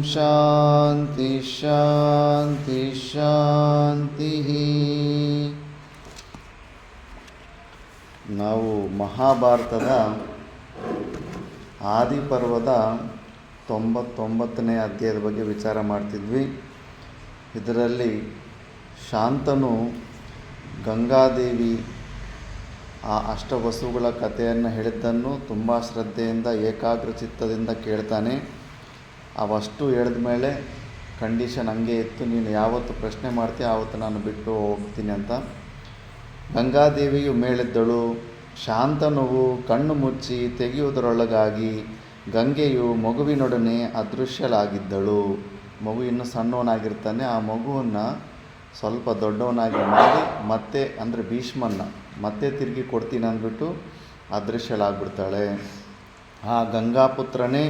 ಶಾಂತಿ ಶಾಂತಿ ಶಾಂತಿ. ನಾವು ಮಹಾಭಾರತದ ಆದಿಪರ್ವದ 99ನೇ ಅಧ್ಯಾಯದ ಬಗ್ಗೆ ವಿಚಾರ ಮಾಡ್ತಿದ್ವಿ. ಇದರಲ್ಲಿ ಶಾಂತನು ಗಂಗಾದೇವಿ ಆ ಅಷ್ಟವಸುಗಳ ಕಥೆಯನ್ನು ಹೇಳಿದ್ದನ್ನು ತುಂಬ ಶ್ರದ್ಧೆಯಿಂದ ಏಕಾಗ್ರ ಚಿತ್ತದಿಂದ ಕೇಳ್ತಾನೆ. ಅವಷ್ಟು ಹೇಳಿದ ಮೇಲೆ ಕಂಡೀಷನ್ ಹಂಗೆ ಇತ್ತು, ನೀನು ಯಾವತ್ತು ಪ್ರಶ್ನೆ ಮಾಡ್ತೀಯ ಆವತ್ತು ನಾನು ಬಿಟ್ಟು ಹೋಗ್ತೀನಿ ಅಂತ. ಗಂಗಾದೇವಿಯು ಮೇಳೆದ್ದಳು. ಶಾಂತನುವು ಕಣ್ಣು ಮುಚ್ಚಿ ತೆಗೆಯುವುದರೊಳಗಾಗಿ ಗಂಗೆಯು ಮಗುವಿನೊಡನೆ ಅದೃಶ್ಯಳಾಗಿದ್ದಳು. ಮಗು ಇನ್ನೂ ಸಣ್ಣವನಾಗಿರ್ತಾನೆ. ಆ ಮಗುವನ್ನು ಸ್ವಲ್ಪ ದೊಡ್ಡವನಾಗಿ ಮಾಡಿ ಮತ್ತೆ ಅಂದರೆ ಭೀಷ್ಮನ್ನ ಮತ್ತೆ ತಿರುಗಿ ಕೊಡ್ತೀನಿ ಅಂದ್ಬಿಟ್ಟು ಅದೃಶ್ಯಳಾಗ್ಬಿಡ್ತಾಳೆ. ಆ ಗಂಗಾಪುತ್ರನೇ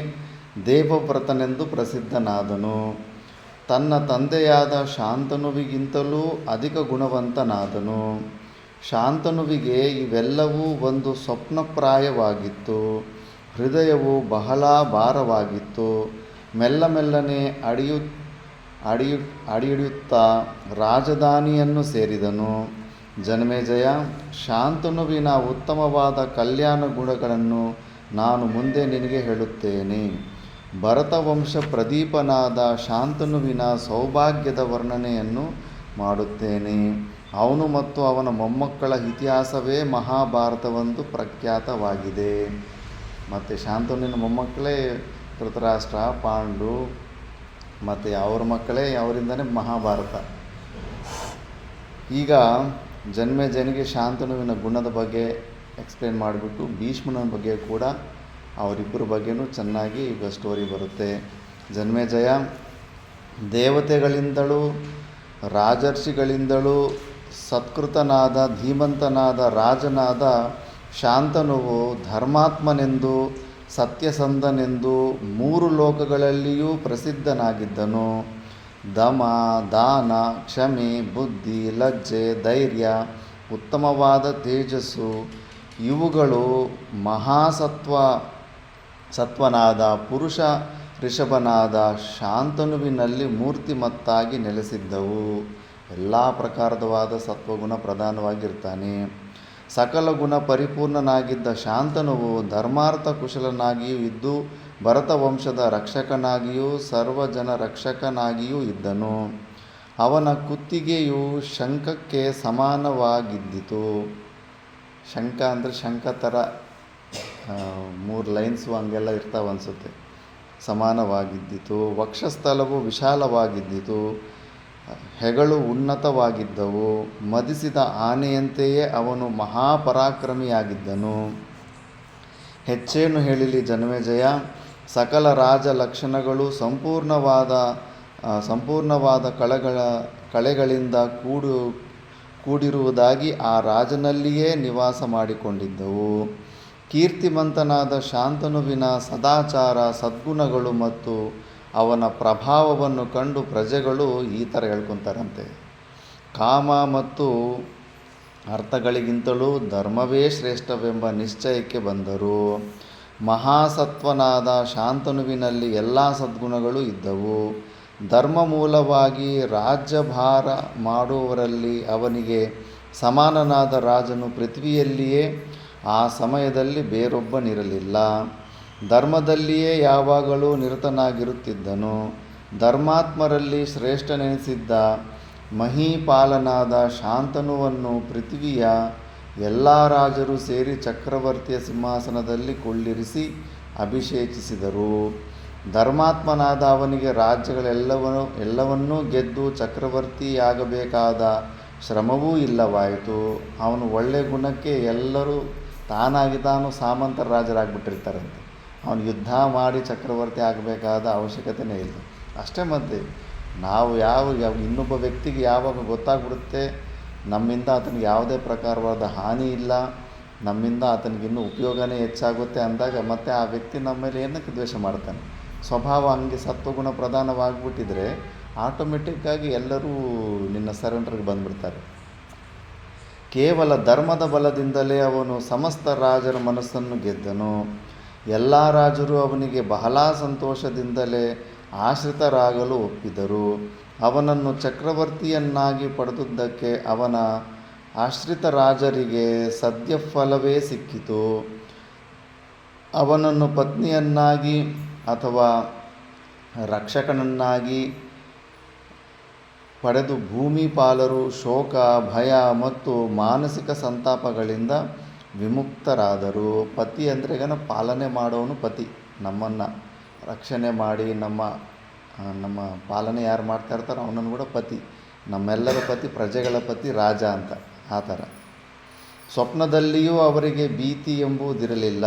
ದೇವವ್ರತನೆಂದು ಪ್ರಸಿದ್ಧನಾದನು. ತನ್ನ ತಂದೆಯಾದ ಶಾಂತನುವಿಗಿಂತಲೂ ಅಧಿಕ ಗುಣವಂತನಾದನು. ಶಾಂತನುವಿಗೆ ಇವೆಲ್ಲವೂ ಒಂದು ಸ್ವಪ್ನಪ್ರಾಯವಾಗಿತ್ತು. ಹೃದಯವು ಬಹಳ ಭಾರವಾಗಿತ್ತು. ಮೆಲ್ಲನೆ ಅಡಿಯುತ್ತಾ ರಾಜಧಾನಿಯನ್ನು ಸೇರಿದನು. ಜನಮೇಜಯ, ಶಾಂತನುವಿನ ಉತ್ತಮವಾದ ಕಲ್ಯಾಣ ಗುಣಗಳನ್ನು ನಾನು ಮುಂದೆ ನಿನಗೆ ಹೇಳುತ್ತೇನೆ. ಭರತವಂಶ ಪ್ರದೀಪನಾದ ಶಾಂತನುವಿನ ಸೌಭಾಗ್ಯದ ವರ್ಣನೆಯನ್ನು ಮಾಡುತ್ತೇನೆ. ಅವನು ಮತ್ತು ಅವನ ಮೊಮ್ಮಕ್ಕಳ ಇತಿಹಾಸವೇ ಮಹಾಭಾರತವೆಂದು ಪ್ರಖ್ಯಾತವಾಗಿದೆ. ಮತ್ತು ಶಾಂತನುವಿನ ಮೊಮ್ಮಕ್ಕಳೇ ಧೃತರಾಷ್ಟ್ರ, ಪಾಂಡು ಮತ್ತು ಅವ್ರ ಮಕ್ಕಳೇ, ಅವರಿಂದನೇ ಮಹಾಭಾರತ. ಈಗ ಜನ್ಮೇಜಯನಿಗೆ ಶಾಂತನುವಿನ ಗುಣದ ಬಗ್ಗೆ ಎಕ್ಸ್ಪ್ಲೇನ್ ಮಾಡಿಬಿಟ್ಟು ಭೀಷ್ಮನ ಬಗ್ಗೆ ಕೂಡ ಅವರಿಬ್ಬರ ಬಗ್ಗೆನೂ ಚೆನ್ನಾಗಿ ಈಗ ಸ್ಟೋರಿ ಬರುತ್ತೆ. ಜನ್ಮೇಜಯ, ದೇವತೆಗಳಿಂದಲೂ ರಾಜರ್ಷಿಗಳಿಂದಲೂ ಸತ್ಕೃತನಾದ ಧೀಮಂತನಾದ ರಾಜನಾದ ಶಾಂತನುವು ಧರ್ಮಾತ್ಮನೆಂದು ಸತ್ಯಸಂಧನೆಂದು 3 ಲೋಕಗಳಲ್ಲಿಯೂ ಪ್ರಸಿದ್ಧನಾಗಿದ್ದನು. ದಮ, ದಾನ, ಕ್ಷಮೆ, ಬುದ್ಧಿ, ಲಜ್ಜೆ, ಧೈರ್ಯ, ಉತ್ತಮವಾದ ತೇಜಸ್ಸು ಇವುಗಳು ಸತ್ವನಾದ ಪುರುಷ ಋಷಭನಾದ ಶಾಂತನುವಿನಲ್ಲಿ ಮೂರ್ತಿಮತ್ತಾಗಿ ನೆಲೆಸಿದ್ದವು. ಎಲ್ಲ ಪ್ರಕಾರವಾದ ಸತ್ವಗುಣ ಪ್ರಧಾನವಾಗಿರ್ತಾನೆ. ಸಕಲ ಗುಣ ಪರಿಪೂರ್ಣನಾಗಿದ್ದ ಶಾಂತನುವು ಧರ್ಮಾರ್ಥ ಕುಶಲನಾಗಿಯೂ ಇದ್ದು ಭರತವಂಶದ ರಕ್ಷಕನಾಗಿಯೂ ಸರ್ವಜನ ರಕ್ಷಕನಾಗಿಯೂ ಇದ್ದನು. ಅವನ ಕುತ್ತಿಗೆಯು ಶಂಖಕ್ಕೆ ಸಮಾನವಾಗಿದ್ದಿತು. ಶಂಖ ಅಂದರೆ ಶಂಖ ಥರ 3 ಲೈನ್ಸು ಹಂಗೆಲ್ಲ ಇರ್ತಾವೆ ಅನಿಸುತ್ತೆ. ಸಮಾನವಾಗಿದ್ದಿತು. ವಕ್ಷಸ್ಥಲವು ವಿಶಾಲವಾಗಿದ್ದಿತು. ಹೆಗಲು ಉನ್ನತವಾಗಿದ್ದವು. ಮದಿಸಿದ ಆನೆಯಂತೆಯೇ ಅವನು ಮಹಾಪರಾಕ್ರಮಿಯಾಗಿದ್ದನು. ಹೆಚ್ಚೇನು ಹೇಳಿಲಿ ಜನಮೇಜಯ, ಸಕಲ ರಾಜ ಲಕ್ಷಣಗಳು ಸಂಪೂರ್ಣವಾದ ಕಳೆಗಳಿಂದ ಕೂಡಿರುವುದಾಗಿ ಆ ರಾಜನಲ್ಲಿಯೇ ನಿವಾಸ ಮಾಡಿಕೊಂಡಿದ್ದವು. ಕೀರ್ತಿಮಂತನಾದ ಶಾಂತನುವಿನ ಸದಾಚಾರ ಸದ್ಗುಣಗಳು ಮತ್ತು ಅವನ ಪ್ರಭಾವವನ್ನು ಕಂಡು ಪ್ರಜೆಗಳು ಈ ಥರ ಹೇಳ್ಕೊತಾರಂತೆ. ಕಾಮ ಮತ್ತು ಅರ್ಥಗಳಿಗಿಂತಲೂ ಧರ್ಮವೇ ಶ್ರೇಷ್ಠವೆಂಬ ನಿಶ್ಚಯಕ್ಕೆ ಬಂದರು. ಮಹಾಸತ್ವನಾದ ಶಾಂತನುವಿನಲ್ಲಿ ಎಲ್ಲ ಸದ್ಗುಣಗಳು ಇದ್ದವು. ಧರ್ಮ ಮೂಲವಾಗಿ ರಾಜ್ಯಭಾರ ಮಾಡುವವರಲ್ಲಿ ಅವನಿಗೆ ಸಮಾನನಾದ ರಾಜನು ಪೃಥ್ವಿಯಲ್ಲಿಯೇ ಆ ಸಮಯದಲ್ಲಿ ಬೇರೊಬ್ಬನಿರಲಿಲ್ಲ. ಧರ್ಮದಲ್ಲಿಯೇ ಯಾವಾಗಲೂ ನಿರತನಾಗಿರುತ್ತಿದ್ದನು. ಧರ್ಮಾತ್ಮರಲ್ಲಿ ಶ್ರೇಷ್ಠನೆನಿಸಿದ್ದ ಮಹೀಪಾಲನಾದ ಶಾಂತನುವನ್ನು ಪೃಥ್ವಿಯ ಎಲ್ಲ ರಾಜರು ಸೇರಿ ಚಕ್ರವರ್ತಿಯ ಸಿಂಹಾಸನದಲ್ಲಿ ಕುಳ್ಳಿರಿಸಿ ಅಭಿಷೇಕಿಸಿದರು. ಧರ್ಮಾತ್ಮನಾದ ಅವನಿಗೆ ರಾಜ್ಯಗಳೆಲ್ಲವನ್ನೂ ಗೆದ್ದು ಚಕ್ರವರ್ತಿಯಾಗಬೇಕಾದ ಶ್ರಮವೂ ಇಲ್ಲವಾಯಿತು. ಅವನು ಒಳ್ಳೆಯ ಗುಣಕ್ಕೆ ಎಲ್ಲರೂ ತಾನು ಸಾಮಂತರ ರಾಜರಾಗ್ಬಿಟ್ಟಿರ್ತಾರಂತೆ. ಅವನು ಯುದ್ಧ ಮಾಡಿ ಚಕ್ರವರ್ತಿ ಆಗಬೇಕಾದ ಅವಶ್ಯಕತೆಯೇ ಇಲ್ಲ. ಅಷ್ಟೇ. ಮತ್ತೆ ನಾವು ಇನ್ನೊಬ್ಬ ವ್ಯಕ್ತಿಗೆ ಯಾವಾಗ ಗೊತ್ತಾಗ್ಬಿಡುತ್ತೆ ನಮ್ಮಿಂದ ಆತನಿಗೆ ಯಾವುದೇ ಪ್ರಕಾರವಾದ ಹಾನಿ ಇಲ್ಲ, ನಮ್ಮಿಂದ ಆತನಿಗಿನ್ನೂ ಉಪಯೋಗನೇ ಹೆಚ್ಚಾಗುತ್ತೆ ಅಂದಾಗ ಮತ್ತೆ ಆ ವ್ಯಕ್ತಿ ನಮ್ಮ ಮೇಲೆ ಏನಕ್ಕೆ ದ್ವೇಷ ಮಾಡ್ತಾನೆ. ಸ್ವಭಾವ ಹಂಗೆ ಸತ್ವಗುಣ ಪ್ರಧಾನವಾಗಿಬಿಟ್ಟಿದ್ರೆ ಆಟೋಮೆಟಿಕ್ಕಾಗಿ ಎಲ್ಲರೂ ನಿನ್ನ ಸರೆಂಡರ್ಗೆ ಬಂದುಬಿಡ್ತಾರೆ. ಕೇವಲ ಧರ್ಮದ ಬಲದಿಂದಲೇ ಅವನು ಸಮಸ್ತ ರಾಜರ ಮನಸ್ಸನ್ನು ಗೆದ್ದನು. ಎಲ್ಲ ರಾಜರು ಅವನಿಗೆ ಬಹಳ ಸಂತೋಷದಿಂದಲೇ ಆಶ್ರಿತರಾಗಲು ಒಪ್ಪಿದರು. ಅವನನ್ನು ಚಕ್ರವರ್ತಿಯನ್ನಾಗಿ ಪಡೆದುದಕ್ಕೆ ಅವನ ಆಶ್ರಿತ ರಾಜರಿಗೆ ಸದ್ಯಫಲವೇ ಸಿಕ್ಕಿತು. ಅವನನ್ನು ಪತ್ನಿಯನ್ನಾಗಿ ಅಥವಾ ರಕ್ಷಕನನ್ನಾಗಿ ಪಡೆದು ಭೂಮಿಪಾಲರು ಶೋಕ, ಭಯ ಮತ್ತು ಮಾನಸಿಕ ಸಂತಾಪಗಳಿಂದ ವಿಮುಕ್ತರಾದರು. ಪತಿ ಅಂದರೆ ಪಾಲನೆ ಮಾಡೋನು ಪತಿ, ನಮ್ಮನ್ನು ರಕ್ಷಣೆ ಮಾಡಿ ನಮ್ಮ ಪಾಲನೆ ಯಾರು ಮಾಡ್ತಾ ಇರ್ತಾರೋ ಅವನನ್ನು ಕೂಡ ಪತಿ, ನಮ್ಮೆಲ್ಲರ ಪತಿ, ಪ್ರಜೆಗಳ ಪತಿ, ರಾಜ ಅಂತ. ಆ ಥರ ಸ್ವಪ್ನದಲ್ಲಿಯೂ ಅವರಿಗೆ ಭೀತಿ ಎಂಬುದಿರಲಿಲ್ಲ.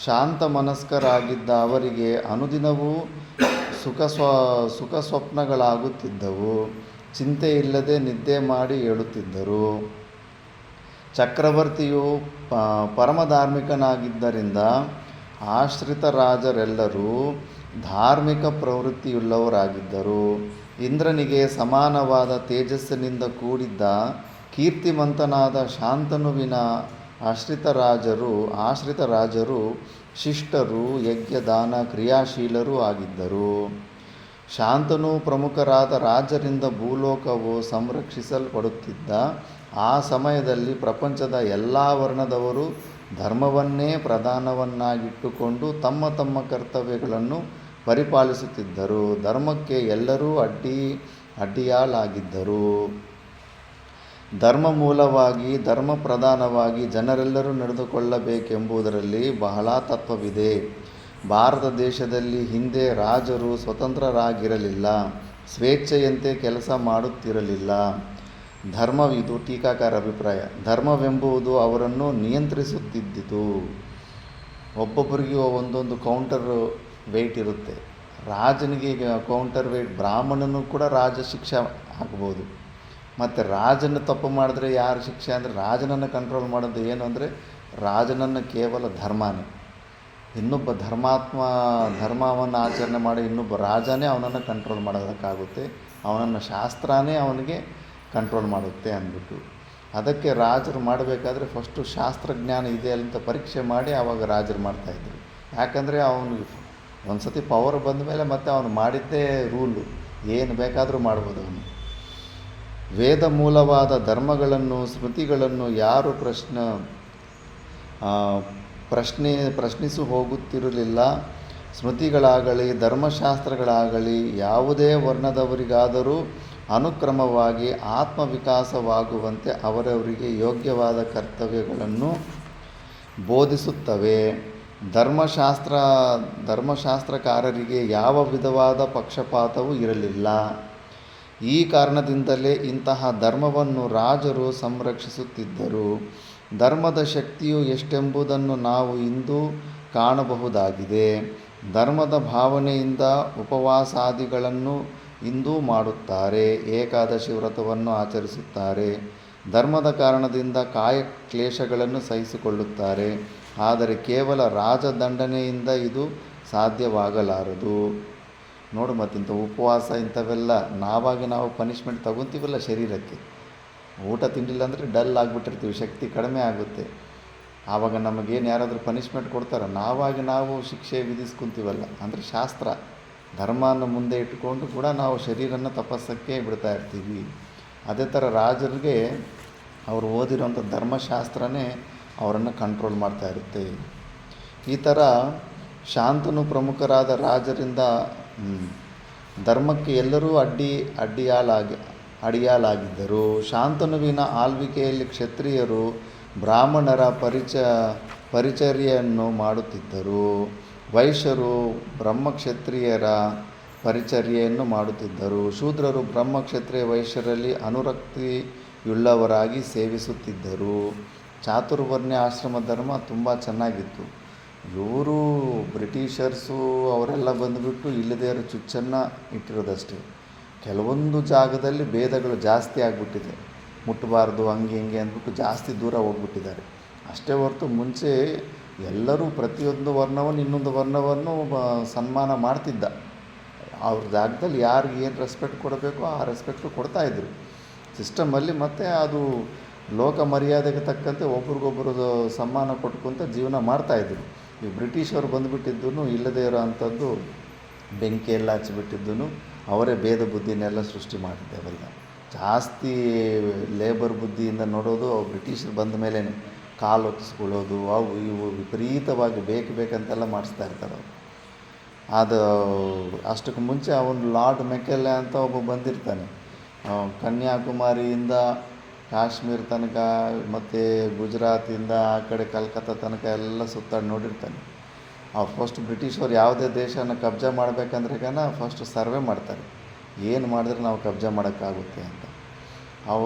ಶಾಂತ ಮನಸ್ಕರಾಗಿದ್ದ ಅವರಿಗೆ ಅನುದಿನವೂ ಸುಖ ಸ್ವಪ್ನಗಳಾಗುತ್ತಿದ್ದವು. ಚಿಂತೆ ಇಲ್ಲದೆ ನಿದ್ದೆ ಮಾಡಿ ಏಳುತ್ತಿದ್ದರು. ಚಕ್ರವರ್ತಿಯು ಪರಮಧಾರ್ಮಿಕನಾಗಿದ್ದರಿಂದ ಆಶ್ರಿತ ರಾಜರೆಲ್ಲರೂ ಧಾರ್ಮಿಕ ಪ್ರವೃತ್ತಿಯುಳ್ಳವರಾಗಿದ್ದರು. ಇಂದ್ರನಿಗೆ ಸಮಾನವಾದ ತೇಜಸ್ಸಿನಿಂದ ಕೂಡಿದ್ದ ಕೀರ್ತಿಮಂತನಾದ ಶಾಂತನುವಿನ ಆಶ್ರಿತ ರಾಜರು ಶಿಷ್ಟರು, ಯಜ್ಞದಾನ ಕ್ರಿಯಾಶೀಲರೂ ಆಗಿದ್ದರು. ಶಾಂತನು ಪ್ರಮುಖರಾದ ರಾಜರಿಂದ ಭೂಲೋಕವು ಸಂರಕ್ಷಿಸಲ್ಪಡುತ್ತಿದ್ದ ಆ ಸಮಯದಲ್ಲಿ ಪ್ರಪಂಚದ ಎಲ್ಲ ವರ್ಣದವರು ಧರ್ಮವನ್ನೇ ಪ್ರಧಾನವನ್ನಾಗಿಟ್ಟುಕೊಂಡು ತಮ್ಮ ತಮ್ಮ ಕರ್ತವ್ಯಗಳನ್ನು ಪರಿಪಾಲಿಸುತ್ತಿದ್ದರು. ಧರ್ಮಕ್ಕೆ ಎಲ್ಲರೂ ಅಡ್ಡಿಯಾಳಾಗಿದ್ದರು. ಧರ್ಮ ಮೂಲವಾಗಿ, ಧರ್ಮ ಪ್ರಧಾನವಾಗಿ ಜನರೆಲ್ಲರೂ ನಡೆದುಕೊಳ್ಳಬೇಕೆಂಬುದರಲ್ಲಿ ಬಹಳ ತತ್ವವಿದೆ. ಭಾರತ ದೇಶದಲ್ಲಿ ಹಿಂದೆ ರಾಜರು ಸ್ವತಂತ್ರರಾಗಿರಲಿಲ್ಲ, ಸ್ವೇಚ್ಛೆಯಂತೆ ಕೆಲಸ ಮಾಡುತ್ತಿರಲಿಲ್ಲ. ಇದು ಟೀಕಾಕಾರ ಅಭಿಪ್ರಾಯ. ಧರ್ಮವೆಂಬುದು ಅವರನ್ನು ನಿಯಂತ್ರಿಸುತ್ತಿದ್ದಿತು. ಒಬ್ಬೊಬ್ಬರಿಗೂ ಒಂದೊಂದು ಕೌಂಟರ್ ವೆಯ್ಟ್ ಇರುತ್ತೆ. ರಾಜನಿಗೆ ಕೌಂಟರ್ ವೆಯ್ಟ್, ಬ್ರಾಹ್ಮಣನೂ ಕೂಡ ರಾಜ ಶಿಕ್ಷೆ ಆಗ್ಬೋದು. ಮತ್ತು ರಾಜನ ತಪ್ಪು ಮಾಡಿದ್ರೆ ಯಾರು ಶಿಕ್ಷೆ ಅಂದರೆ, ರಾಜನನ್ನು ಕಂಟ್ರೋಲ್ ಮಾಡೋದು ಏನು ಅಂದರೆ, ರಾಜನನ್ನು ಕೇವಲ ಧರ್ಮನೇ, ಇನ್ನೊಬ್ಬ ಧರ್ಮವನ್ನು ಆಚರಣೆ ಮಾಡಿ ಇನ್ನೊಬ್ಬ ರಾಜನೇ ಅವನನ್ನು ಕಂಟ್ರೋಲ್ ಮಾಡೋದಕ್ಕಾಗುತ್ತೆ, ಅವನನ್ನು ಶಾಸ್ತ್ರನೇ ಅವನಿಗೆ ಕಂಟ್ರೋಲ್ ಮಾಡುತ್ತೆ ಅಂದ್ಬಿಟ್ಟು. ಅದಕ್ಕೆ ರಾಜರು ಮಾಡಬೇಕಾದ್ರೆ ಫಸ್ಟು ಶಾಸ್ತ್ರಜ್ಞಾನ ಇದೆ ಅಂತ ಪರೀಕ್ಷೆ ಮಾಡಿ ಆವಾಗ ರಾಜರು ಮಾಡ್ತಾಯಿದ್ರು. ಯಾಕಂದರೆ ಅವನಿಗೆ ಒಂದು ಸತಿ ಪವರ್ ಬಂದ ಮೇಲೆ ಮತ್ತೆ ಅವನು ಮಾಡಿದ್ದೇ ರೂಲು, ಏನು ಬೇಕಾದರೂ ಮಾಡ್ಬೋದು ಅವನು. ವೇದ ಮೂಲವಾದ ಧರ್ಮಗಳನ್ನು, ಸ್ಮೃತಿಗಳನ್ನು ಯಾರು ಪ್ರಶ್ನಿಸಿ ಹೋಗುತ್ತಿರಲಿಲ್ಲ. ಸ್ಮೃತಿಗಳಾಗಲಿ ಧರ್ಮಶಾಸ್ತ್ರಗಳಾಗಲಿ ಯಾವುದೇ ವರ್ಣದವರಿಗಾದರೂ ಅನುಕ್ರಮವಾಗಿ ಆತ್ಮವಿಕಾಸವಾಗುವಂತೆ ಅವರವರಿಗೆ ಯೋಗ್ಯವಾದ ಕರ್ತವ್ಯಗಳನ್ನು ಬೋಧಿಸುತ್ತವೆ. ಧರ್ಮಶಾಸ್ತ್ರಕಾರರಿಗೆ ಯಾವ ವಿಧವಾದ ಪಕ್ಷಪಾತವೂ ಇರಲಿಲ್ಲ. ಈ ಕಾರಣದಿಂದಲೇ ಇಂತಹ ಧರ್ಮವನ್ನು ರಾಜರು ಸಂರಕ್ಷಿಸುತ್ತಿದ್ದರು. ಧರ್ಮದ ಶಕ್ತಿಯು ಎಷ್ಟೆಂಬುದನ್ನು ನಾವು ಇಂದು ಕಾಣಬಹುದಾಗಿದೆ. ಧರ್ಮದ ಭಾವನೆಯಿಂದ ಉಪವಾಸಾದಿಗಳನ್ನು ಇಂದು ಮಾಡುತ್ತಾರೆ, ಏಕಾದಶಿ ವ್ರತವನ್ನು ಆಚರಿಸುತ್ತಾರೆ. ಧರ್ಮದ ಕಾರಣದಿಂದ ಕಾಯಕ್ಲೇಶಗಳನ್ನು ಸಹಿಸಿಕೊಳ್ಳುತ್ತಾರೆ. ಆದರೆ ಕೇವಲ ರಾಜದಂಡನೆಯಿಂದ ಇದು ಸಾಧ್ಯವಾಗಲಾರದು. ನೋಡು, ಮತ್ತಿಂಥ ಉಪವಾಸ ಇಂಥವೆಲ್ಲ ನಾವು ಪನಿಷ್ಮೆಂಟ್ ತಗೊತೀವಲ್ಲ ಶರೀರಕ್ಕೆ. ಊಟ ತಿಂಡಿಲ್ಲ ಅಂದರೆ ಡಲ್ ಆಗಿಬಿಟ್ಟಿರ್ತೀವಿ, ಶಕ್ತಿ ಕಡಿಮೆ ಆಗುತ್ತೆ. ಆವಾಗ ನಮಗೇನು ಯಾರಾದರೂ ಪನಿಷ್ಮೆಂಟ್ ಕೊಡ್ತಾರೆ, ನಾವು ಶಿಕ್ಷೆ ವಿಧಿಸ್ಕೊತೀವಲ್ಲ, ಅಂದರೆ ಶಾಸ್ತ್ರ ಧರ್ಮನ ಮುಂದೆ ಇಟ್ಟುಕೊಂಡು ಕೂಡ ನಾವು ಶರೀರನ ತಪಸ್ಸಕ್ಕೆ ಬಿಡ್ತಾ ಇರ್ತೀವಿ. ಅದೇ ಥರ ರಾಜರಿಗೆ ಅವರು ಓದಿರೋಂಥ ಧರ್ಮಶಾಸ್ತ್ರನೇ ಅವರನ್ನು ಕಂಟ್ರೋಲ್ ಮಾಡ್ತಾ ಇರುತ್ತೆ. ಈ ಥರ ಶಾಂತನು ಪ್ರಮುಖರಾದ ರಾಜರಿಂದ ಧರ್ಮಕ್ಕೆ ಎಲ್ಲರೂ ಅಡಿಯಾಳಾಗಿದ್ದರು. ಶಾಂತನುವಿನ ಆಳ್ವಿಕೆಯಲ್ಲಿ ಕ್ಷತ್ರಿಯರು ಬ್ರಾಹ್ಮಣರ ಪರಿಚರ್ಯೆಯನ್ನು ಮಾಡುತ್ತಿದ್ದರು. ವೈಶ್ಯರು ಬ್ರಹ್ಮಕ್ಷತ್ರಿಯರ ಪರಿಚರ್ಯೆಯನ್ನು ಮಾಡುತ್ತಿದ್ದರು. ಶೂದ್ರರು ಬ್ರಹ್ಮಕ್ಷತ್ರಿಯ ವೈಶ್ಯರಲ್ಲಿ ಅನುರಕ್ತಿಯುಳ್ಳವರಾಗಿ ಸೇವಿಸುತ್ತಿದ್ದರು. ಚಾತುರ್ವರ್ಣ್ಯ ಆಶ್ರಮ ಧರ್ಮ ತುಂಬ ಚೆನ್ನಾಗಿತ್ತು. ಇವರು ಬ್ರಿಟಿಷರ್ಸು ಅವರೆಲ್ಲ ಬಂದುಬಿಟ್ಟು ಇಲ್ಲದೇ ಇರೋ ಚುಚ್ಚನ್ನು ಇಟ್ಟಿರೋದಷ್ಟೇ. ಕೆಲವೊಂದು ಜಾಗದಲ್ಲಿ ಭೇದಗಳು ಜಾಸ್ತಿ ಆಗಿಬಿಟ್ಟಿದೆ, ಮುಟ್ಟಬಾರ್ದು ಹಂಗೆ ಹಿಂಗೆ ಅಂದ್ಬಿಟ್ಟು ಜಾಸ್ತಿ ದೂರ ಹೋಗ್ಬಿಟ್ಟಿದ್ದಾರೆ. ಅಷ್ಟೇ ಹೊರತು ಮುಂಚೆ ಎಲ್ಲರೂ ಪ್ರತಿಯೊಂದು ವರ್ಣವನ್ನು ಇನ್ನೊಂದು ವರ್ಣವನ್ನು ಸನ್ಮಾನ ಮಾಡ್ತಿದ್ದ. ಅವ್ರ ಜಾಗದಲ್ಲಿ ಯಾರಿಗೆ ಏನು ರೆಸ್ಪೆಕ್ಟ್ ಕೊಡಬೇಕೋ ಆ ರೆಸ್ಪೆಕ್ಟು ಕೊಡ್ತಾಯಿದ್ರು ಸಿಸ್ಟಮಲ್ಲಿ. ಮತ್ತು ಅದು ಲೋಕ ಮರ್ಯಾದೆಗೆ ತಕ್ಕಂತೆ ಒಬ್ರಿಗೊಬ್ಬರು ಸನ್ಮಾನ ಕೊಟ್ಕೊಂತ ಜೀವನ ಮಾಡ್ತಾಯಿದ್ರು. ಈ ಬ್ರಿಟಿಷರು ಬಂದುಬಿಟ್ಟಿದ್ದು ಇಲ್ಲದೇ ಇರೋ ಅಂಥದ್ದು ಬೆಂಕಿ ಎಲ್ಲ ಹಚ್ಚಿಬಿಟ್ಟಿದ್ದು ಅವರೇ ಭೇದ ಬುದ್ಧಿನೆಲ್ಲ ಸೃಷ್ಟಿ ಮಾಡಿದ್ದೆ ಅವರಿಗೆ. ಜಾಸ್ತಿ ಲೇಬರ್ ಬುದ್ಧಿಯಿಂದ ನೋಡೋದು ಅವ್ರು ಬ್ರಿಟಿಷರು ಬಂದ ಮೇಲೇ ಕಾಲು ಹೊತ್ತಿಸ್ಕೊಳ್ಳೋದು, ಅವು ಇವು ವಿಪರೀತವಾಗಿ ಬೇಕಂತೆಲ್ಲ ಮಾಡಿಸ್ತಾ ಇರ್ತಾರೆ ಅವರು. ಅದು ಅಷ್ಟಕ್ಕೆ ಮುಂಚೆ ಅವನು ಲಾರ್ಡ್ ಮೆಕೆಲೆ ಅಂತ ಒಬ್ಬ ಬಂದಿರ್ತಾನೆ, ಕನ್ಯಾಕುಮಾರಿಯಿಂದ ಕಾಶ್ಮೀರ ತನಕ ಮತ್ತು ಗುಜರಾತಿಂದ ಆ ಕಡೆ ಕಲ್ಕತ್ತಾ ತನಕ ಎಲ್ಲ ಸುತ್ತಾಡಿ ನೋಡಿರ್ತಾನೆ. ಅವ್ರು ಫಸ್ಟ್ ಬ್ರಿಟಿಷರು ಯಾವುದೇ ದೇಶನ ಕಬ್ಜಾ ಮಾಡಬೇಕಂದ್ರೆ ಫಸ್ಟ್ ಸರ್ವೆ ಮಾಡ್ತಾರೆ, ಏನು ಮಾಡಿದ್ರೆ ನಾವು ಕಬ್ಜಾ ಮಾಡೋಕ್ಕಾಗುತ್ತೆ ಅಂತ.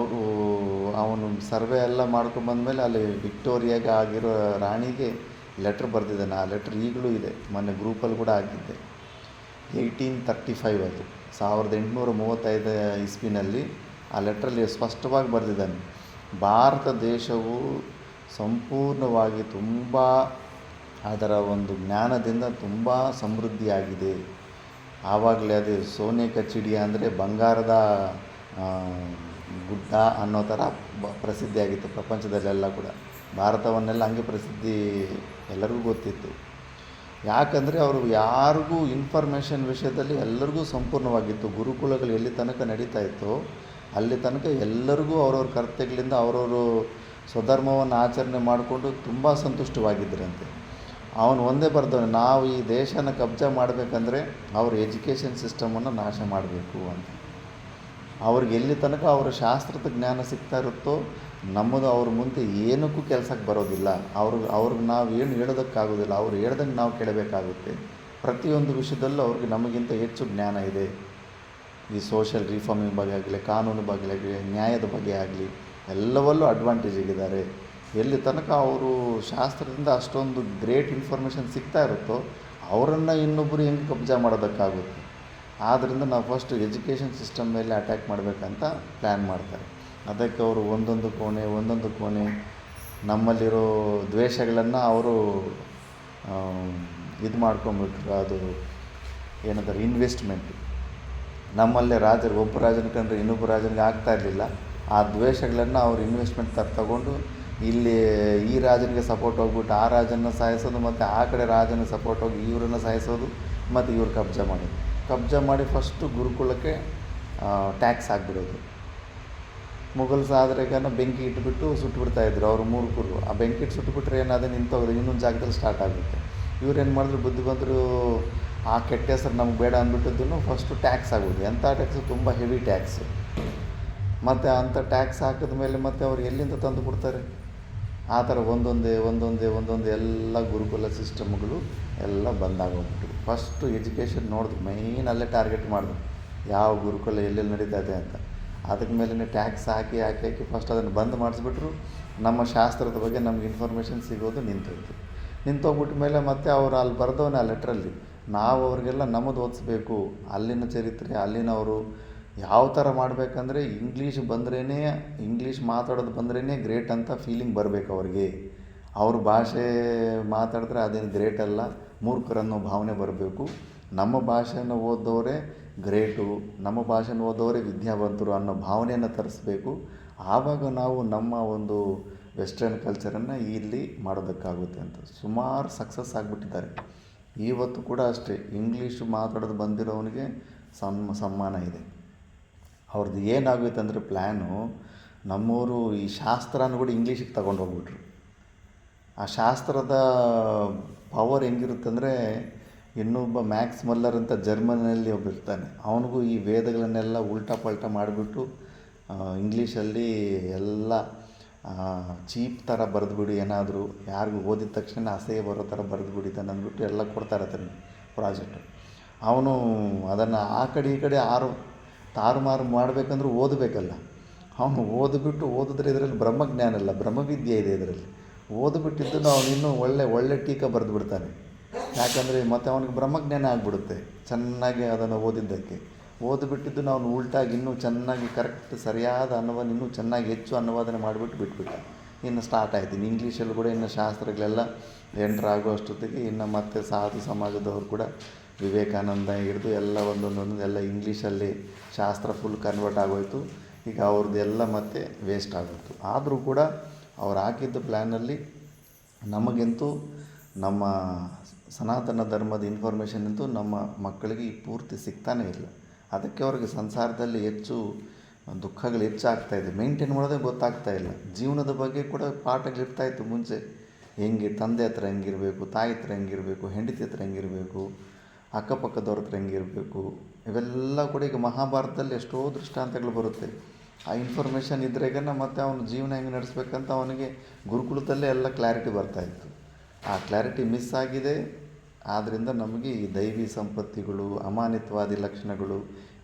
ಅವನು ಸರ್ವೆ ಎಲ್ಲ ಮಾಡ್ಕೊಂಬಂದಮೇಲೆ ಅಲ್ಲಿ ವಿಕ್ಟೋರಿಯಾಗೆ ಆಗಿರೋ ರಾಣಿಗೆ ಲೆಟ್ರ್ ಬರೆದಿದ್ದಾನೆ. ಆ ಲೆಟ್ರ್ ಈಗಲೂ ಇದೆ, ಮೊನ್ನೆ ಗ್ರೂಪಲ್ಲಿ ಕೂಡ ಆಗಿದ್ದೆ. 1835 ಅದು 1835 ಇಸ್ವಿನಲ್ಲಿ ಆ ಲೆಟ್ರಲ್ಲಿ ಸ್ಪಷ್ಟವಾಗಿ ಬರೆದಿದ್ದಾನೆ, ಭಾರತ ದೇಶವು ಸಂಪೂರ್ಣವಾಗಿ ತುಂಬ ಅದರ ಒಂದು ಜ್ಞಾನದಿಂದ ತುಂಬ ಸಮೃದ್ಧಿಯಾಗಿದೆ. ಆವಾಗಲೇ ಅದು ಸೋನೆ ಕಚಿಡಿಯ ಅಂದರೆ ಬಂಗಾರದ ಗುಡ್ಡ ಅನ್ನೋ ಥರ ಪ್ರಸಿದ್ಧಿಯಾಗಿತ್ತು ಪ್ರಪಂಚದಲ್ಲೆಲ್ಲ ಕೂಡ. ಭಾರತವನ್ನೆಲ್ಲ ಹಂಗೆ ಪ್ರಸಿದ್ಧಿ ಎಲ್ಲರಿಗೂ ಗೊತ್ತಿತ್ತು. ಯಾಕಂದರೆ ಅವರು ಯಾರಿಗೂ ಇನ್ಫಾರ್ಮೇಷನ್ ವಿಷಯದಲ್ಲಿ ಎಲ್ಲರಿಗೂ ಸಂಪೂರ್ಣವಾಗಿತ್ತು. ಗುರುಕುಲಗಳು ಎಲ್ಲಿ ತನಕ ನಡೀತಾ ಇತ್ತೋ ಅಲ್ಲಿ ತನಕ ಎಲ್ಲರಿಗೂ ಅವ್ರವ್ರ ಕರ್ತವ್ಯಗಳಿಂದ ಅವರವರು ಸ್ವಧರ್ಮವನ್ನು ಆಚರಣೆ ಮಾಡಿಕೊಂಡು ತುಂಬ ಸಂತುಷ್ಟವಾಗಿದ್ದರಂತೆ. ಅವನು ಒಂದೇ ಬರೆದವನು, ನಾವು ಈ ದೇಶನ ಕಬ್ಜಾ ಮಾಡಬೇಕಂದ್ರೆ ಅವ್ರ ಎಜುಕೇಷನ್ ಸಿಸ್ಟಮನ್ನು ನಾಶ ಮಾಡಬೇಕು ಅಂತ. ಅವ್ರಿಗೆ ಎಲ್ಲಿ ತನಕ ಅವರ ಶಾಸ್ತ್ರದ ಜ್ಞಾನ ಸಿಗ್ತಾ ಇರುತ್ತೋ ನಮ್ಮದು ಅವ್ರ ಮುಂದೆ ಏನಕ್ಕೂ ಕೆಲಸಕ್ಕೆ ಬರೋದಿಲ್ಲ. ಅವ್ರಿಗೆ ನಾವು ಏನು ಹೇಳೋದಕ್ಕಾಗೋದಿಲ್ಲ, ಅವ್ರು ಹೇಳ್ದಂಗೆ ನಾವು ಕೇಳಬೇಕಾಗುತ್ತೆ. ಪ್ರತಿಯೊಂದು ವಿಷಯದಲ್ಲೂ ಅವ್ರಿಗೆ ನಮಗಿಂತ ಹೆಚ್ಚು ಜ್ಞಾನ ಇದೆ. ಈ ಸೋಷಿಯಲ್ ರಿಫಾರ್ಮಿಂಗ್ ಬಗ್ಗೆ ಆಗಲಿ, ಕಾನೂನು ಬಗ್ಗೆ ಆಗಲಿ, ನ್ಯಾಯದ ಬಗ್ಗೆ ಆಗಲಿ ಎಲ್ಲವಲ್ಲೂ ಅಡ್ವಾಂಟೇಜಿಗಿದ್ದಾರೆ. ಎಲ್ಲಿ ತನಕ ಅವರು ಶಾಸ್ತ್ರದಿಂದ ಅಷ್ಟೊಂದು ಗ್ರೇಟ್ ಇನ್ಫಾರ್ಮೇಷನ್ ಸಿಗ್ತಾ ಇರುತ್ತೋ ಅವರನ್ನು ಇನ್ನೊಬ್ಬರು ಹೆಂಗೆ ಕಬ್ಜಾ ಮಾಡೋದಕ್ಕಾಗುತ್ತೆ. ಆದ್ದರಿಂದ ನಾವು ಫಸ್ಟ್ ಎಜುಕೇಷನ್ ಸಿಸ್ಟಮ್ ಮೇಲೆ ಅಟ್ಯಾಕ್ ಮಾಡಬೇಕಂತ ಪ್ಲ್ಯಾನ್ ಮಾಡ್ತಾರೆ. ಅದಕ್ಕೆ ಅವರು ಒಂದೊಂದು ಕೋಣೆ ನಮ್ಮಲ್ಲಿರೋ ದ್ವೇಷಗಳನ್ನು ಅವರು ಇದು ಮಾಡ್ಕೊಂಬಿಟ್ರು. ಅದು ಏನಂತಾರೆ, ಇನ್ವೆಸ್ಟ್ಮೆಂಟ್. ನಮ್ಮಲ್ಲೇ ಒಬ್ಬ ರಾಜನ ಕಂಡ್ರೆ ಇನ್ನೊಬ್ಬ ರಾಜನಿಗೆ ಆಗ್ತಾ ಇರಲಿಲ್ಲ. ಆ ದ್ವೇಷಗಳನ್ನು ಅವ್ರು ಇನ್ವೆಸ್ಟ್ಮೆಂಟ್ ತಗೊಂಡು ಇಲ್ಲಿ ಈ ರಾಜನಿಗೆ ಸಪೋರ್ಟ್ ಹೋಗ್ಬಿಟ್ಟು ಆ ರಾಜನ ಸಾಯಿಸೋದು, ಮತ್ತು ಆ ಕಡೆ ರಾಜನ ಸಪೋರ್ಟ್ ಹೋಗಿ ಇವರನ್ನು ಸಾಯಿಸೋದು, ಮತ್ತು ಇವ್ರು ಕಬ್ಜಾ ಮಾಡಿ ಫಸ್ಟು ಗುರುಕುಲಕ್ಕೆ ಟ್ಯಾಕ್ಸ್ ಹಾಕ್ಬಿಡೋದು. ಮುಗಲ್ಸ್ ಆದರೆ ಬೆಂಕಿ ಇಟ್ಬಿಟ್ಟು ಸುಟ್ಟುಬಿಡ್ತಾಯಿದ್ರು ಅವರು ಮೂರ್ಖರು. ಆ ಬೆಂಕಿ ಇಟ್ಟು ಸುಟ್ಟುಬಿಟ್ರೆ ಏನಾದರೂ ನಿಂತೋಗೋದು, ಇನ್ನೊಂದು ಜಾಗದಲ್ಲಿ ಸ್ಟಾರ್ಟ್ ಆಗುತ್ತೆ. ಇವ್ರೇನು ಮಾಡಿದ್ರು, ಬುದ್ಧಿ ಬಂದರು, ಆ ಕೆಟ್ಟ ಹೆಸರು ನಮ್ಗೆ ಬೇಡ ಅಂದ್ಬಿಟ್ಟಿದ್ದನ್ನು ಫಸ್ಟು ಟ್ಯಾಕ್ಸ್ ಆಗೋದು. ಎಂಥ ಟ್ಯಾಕ್ಸು? ತುಂಬ ಹೆವಿ ಟ್ಯಾಕ್ಸು. ಮತ್ತು ಅಂಥ ಟ್ಯಾಕ್ಸ್ ಹಾಕಿದ ಮೇಲೆ ಮತ್ತೆ ಅವ್ರು ಎಲ್ಲಿಂದ ತಂದು ಕೊಡ್ತಾರೆ? ಆ ಥರ ಒಂದೊಂದೇ ಎಲ್ಲ ಗುರುಕುಲ ಸಿಸ್ಟಮ್ಗಳು ಎಲ್ಲ ಬಂದಾಗೋಗ್ಬಿಟ್ಟು ಫಸ್ಟು ಎಜುಕೇಷನ್ ನೋಡಿದ್ರು, ಮೈನ್ ಅಲ್ಲೇ ಟಾರ್ಗೆಟ್ ಮಾಡಿದ್ರು, ಯಾವ ಗುರುಕುಲ ಎಲ್ಲೆಲ್ಲಿ ನಡೀತಾ ಇದೆ ಅಂತ. ಅದಕ್ಕೆ ಮೇಲೆ ಟ್ಯಾಕ್ಸ್ ಹಾಕಿ ಫಸ್ಟ್ ಅದನ್ನು ಬಂದ್ ಮಾಡಿಸ್ಬಿಟ್ರು. ನಮ್ಮ ಶಾಸ್ತ್ರದ ಬಗ್ಗೆ ನಮ್ಗೆ ಇನ್ಫಾರ್ಮೇಷನ್ ಸಿಗೋದು ನಿಂತೋಗ್ಬಿಟ್ಟ ಮೇಲೆ ಮತ್ತೆ ಅವರು ಅಲ್ಲಿ ಬರೆದವನೇ ಆ ಲೆಟ್ರಲ್ಲಿ, ನಾವು ಅವ್ರಿಗೆಲ್ಲ ನಮ್ಮದು ಓದಿಸ್ಬೇಕು, ಅಲ್ಲಿನ ಚರಿತ್ರೆ, ಅಲ್ಲಿನವರು ಯಾವ ಥರ ಮಾಡಬೇಕಂದ್ರೆ ಇಂಗ್ಲೀಷ್ ಮಾತಾಡೋದು ಬಂದ್ರೇ ಗ್ರೇಟ್ ಅಂತ ಫೀಲಿಂಗ್ ಬರಬೇಕು ಅವ್ರಿಗೆ. ಅವ್ರ ಭಾಷೆ ಮಾತಾಡಿದ್ರೆ ಅದೇನು ಗ್ರೇಟ್ ಅಲ್ಲ, ಮೂರ್ಖರನ್ನೋ ಭಾವನೆ ಬರಬೇಕು. ನಮ್ಮ ಭಾಷೆಯನ್ನು ಓದೋರೇ ಗ್ರೇಟು, ನಮ್ಮ ಭಾಷೆನ ಓದೋರೇ ವಿದ್ಯಾವಂತರು ಅನ್ನೋ ಭಾವನೆಯನ್ನು ತರಿಸ್ಬೇಕು. ಆವಾಗ ನಾವು ನಮ್ಮ ಒಂದು ವೆಸ್ಟರ್ನ್ ಕಲ್ಚರನ್ನು ಇಲ್ಲಿ ಮಾಡೋದಕ್ಕಾಗುತ್ತೆ ಅಂತ ಸುಮಾರು ಸಕ್ಸಸ್ ಆಗಿಬಿಟ್ಟಿದ್ದಾರೆ. ಇವತ್ತು ಕೂಡ ಅಷ್ಟೇ, ಇಂಗ್ಲೀಷು ಮಾತಾಡೋದು ಬಂದಿರೋವನಿಗೆ ಸನ್ಮಾನ ಇದೆ. ಅವ್ರದ್ದು ಏನಾಗುತ್ತೆ ಅಂದರೆ ಪ್ಲ್ಯಾನು, ನಮ್ಮವರು ಈ ಶಾಸ್ತ್ರನ ಕೂಡ ಇಂಗ್ಲೀಷಿಗೆ ತಗೊಂಡು ಹೋಗ್ಬಿಟ್ರು. ಆ ಶಾಸ್ತ್ರದ ಪವರ್ ಹೆಂಗಿರುತ್ತಂದರೆ, ಇನ್ನೊಬ್ಬ ಮ್ಯಾಕ್ಸ್ ಮಲ್ಲರ್ ಅಂತ ಜರ್ಮನಿಯಲ್ಲಿ ಒಬ್ಬಿರ್ತಾನೆ, ಅವನಿಗೂ ಈ ವೇದಗಳನ್ನೆಲ್ಲ ಉಲ್ಟಾ ಪಲ್ಟಾ ಮಾಡಿಬಿಟ್ಟು ಇಂಗ್ಲೀಷಲ್ಲಿ ಎಲ್ಲ ಚೀಪ್ ಥರ ಬರೆದುಬಿಡಿ, ಏನಾದರೂ ಯಾರಿಗೂ ಓದಿದ ತಕ್ಷಣ ಅಸಹ್ಯ ಬರೋ ಥರ ಬರೆದುಬಿಟ್ಟಿದ್ದಾನೆ ಅಂದ್ಬಿಟ್ಟು ಎಲ್ಲ ಕೊಡ್ತಾ ಇರ್ತಾನೆ ಪ್ರಾಜೆಕ್ಟು. ಅವನು ಅದನ್ನು ಆ ಕಡೆ ಈ ಕಡೆ ತಾರುಮಾರು ಮಾಡಬೇಕಂದ್ರೂ ಓದಬೇಕಲ್ಲ. ಅವನು ಓದಿದ್ರೆ ಇದರಲ್ಲಿ ಬ್ರಹ್ಮಜ್ಞಾನ ಅಲ್ಲ, ಬ್ರಹ್ಮವಿದ್ಯೆ ಇದೆ ಇದರಲ್ಲಿ. ಓದಿಬಿಟ್ಟಿದ್ದನ್ನು ಅವನು ಇನ್ನೂ ಒಳ್ಳೆ ಟೀಕೆ ಬರೆದು ಬಿಡ್ತಾನೆ. ಯಾಕಂದರೆ ಮತ್ತು ಅವನಿಗೆ ಬ್ರಹ್ಮಜ್ಞಾನ ಆಗಿಬಿಡುತ್ತೆ ಚೆನ್ನಾಗಿ ಅದನ್ನು ಓದಿಬಿಟ್ಟಿದ್ದನ್ನು ಅವನು ಉಲ್ಟಾಗಿ ಇನ್ನೂ ಚೆನ್ನಾಗಿ ಕರೆಕ್ಟ್ ಸರಿಯಾದ ಅನ್ನವನ್ನು ಇನ್ನೂ ಚೆನ್ನಾಗಿ ಹೆಚ್ಚು ಅನುವಾದನೆ ಬಿಟ್ಬಿಟ್ಟ. ಇನ್ನು ಸ್ಟಾರ್ಟ್ ಆಯ್ತು ಇಂಗ್ಲೀಷಲ್ಲಿ ಕೂಡ ಇನ್ನು ಶಾಸ್ತ್ರಗಳೆಲ್ಲ ಎಂಟ್ರಾಗೋ ಅಷ್ಟೊತ್ತಿಗೆ ಇನ್ನು ಮತ್ತೆ ಸಾಧು ಸಮಾಜದವ್ರು ಕೂಡ ವಿವೇಕಾನಂದ ಹಿಡಿದು ಎಲ್ಲ ಒಂದೊಂದು ಎಲ್ಲ ಇಂಗ್ಲೀಷಲ್ಲಿ ಶಾಸ್ತ್ರ ಫುಲ್ ಕನ್ವರ್ಟ್ ಆಗೋಯಿತು. ಈಗ ಅವ್ರದ್ದೆಲ್ಲ ಮತ್ತೆ ವೇಸ್ಟ್ ಆಗೋಯಿತು. ಆದರೂ ಕೂಡ ಅವ್ರು ಹಾಕಿದ್ದ ಪ್ಲ್ಯಾನಲ್ಲಿ ನಮಗಂತೂ ನಮ್ಮ ಸನಾತನ ಧರ್ಮದ ಇನ್ಫಾರ್ಮೇಷನ್ ಅಂತೂ ನಮ್ಮ ಮಕ್ಕಳಿಗೆ ಪೂರ್ತಿ ಸಿಗ್ತಾನೇ ಇಲ್ಲ. ಅದಕ್ಕೆ ಅವ್ರಿಗೆ ಸಂಸಾರದಲ್ಲಿ ಹೆಚ್ಚು ದುಃಖಗಳು ಹೆಚ್ಚಾಗ್ತಾಯಿದೆ. ಮೇಂಟೈನ್ ಮಾಡೋದೇ ಗೊತ್ತಾಗ್ತಾ ಇಲ್ಲ. ಜೀವನದ ಬಗ್ಗೆ ಕೂಡ ಪಾಠಗಳಿರ್ತಾಯಿತ್ತು ಮುಂಚೆ. ಹೆಂಗೆ ತಂದೆ ಹತ್ರ ಹೆಂಗಿರಬೇಕು, ತಾಯಿ ಹತ್ರ ಹೆಂಗಿರಬೇಕು, ಹೆಂಡತಿ ಹತ್ರ ಹೆಂಗಿರಬೇಕು, ಅಕ್ಕಪಕ್ಕದವ್ರ ಹತ್ರ ಹೆಂಗಿರಬೇಕು, ಇವೆಲ್ಲ ಕೂಡ ಈಗ ಮಹಾಭಾರತದಲ್ಲಿ ಎಷ್ಟೋ ದೃಷ್ಟಾಂತಗಳು ಬರುತ್ತೆ. ಆ ಇನ್ಫಾರ್ಮೇಷನ್ ಇದ್ರೇಗನ ಮತ್ತು ಅವನ ಜೀವನ ಹೆಂಗೆ ನಡೆಸ್ಬೇಕಂತ ಅವನಿಗೆ ಗುರುಕುಲದಲ್ಲೇ ಎಲ್ಲ ಕ್ಲಾರಿಟಿ ಬರ್ತಾಯಿತ್ತು. ಆ ಕ್ಲಾರಿಟಿ ಮಿಸ್ ಆಗಿದೆ. ಆದ್ದರಿಂದ ನಮಗೆ ಈ ದೈವಿ ಸಂಪತ್ತಿಗಳು, ಅಮಾನಿತವಾದಿ ಲಕ್ಷಣಗಳು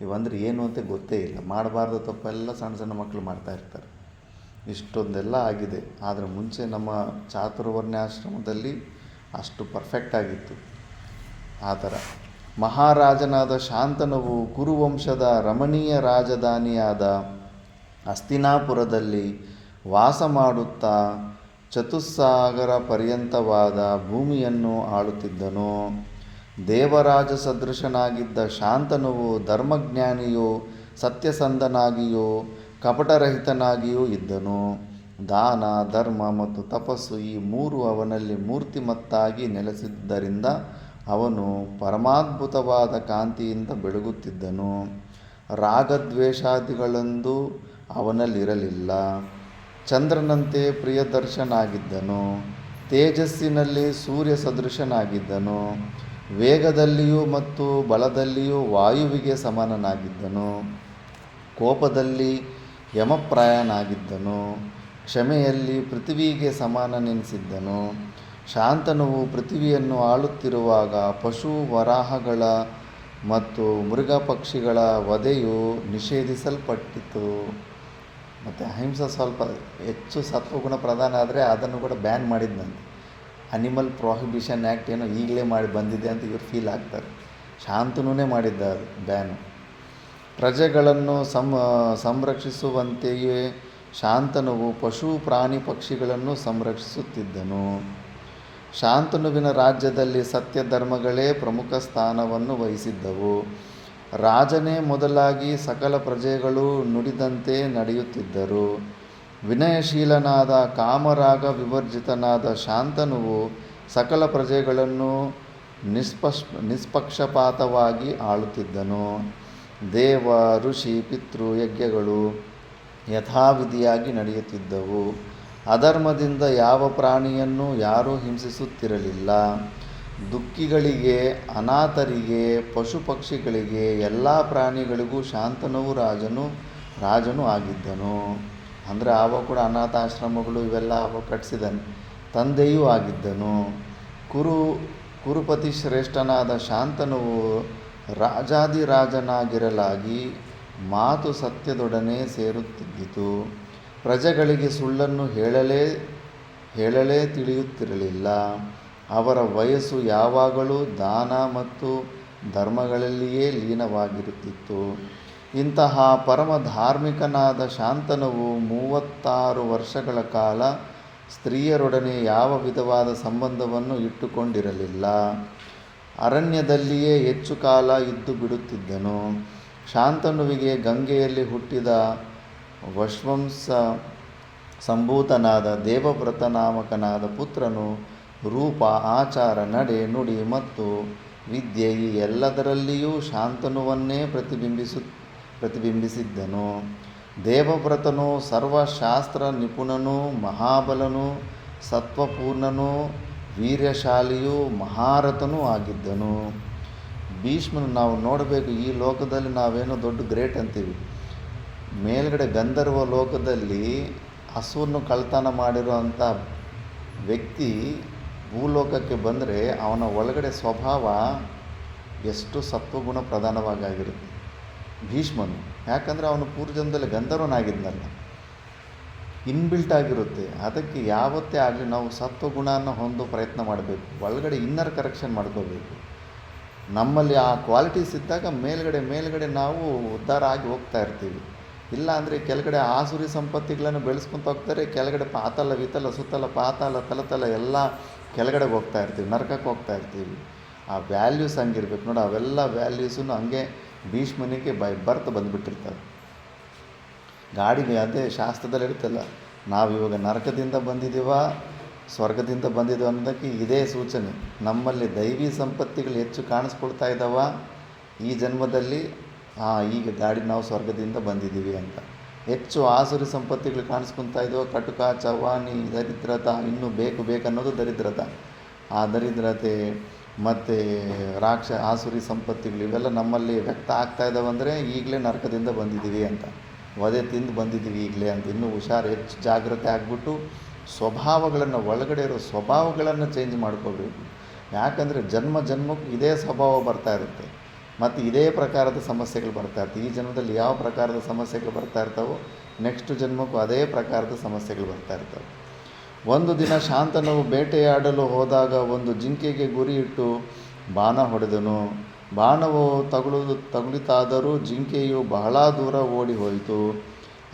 ಇವಂದರೆ ಏನು ಅಂತ ಗೊತ್ತೇ ಇಲ್ಲ. ಮಾಡಬಾರ್ದು ತಪ್ಪೆಲ್ಲ ಸಣ್ಣ ಸಣ್ಣ ಮಕ್ಕಳು ಮಾಡ್ತಾಯಿರ್ತಾರೆ. ಇಷ್ಟೊಂದೆಲ್ಲ ಆಗಿದೆ. ಆದರೆ ಮುಂಚೆ ನಮ್ಮ ಚಾತುರ್ವರ್ಣ್ಯಾಶ್ರಮದಲ್ಲಿ ಅಷ್ಟು ಪರ್ಫೆಕ್ಟ್ ಆಗಿತ್ತು. ಆ ಥರ ಮಹಾರಾಜನಾದ ಶಾಂತನುವು ಕುರುವಂಶದ ರಮಣೀಯ ರಾಜಧಾನಿಯಾದ ಹಸ್ತಿನಾಪುರದಲ್ಲಿ ವಾಸ ಮಾಡುತ್ತಾ ಚತುಸ್ಸಾಗರ ಪರ್ಯಂತವಾದ ಭೂಮಿಯನ್ನು ಆಳುತ್ತಿದ್ದನು. ದೇವರಾಜ ಸದೃಶನಾಗಿದ್ದ ಶಾಂತನುವು ಧರ್ಮಜ್ಞಾನಿಯೂ ಸತ್ಯಸಂಧನಾಗಿಯೂ ಕಪಟರಹಿತನಾಗಿಯೂ ಇದ್ದನು. ದಾನ, ಧರ್ಮ ಮತ್ತು ತಪಸ್ಸು ಈ ಮೂರು ಅವನಲ್ಲಿ ಮೂರ್ತಿಮತ್ತಾಗಿ ನೆಲೆಸಿದ್ದರಿಂದ ಅವನು ಪರಮಾದ್ಭುತವಾದ ಕಾಂತಿಯಿಂದ ಬೆಳಗುತ್ತಿದ್ದನು. ರಾಗದ್ವೇಷಾದಿಗಳೊಂದು ಅವನಲ್ಲಿರಲಿಲ್ಲ. ಚಂದ್ರನಂತೆ ಪ್ರಿಯದರ್ಶನಾಗಿದ್ದನು. ತೇಜಸ್ಸಿನಲ್ಲಿ ಸೂರ್ಯ ಸದೃಶನಾಗಿದ್ದನು. ವೇಗದಲ್ಲಿಯೂ ಮತ್ತು ಬಲದಲ್ಲಿಯೂ ವಾಯುವಿಗೆ ಸಮಾನನಾಗಿದ್ದನು. ಕೋಪದಲ್ಲಿ ಯಮಪ್ರಾಯನಾಗಿದ್ದನು. ಕ್ಷಮೆಯಲ್ಲಿ ಪೃಥ್ವಿಗೆ ಸಮಾನನೆನಿಸಿದ್ದನು. ಶಾಂತನುವು ಪೃಥ್ವಿಯನ್ನು ಆಳುತ್ತಿರುವಾಗ ಪಶು ವರಾಹಗಳ ಮತ್ತು ಮೃಗ ಪಕ್ಷಿಗಳ ವಧೆಯು ನಿಷೇಧಿಸಲ್ಪಟ್ಟಿತು. ಮತ್ತು ಅಹಿಂಸೆ ಸ್ವಲ್ಪ ಹೆಚ್ಚು ಸತ್ವಗುಣ ಪ್ರಧಾನ ಆದರೆ ಅದನ್ನು ಕೂಡ ಬ್ಯಾನ್ ಮಾಡಿದ್ದಂತೆ. ಅನಿಮಲ್ ಪ್ರೊಹಿಬಿಷನ್ ಆ್ಯಕ್ಟ್ ಏನೋ ಈಗಲೇ ಮಾಡಿ ಬಂದಿದೆ ಅಂತ ಇವರು ಫೀಲ್ ಆಗ್ತಾರೆ. ಶಾಂತನೇ ಮಾಡಿದ್ದ ಅದು ಬ್ಯಾನು. ಪ್ರಜೆಗಳನ್ನು ಸಂರಕ್ಷಿಸುವಂತೆಯೇ ಶಾಂತನುವು ಪಶು ಪ್ರಾಣಿ ಪಕ್ಷಿಗಳನ್ನು ಸಂರಕ್ಷಿಸುತ್ತಿದ್ದನು. ಶಾಂತನುವಿನ ರಾಜ್ಯದಲ್ಲಿ ಸತ್ಯ ಧರ್ಮಗಳೇ ಪ್ರಮುಖ ಸ್ಥಾನವನ್ನು ವಹಿಸಿದ್ದವು. ರಾಜನೇ ಮೊದಲಾಗಿ ಸಕಲ ಪ್ರಜೆಗಳು ನುಡಿದಂತೆ ನಡೆಯುತ್ತಿದ್ದರು. ವಿನಯಶೀಲನಾದ ಕಾಮರಾಗ ವಿವರ್ಜಿತನಾದ ಶಾಂತನುವು ಸಕಲ ಪ್ರಜೆಗಳನ್ನು ನಿಷ್ಪಕ್ಷಪಾತವಾಗಿ ಆಳುತ್ತಿದ್ದನು. ದೇವ, ಋಷಿ, ಪಿತೃ ಯಜ್ಞಗಳು ಯಥಾವಿಧಿಯಾಗಿ ನಡೆಯುತ್ತಿದ್ದವು. ಅಧರ್ಮದಿಂದ ಯಾವ ಪ್ರಾಣಿಯನ್ನು ಯಾರೂ ಹಿಂಸಿಸುತ್ತಿರಲಿಲ್ಲ. ದುಃಖಿಗಳಿಗೆ, ಅನಾಥರಿಗೆ, ಪಶು ಪಕ್ಷಿಗಳಿಗೆ, ಎಲ್ಲ ಪ್ರಾಣಿಗಳಿಗೂ ಶಾಂತನುವು ರಾಜನು ಆಗಿದ್ದನು. ಅಂದರೆ ಆವ ಕೂಡ ಅನಾಥಾಶ್ರಮಗಳು ಇವೆಲ್ಲ ಆವ ಕಟ್ಟಿಸಿದನು. ತಂದೆಯೂ ಆಗಿದ್ದನು. ಕುರುಪತಿ ಶ್ರೇಷ್ಠನಾದ ಶಾಂತನುವು ರಾಜಾದಿರಾಜನಾಗಿರಲಾಗಿ ಮಾತು ಸತ್ಯದೊಡನೆ ಸೇರುತ್ತಿದ್ದಿತು. ಪ್ರಜೆಗಳಿಗೆ ಸುಳ್ಳನ್ನು ಹೇಳಲೇ ತಿಳಿಯುತ್ತಿರಲಿಲ್ಲ. ಅವರ ವಯಸ್ಸು ಯಾವಾಗಲೂ ದಾನ ಮತ್ತು ಧರ್ಮಗಳಲ್ಲಿಯೇ ಲೀನವಾಗಿರುತ್ತಿತ್ತು. ಇಂತಹ ಪರಮ ಧಾರ್ಮಿಕನಾದ ಶಾಂತನುವು 36 ವರ್ಷಗಳ ಕಾಲ ಸ್ತ್ರೀಯರೊಡನೆ ಯಾವ ವಿಧವಾದ ಸಂಬಂಧವನ್ನು ಇಟ್ಟುಕೊಂಡಿರಲಿಲ್ಲ. ಅರಣ್ಯದಲ್ಲಿಯೇ ಹೆಚ್ಚು ಕಾಲ ಇದ್ದು ಬಿಡುತ್ತಿದ್ದನು. ಶಾಂತನುವಿಗೆ ಗಂಗೆಯಲ್ಲಿ ಹುಟ್ಟಿದ ವಶ್ವಂಸ ಸಂಭೂತನಾದ ದೇವವ್ರತ ನಾಮಕನಾದ ಪುತ್ರನು ರೂಪ, ಆಚಾರ, ನಡೆ, ನುಡಿ ಮತ್ತು ವಿದ್ಯೆ ಈ ಎಲ್ಲದರಲ್ಲಿಯೂ ಶಾಂತನುವನ್ನೇ ಪ್ರತಿಬಿಂಬಿಸಿದ್ದನು. ದೇವವ್ರತನು ಸರ್ವಶಾಸ್ತ್ರ ನಿಪುಣನೂ ಮಹಾಬಲನೂ ಸತ್ವಪೂರ್ಣನೂ ವೀರ್ಯಶಾಲಿಯೂ ಮಹಾರಥನೂ ಆಗಿದ್ದನು. ಭೀಷ್ಮನು ನಾವು ನೋಡಬೇಕು. ಈ ಲೋಕದಲ್ಲಿ ನಾವೇನೋ ದೊಡ್ಡ ಗ್ರೇಟ್ ಅಂತೀವಿ. ಮೇಲ್ಗಡೆ ಗಂಧರ್ವ ಲೋಕದಲ್ಲಿ ಹಸುವನ್ನು ಕಳ್ತನ ಮಾಡಿರುವಂಥ ವ್ಯಕ್ತಿ ಭೂಲೋಕಕ್ಕೆ ಬಂದರೆ ಅವನ ಒಳಗಡೆ ಸ್ವಭಾವ ಎಷ್ಟು ಸತ್ವಗುಣ ಪ್ರಧಾನವಾಗಿರುತ್ತೆ. ಭೀಷ್ಮನು ಯಾಕಂದರೆ ಅವನು ಪೂರ್ವಜನ್ಮದಲ್ಲಿ ಗಂಧರ್ವನಾಗಿದ್ನಲ್ಲ, ಇನ್ಬಿಲ್ಟ್ ಆಗಿರುತ್ತೆ. ಅದಕ್ಕೆ ಯಾವತ್ತೇ ಆಗಲಿ ನಾವು ಸತ್ವಗುಣನ ಹೊಂದೋ ಪ್ರಯತ್ನ ಮಾಡಬೇಕು. ಒಳಗಡೆ ಇನ್ನರ್ ಕರೆಕ್ಷನ್ ಮಾಡ್ಕೋಬೇಕು. ನಮ್ಮಲ್ಲಿ ಆ ಕ್ವಾಲಿಟೀಸ್ ಇದ್ದಾಗ ಮೇಲ್ಗಡೆ ನಾವು ಉದ್ಧಾರ ಆಗಿ ಹೋಗ್ತಾ ಇರ್ತೀವಿ. ಇಲ್ಲ ಅಂದರೆ ಕೆಳಗಡೆ ಆಸುರಿ ಸಂಪತ್ತಿಗಳನ್ನು ಬೆಳೆಸ್ಕೊತ ಹೋಗ್ತಾರೆ. ಕೆಳಗಡೆ ಪಾತಾಳ, ವಿತಲ, ಸುತ್ತಲ, ಪಾತಾಳ, ತಲತಲ ಎಲ್ಲ ಕೆಳಗಡೆಗೆ ಹೋಗ್ತಾ ಇರ್ತೀವಿ, ನರಕಕ್ಕೆ ಹೋಗ್ತಾ ಇರ್ತೀವಿ. ಆ ವ್ಯಾಲ್ಯೂಸ್ ಹಂಗಿರ್ಬೇಕು ನೋಡಿ. ಅವೆಲ್ಲ ವ್ಯಾಲ್ಯೂಸನ್ನು ಹಂಗೆ ಭೀಷ್ಮನಿಗೆ ಬರ್ತ್ ಬಂದುಬಿಟ್ಟಿರ್ತಾರೆ. ಗಾಡಿಗೆ ಅದೇ ಶಾಸ್ತ್ರದಲ್ಲಿ ಇರುತ್ತಲ್ಲ, ನಾವು ಇವಾಗ ನರಕದಿಂದ ಬಂದಿದ್ದೀವ ಸ್ವರ್ಗದಿಂದ ಬಂದಿದ್ದು ಅನ್ನೋದಕ್ಕೆ ಇದೇ ಸೂಚನೆ. ನಮ್ಮಲ್ಲಿ ದೈವಿ ಸಂಪತ್ತಿಗಳು ಹೆಚ್ಚು ಕಾಣಿಸ್ಕೊಳ್ತಾ ಇದ್ದಾವ ಈ ಜನ್ಮದಲ್ಲಿ, ಈಗ ಗಾಡಿ ನಾವು ಸ್ವರ್ಗದಿಂದ ಬಂದಿದ್ದೀವಿ ಅಂತ. ಹೆಚ್ಚು ಆಸುರಿ ಸಂಪತ್ತಿಗಳು ಕಾಣಿಸ್ಕೊಳ್ತಾ ಇದ್ದಾವೆ, ಕಟುಕ, ಚವ್ಹಾಣಿ, ದರಿದ್ರತ, ಇನ್ನೂ ಬೇಕನ್ನೋದು ದರಿದ್ರತ. ಆ ದರಿದ್ರತೆ ಮತ್ತು ಆಸುರಿ ಸಂಪತ್ತಿಗಳು ಇವೆಲ್ಲ ನಮ್ಮಲ್ಲಿ ವ್ಯಕ್ತ ಆಗ್ತಾ ಇದ್ದಾವೆ ಅಂದರೆ ಈಗಲೇ ನರಕದಿಂದ ಬಂದಿದ್ದೀವಿ ಅಂತ, ವಧೆ ತಿಂದು ಬಂದಿದ್ದೀವಿ ಈಗಲೇ ಅಂತ. ಇನ್ನೂ ಹುಷಾರು, ಹೆಚ್ಚು ಜಾಗ್ರತೆ ಆಗಿಬಿಟ್ಟು ಸ್ವಭಾವಗಳನ್ನು, ಒಳಗಡೆ ಇರೋ ಸ್ವಭಾವಗಳನ್ನು ಚೇಂಜ್ ಮಾಡ್ಕೋಬೇಕು. ಯಾಕಂದರೆ ಜನ್ಮಕ್ಕೂ ಇದೇ ಸ್ವಭಾವ ಬರ್ತಾ ಇರುತ್ತೆ ಮತ್ತು ಇದೇ ಪ್ರಕಾರದ ಸಮಸ್ಯೆಗಳು ಬರ್ತಾ ಇರ್ತವೆ. ಈ ಜನ್ಮದಲ್ಲಿ ಯಾವ ಪ್ರಕಾರದ ಸಮಸ್ಯೆಗಳು ಬರ್ತಾ ಇರ್ತಾವೋ ನೆಕ್ಸ್ಟ್ ಜನ್ಮಕ್ಕೂ ಅದೇ ಪ್ರಕಾರದ ಸಮಸ್ಯೆಗಳು ಬರ್ತಾ ಇರ್ತವೆ. ಒಂದು ದಿನ ಶಾಂತನು ಬೇಟೆಯಾಡಲು ಹೋದಾಗ ಒಂದು ಜಿಂಕೆಗೆ ಗುರಿ ಇಟ್ಟು ಬಾಣ ಹೊಡೆದನು. ಬಾಣವು ತಗುಲಿತಾದರೂ ಜಿಂಕೆಯು ಬಹಳ ದೂರ ಓಡಿ ಹೋಯಿತು.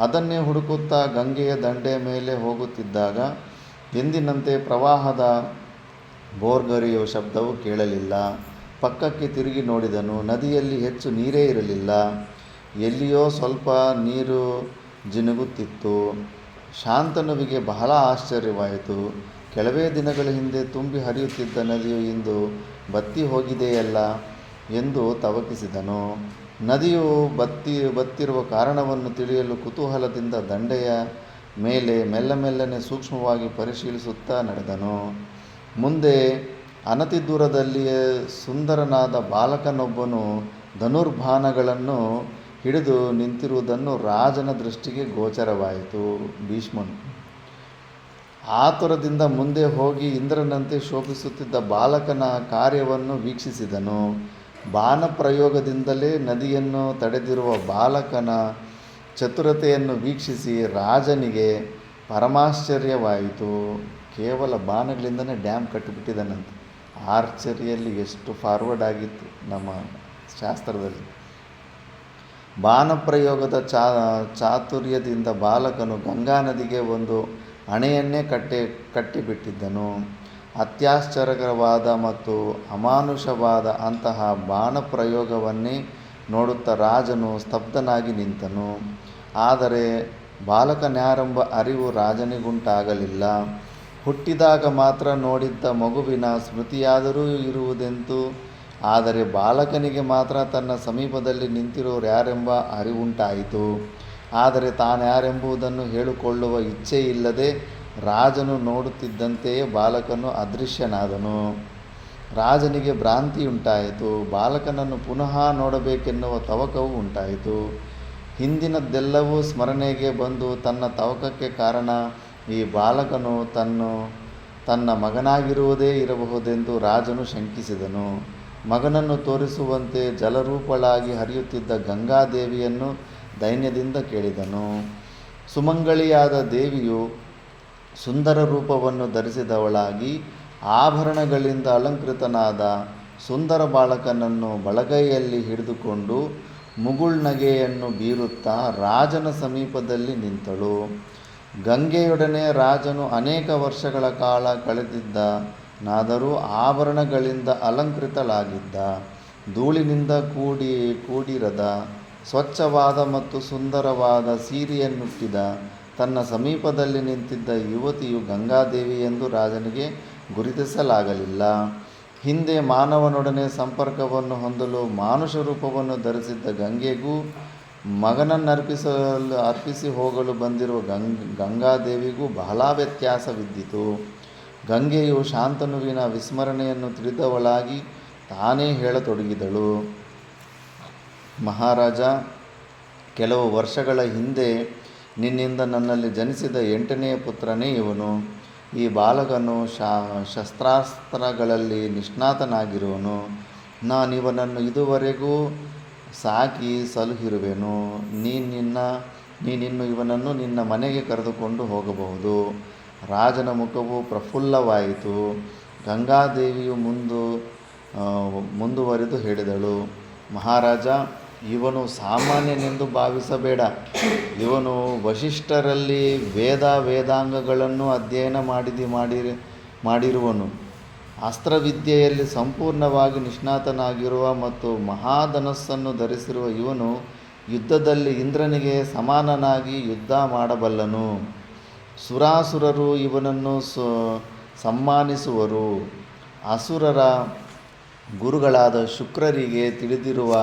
ಅದನ್ನೇ ಹುಡುಕುತ್ತಾ ಗಂಗೆಯ ದಂಡೆಯ ಮೇಲೆ ಹೋಗುತ್ತಿದ್ದಾಗ ಎಂದಿನಂತೆ ಪ್ರವಾಹದ ಬೋರ್ಗರೆಯುವ ಶಬ್ದವು ಕೇಳಲಿಲ್ಲ. ಪಕ್ಕಕ್ಕೆ ತಿರುಗಿ ನೋಡಿದನು. ನದಿಯಲ್ಲಿ ಹೆಚ್ಚು ನೀರೇ ಇರಲಿಲ್ಲ, ಎಲ್ಲಿಯೋ ಸ್ವಲ್ಪ ನೀರು ಜಿನುಗುತ್ತಿತ್ತು. ಶಾಂತನುವಿಗೆ ಬಹಳ ಆಶ್ಚರ್ಯವಾಯಿತು. ಕೆಲವೇ ದಿನಗಳ ಹಿಂದೆ ತುಂಬಿ ಹರಿಯುತ್ತಿದ್ದ ನದಿಯು ಇಂದು ಬತ್ತಿ ಹೋಗಿದೆಯಲ್ಲ ಎಂದು ತವಕಿಸಿದನು. ನದಿಯು ಬತ್ತಿರುವ ಕಾರಣವನ್ನು ತಿಳಿಯಲು ಕುತೂಹಲದಿಂದ ದಂಡೆಯ ಮೇಲೆ ಮೆಲ್ಲನೆ ಸೂಕ್ಷ್ಮವಾಗಿ ಪರಿಶೀಲಿಸುತ್ತಾ ನಡೆದನು. ಮುಂದೆ ಅನತಿ ದೂರದಲ್ಲಿಯೇ ಸುಂದರನಾದ ಬಾಲಕನೊಬ್ಬನು ಧನುರ್ಬಾಣಗಳನ್ನು ಹಿಡಿದು ನಿಂತಿರುವುದನ್ನು ರಾಜನ ದೃಷ್ಟಿಗೆ ಗೋಚರವಾಯಿತು. ಭೀಷ್ಮನು ಆತುರದಿಂದ ಮುಂದೆ ಹೋಗಿ ಇಂದ್ರನಂತೆ ಶೋಭಿಸುತ್ತಿದ್ದ ಬಾಲಕನ ಕಾರ್ಯವನ್ನು ವೀಕ್ಷಿಸಿದನು. ಬಾಣ ಪ್ರಯೋಗದಿಂದಲೇ ನದಿಯನ್ನು ತಡೆದಿರುವ ಬಾಲಕನ ಚತುರತೆಯನ್ನು ವೀಕ್ಷಿಸಿ ರಾಜನಿಗೆ ಪರಮಾಶ್ಚರ್ಯವಾಯಿತು. ಕೇವಲ ಬಾಣಗಳಿಂದನೇ ಡ್ಯಾಮ್ ಕಟ್ಟಿಬಿಟ್ಟಿದ್ದಾನಂತೆ. ಆರ್ಚರಿಯಲ್ಲಿ ಎಷ್ಟು ಫಾರ್ವರ್ಡ್ ಆಗಿತ್ತು ನಮ್ಮ ಶಾಸ್ತ್ರದಲ್ಲಿ. ಬಾಣಪ್ರಯೋಗದ ಚಾತುರ್ಯದಿಂದ ಬಾಲಕನು ಗಂಗಾ ನದಿಗೆ ಒಂದು ಅಣೆಯನ್ನೇ ಕಟ್ಟಿಬಿಟ್ಟಿದ್ದನು. ಅತ್ಯಾಶ್ಚರ್ಯಕರವಾದ ಮತ್ತು ಅಮಾನುಷವಾದ ಅಂತಹ ಬಾಣಪ್ರಯೋಗವನ್ನೇ ನೋಡುತ್ತಾ ರಾಜನು ಸ್ತಬ್ಧನಾಗಿ ನಿಂತನು. ಆದರೆ ಬಾಲಕನ್ಯಾರೆಂಬ ಅರಿವು ರಾಜನಿಗುಂಟಾಗಲಿಲ್ಲ. ಹುಟ್ಟಿದಾಗ ಮಾತ್ರ ನೋಡಿದ್ದ ಮಗುವಿನ ಸ್ಮೃತಿಯಾದರೂ ಇರುವುದೆಂತು. ಆದರೆ ಬಾಲಕನಿಗೆ ಮಾತ್ರ ತನ್ನ ಸಮೀಪದಲ್ಲಿ ನಿಂತಿರೋರು ಯಾರೆಂಬ ಅರಿವುಂಟಾಯಿತು. ಆದರೆ ತಾನ್ಯಾರೆಂಬುದನ್ನು ಹೇಳಿಕೊಳ್ಳುವ ಇಚ್ಛೆಯಿಲ್ಲದೆ ರಾಜನು ನೋಡುತ್ತಿದ್ದಂತೆಯೇ ಬಾಲಕನು ಅದೃಶ್ಯನಾದನು. ರಾಜನಿಗೆ ಭ್ರಾಂತಿಯುಂಟಾಯಿತು. ಬಾಲಕನನ್ನು ಪುನಃ ನೋಡಬೇಕೆನ್ನುವ ತವಕವು ಉಂಟಾಯಿತು. ಹಿಂದಿನದ್ದೆಲ್ಲವೂ ಸ್ಮರಣೆಗೆ ಬಂದು ತನ್ನ ತವಕಕ್ಕೆ ಕಾರಣ ಈ ಬಾಲಕನು ತನ್ನ ಮಗನಾಗಿರುವುದೇ ಇರಬಹುದೆಂದು ರಾಜನು ಶಂಕಿಸಿದನು. ಮಗನನ್ನು ತೋರಿಸುವಂತೆ ಜಲರೂಪಳಾಗಿ ಹರಿಯುತ್ತಿದ್ದ ಗಂಗಾದೇವಿಯನ್ನು ದೈನ್ಯದಿಂದ ಕೇಳಿದನು. ಸುಮಂಗಳಿಯಾದ ದೇವಿಯು ಸುಂದರ ರೂಪವನ್ನು ಧರಿಸಿದವಳಾಗಿ ಆಭರಣಗಳಿಂದ ಅಲಂಕೃತನಾದ ಸುಂದರ ಬಾಲಕನನ್ನು ಬಲಗೈಯಲ್ಲಿ ಹಿಡಿದುಕೊಂಡು ಮುಗುಳ್ನಗೆಯನ್ನು ಬೀರುತ್ತಾ ರಾಜನ ಸಮೀಪದಲ್ಲಿ ನಿಂತಳು. ಗಂಗೆಯೊಡನೆ ರಾಜನು ಅನೇಕ ವರ್ಷಗಳ ಕಾಲ ಕಳೆದಿದ್ದನಾದರೂ ಆಭರಣಗಳಿಂದ ಅಲಂಕೃತಳಾಗಿದ್ದ, ಧೂಳಿನಿಂದ ಕೂಡಿರದ ಸ್ವಚ್ಛವಾದ ಮತ್ತು ಸುಂದರವಾದ ಸೀರೆಯನ್ನುಟ್ಟಿದ ತನ್ನ ಸಮೀಪದಲ್ಲಿ ನಿಂತಿದ್ದ ಯುವತಿಯು ಗಂಗಾದೇವಿ ಎಂದು ರಾಜನಿಗೆ ಗುರುತಿಸಲಾಗಲಿಲ್ಲ. ಹಿಂದೆ ಮಾನವನೊಡನೆ ಸಂಪರ್ಕವನ್ನು ಹೊಂದಲು ಮಾನುಷ ರೂಪವನ್ನು ಧರಿಸಿದ್ದ ಗಂಗೆಗೂ ಅರ್ಪಿಸಿ ಹೋಗಲು ಬಂದಿರುವ ಗಂಗಾದೇವಿಗೂ ಬಹಳ ವ್ಯತ್ಯಾಸವಿದ್ದಿತು. ಗಂಗೆಯು ಶಾಂತನುವಿನ ವಿಸ್ಮರಣೆಯನ್ನು ತಿಳಿದವಳಾಗಿ ತಾನೇ ಹೇಳತೊಡಗಿದಳು. ಮಹಾರಾಜ, ಕೆಲವು ವರ್ಷಗಳ ಹಿಂದೆ ನಿನ್ನಿಂದ ನನ್ನಲ್ಲಿ ಜನಿಸಿದ 8ನೇ ಪುತ್ರನೇ ಇವನು. ಈ ಬಾಲಕನು ಶಸ್ತ್ರಾಸ್ತ್ರಗಳಲ್ಲಿ ನಿಷ್ಣಾತನಾಗಿರುವನು. ನಾನಿವನನ್ನು ಇದುವರೆಗೂ ಸಾಕಿ ಸಲುಹಿರುವೆನು. ನೀನಿನ್ನು ಇವನನ್ನು ನಿನ್ನ ಮನೆಗೆ ಕರೆದುಕೊಂಡು ಹೋಗಬಹುದು. ರಾಜನ ಮುಖವು ಪ್ರಫುಲ್ಲವಾಯಿತು. ಗಂಗಾದೇವಿಯು ಮುಂದುವರಿದು ಹೇಳಿದಳು, ಮಹಾರಾಜ, ಇವನು ಸಾಮಾನ್ಯನೆಂದು ಭಾವಿಸಬೇಡ. ಇವನು ವಶಿಷ್ಠರಲ್ಲಿ ವೇದಾಂಗಗಳನ್ನು ಅಧ್ಯಯನ ಮಾಡಿರುವನು. ಅಸ್ತ್ರವಿದ್ಯೆಯಲ್ಲಿ ಸಂಪೂರ್ಣವಾಗಿ ನಿಷ್ಣಾತನಾಗಿರುವ ಮತ್ತು ಮಹಾಧನಸ್ಸನ್ನು ಧರಿಸಿರುವ ಇವನು ಯುದ್ಧದಲ್ಲಿ ಇಂದ್ರನಿಗೆ ಸಮಾನನಾಗಿ ಯುದ್ಧ ಮಾಡಬಲ್ಲನು. ಸುರಾಸುರರು ಇವನನ್ನು ಸಮ್ಮಾನಿಸುವರು. ಅಸುರರ ಗುರುಗಳಾದ ಶುಕ್ರರಿಗೆ ತಿಳಿದಿರುವ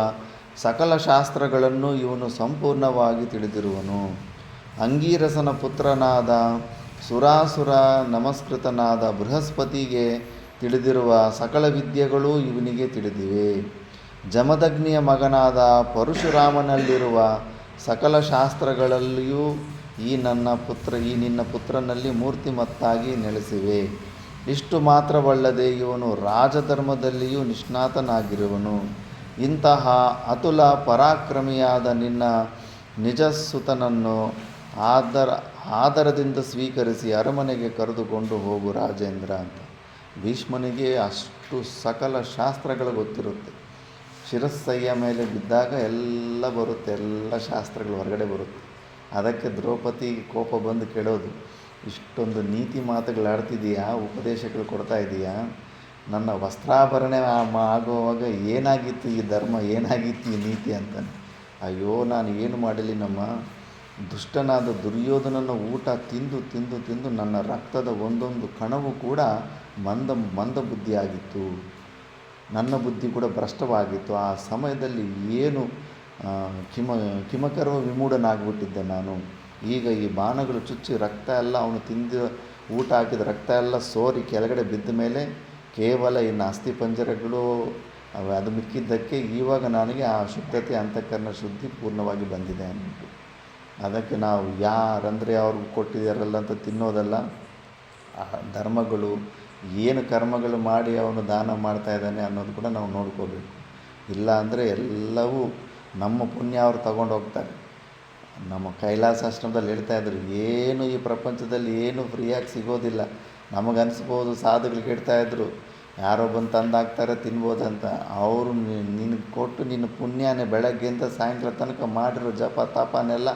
ಸಕಲ ಶಾಸ್ತ್ರಗಳನ್ನು ಇವನು ಸಂಪೂರ್ಣವಾಗಿ ತಿಳಿದಿರುವನು. ಅಂಗೀರಸನ ಪುತ್ರನಾದ ಸುರಾಸುರ ನಮಸ್ಕೃತನಾದ ಬೃಹಸ್ಪತಿಗೆ ತಿಳಿದಿರುವ ಸಕಲ ವಿದ್ಯೆಗಳೂ ಇವನಿಗೆ ತಿಳಿದಿವೆ. ಜಮದಗ್ನಿಯ ಮಗನಾದ ಪರಶುರಾಮನಲ್ಲಿರುವ ಸಕಲ ಶಾಸ್ತ್ರಗಳಲ್ಲಿಯೂ ಈ ನಿನ್ನ ಪುತ್ರನಲ್ಲಿ ಮೂರ್ತಿಮತ್ತಾಗಿ ನೆಲೆಸಿವೆ. ಇಷ್ಟು ಮಾತ್ರವಲ್ಲದೆ ಇವನು ರಾಜಧರ್ಮದಲ್ಲಿಯೂ ನಿಷ್ಣಾತನಾಗಿರುವನು. ಇಂತಹ ಅತುಲ ಪರಾಕ್ರಮಿಯಾದ ನಿನ್ನ ನಿಜಸುತನನ್ನು ಆದರದಿಂದ ಸ್ವೀಕರಿಸಿ ಅರಮನೆಗೆ ಕರೆದುಕೊಂಡು ಹೋಗು ರಾಜೇಂದ್ರ ಅಂತ. ಭೀಷ್ಮನಿಗೆ ಅಷ್ಟು ಸಕಲ ಶಾಸ್ತ್ರಗಳು ಗೊತ್ತಿರುತ್ತೆ. ಶಿರಸ್ಸಯ್ಯ ಮೇಲೆ ಬಿದ್ದಾಗ ಎಲ್ಲ ಬರುತ್ತೆ, ಎಲ್ಲ ಶಾಸ್ತ್ರಗಳು ಹೊರಗಡೆ ಬರುತ್ತೆ. ಅದಕ್ಕೆ ದ್ರೌಪದಿ ಕೋಪ ಬಂದು ಕೇಳೋದು, ಇಷ್ಟೊಂದು ನೀತಿ ಮಾತುಗಳಾಡ್ತಿದೀಯಾ, ಉಪದೇಶಗಳು ಕೊಡ್ತಾ ಇದೀಯಾ, ನನ್ನ ವಸ್ತ್ರಾಭರಣ ಆಗುವಾಗ ಏನಾಗಿತ್ತು ಈ ಧರ್ಮ, ಏನಾಗಿತ್ತು ಈ ನೀತಿ ಅಂತಾನೆ. ಅಯ್ಯೋ ನಾನು ಏನು ಮಾಡಲಿ, ನಮ್ಮ ದುಷ್ಟನಾದ ದುರ್ಯೋಧನನ ಊಟ ತಿಂದು ತಿಂದು ತಿಂದು ನನ್ನ ರಕ್ತದ ಒಂದೊಂದು ಕಣವು ಕೂಡ ಮಂದ ಬುದ್ಧಿಯಾಗಿತ್ತು, ನನ್ನ ಬುದ್ಧಿ ಕೂಡ ಭ್ರಷ್ಟವಾಗಿತ್ತು. ಆ ಸಮಯದಲ್ಲಿ ಏನು ಕಿಮಕರ್ವ ವಿಮೂಢನಾಗ್ಬಿಟ್ಟಿದ್ದೆ ನಾನು. ಈಗ ಈ ಬಾಣಗಳು ಚುಚ್ಚಿ ರಕ್ತ ಎಲ್ಲ ಅವನು ತಿಂದು ಊಟ ಹಾಕಿದ ರಕ್ತ ಎಲ್ಲ ಸೋರಿ ಕೆಳಗಡೆ ಬಿದ್ದ ಮೇಲೆ ಕೇವಲ ಇನ್ನು ಅಸ್ಥಿಪಂಜರಗಳು ಅದು ಮಿಕ್ಕಿದ್ದಕ್ಕೆ ಇವಾಗ ನನಗೆ ಆ ಶುದ್ಧತೆ ಅಂತಃಕರಣ ಶುದ್ಧಿ ಪೂರ್ಣವಾಗಿ ಬಂದಿದೆ ಅಂದ್ಬಿಟ್ಟು. ಅದಕ್ಕೆ ನಾವು ಯಾರಂದರೆ ಅವ್ರಿಗೆ ಕೊಟ್ಟಿದ್ದಾರಲ್ಲ ಅಂತ ತಿನ್ನೋದಲ್ಲ, ಆ ಧರ್ಮಗಳು ಏನು ಕರ್ಮಗಳು ಮಾಡಿ ಅವನು ದಾನ ಮಾಡ್ತಾ ಇದ್ದಾನೆ ಅನ್ನೋದು ಕೂಡ ನಾವು ನೋಡ್ಕೋಬೇಕು. ಇಲ್ಲ ಅಂದರೆ ಎಲ್ಲವೂ ನಮ್ಮ ಪುಣ್ಯ ಅವರು ತಗೊಂಡು ಹೋಗ್ತಾರೆ. ನಮ್ಮ ಕೈಲಾಸಾಶ್ರಮದಲ್ಲಿ ಹೇಳ್ತಾಯಿದ್ರು, ಏನು ಈ ಪ್ರಪಂಚದಲ್ಲಿ ಏನು ಫ್ರೀಯಾಗಿ ಸಿಗೋದಿಲ್ಲ. ನಮಗನ್ಸ್ಬೋದು ಸಾಧುಗಳಿಗೆ ಹೇಳ್ತಾಯಿದ್ರು, ಯಾರೋ ಬಂದು ತಂದಾಕ್ತಾರೆ ತಿನ್ಬೋದಂತ. ಅವರು ನಿನಗೆ ಕೊಟ್ಟು ನಿನ್ನ ಪುಣ್ಯನೇ ಬೆಳಗ್ಗೆಯಿಂದ ಸಾಯಂಕಾಲ ತನಕ ಮಾಡಿರೋ ಜಪ ತಪನೆಲ್ಲ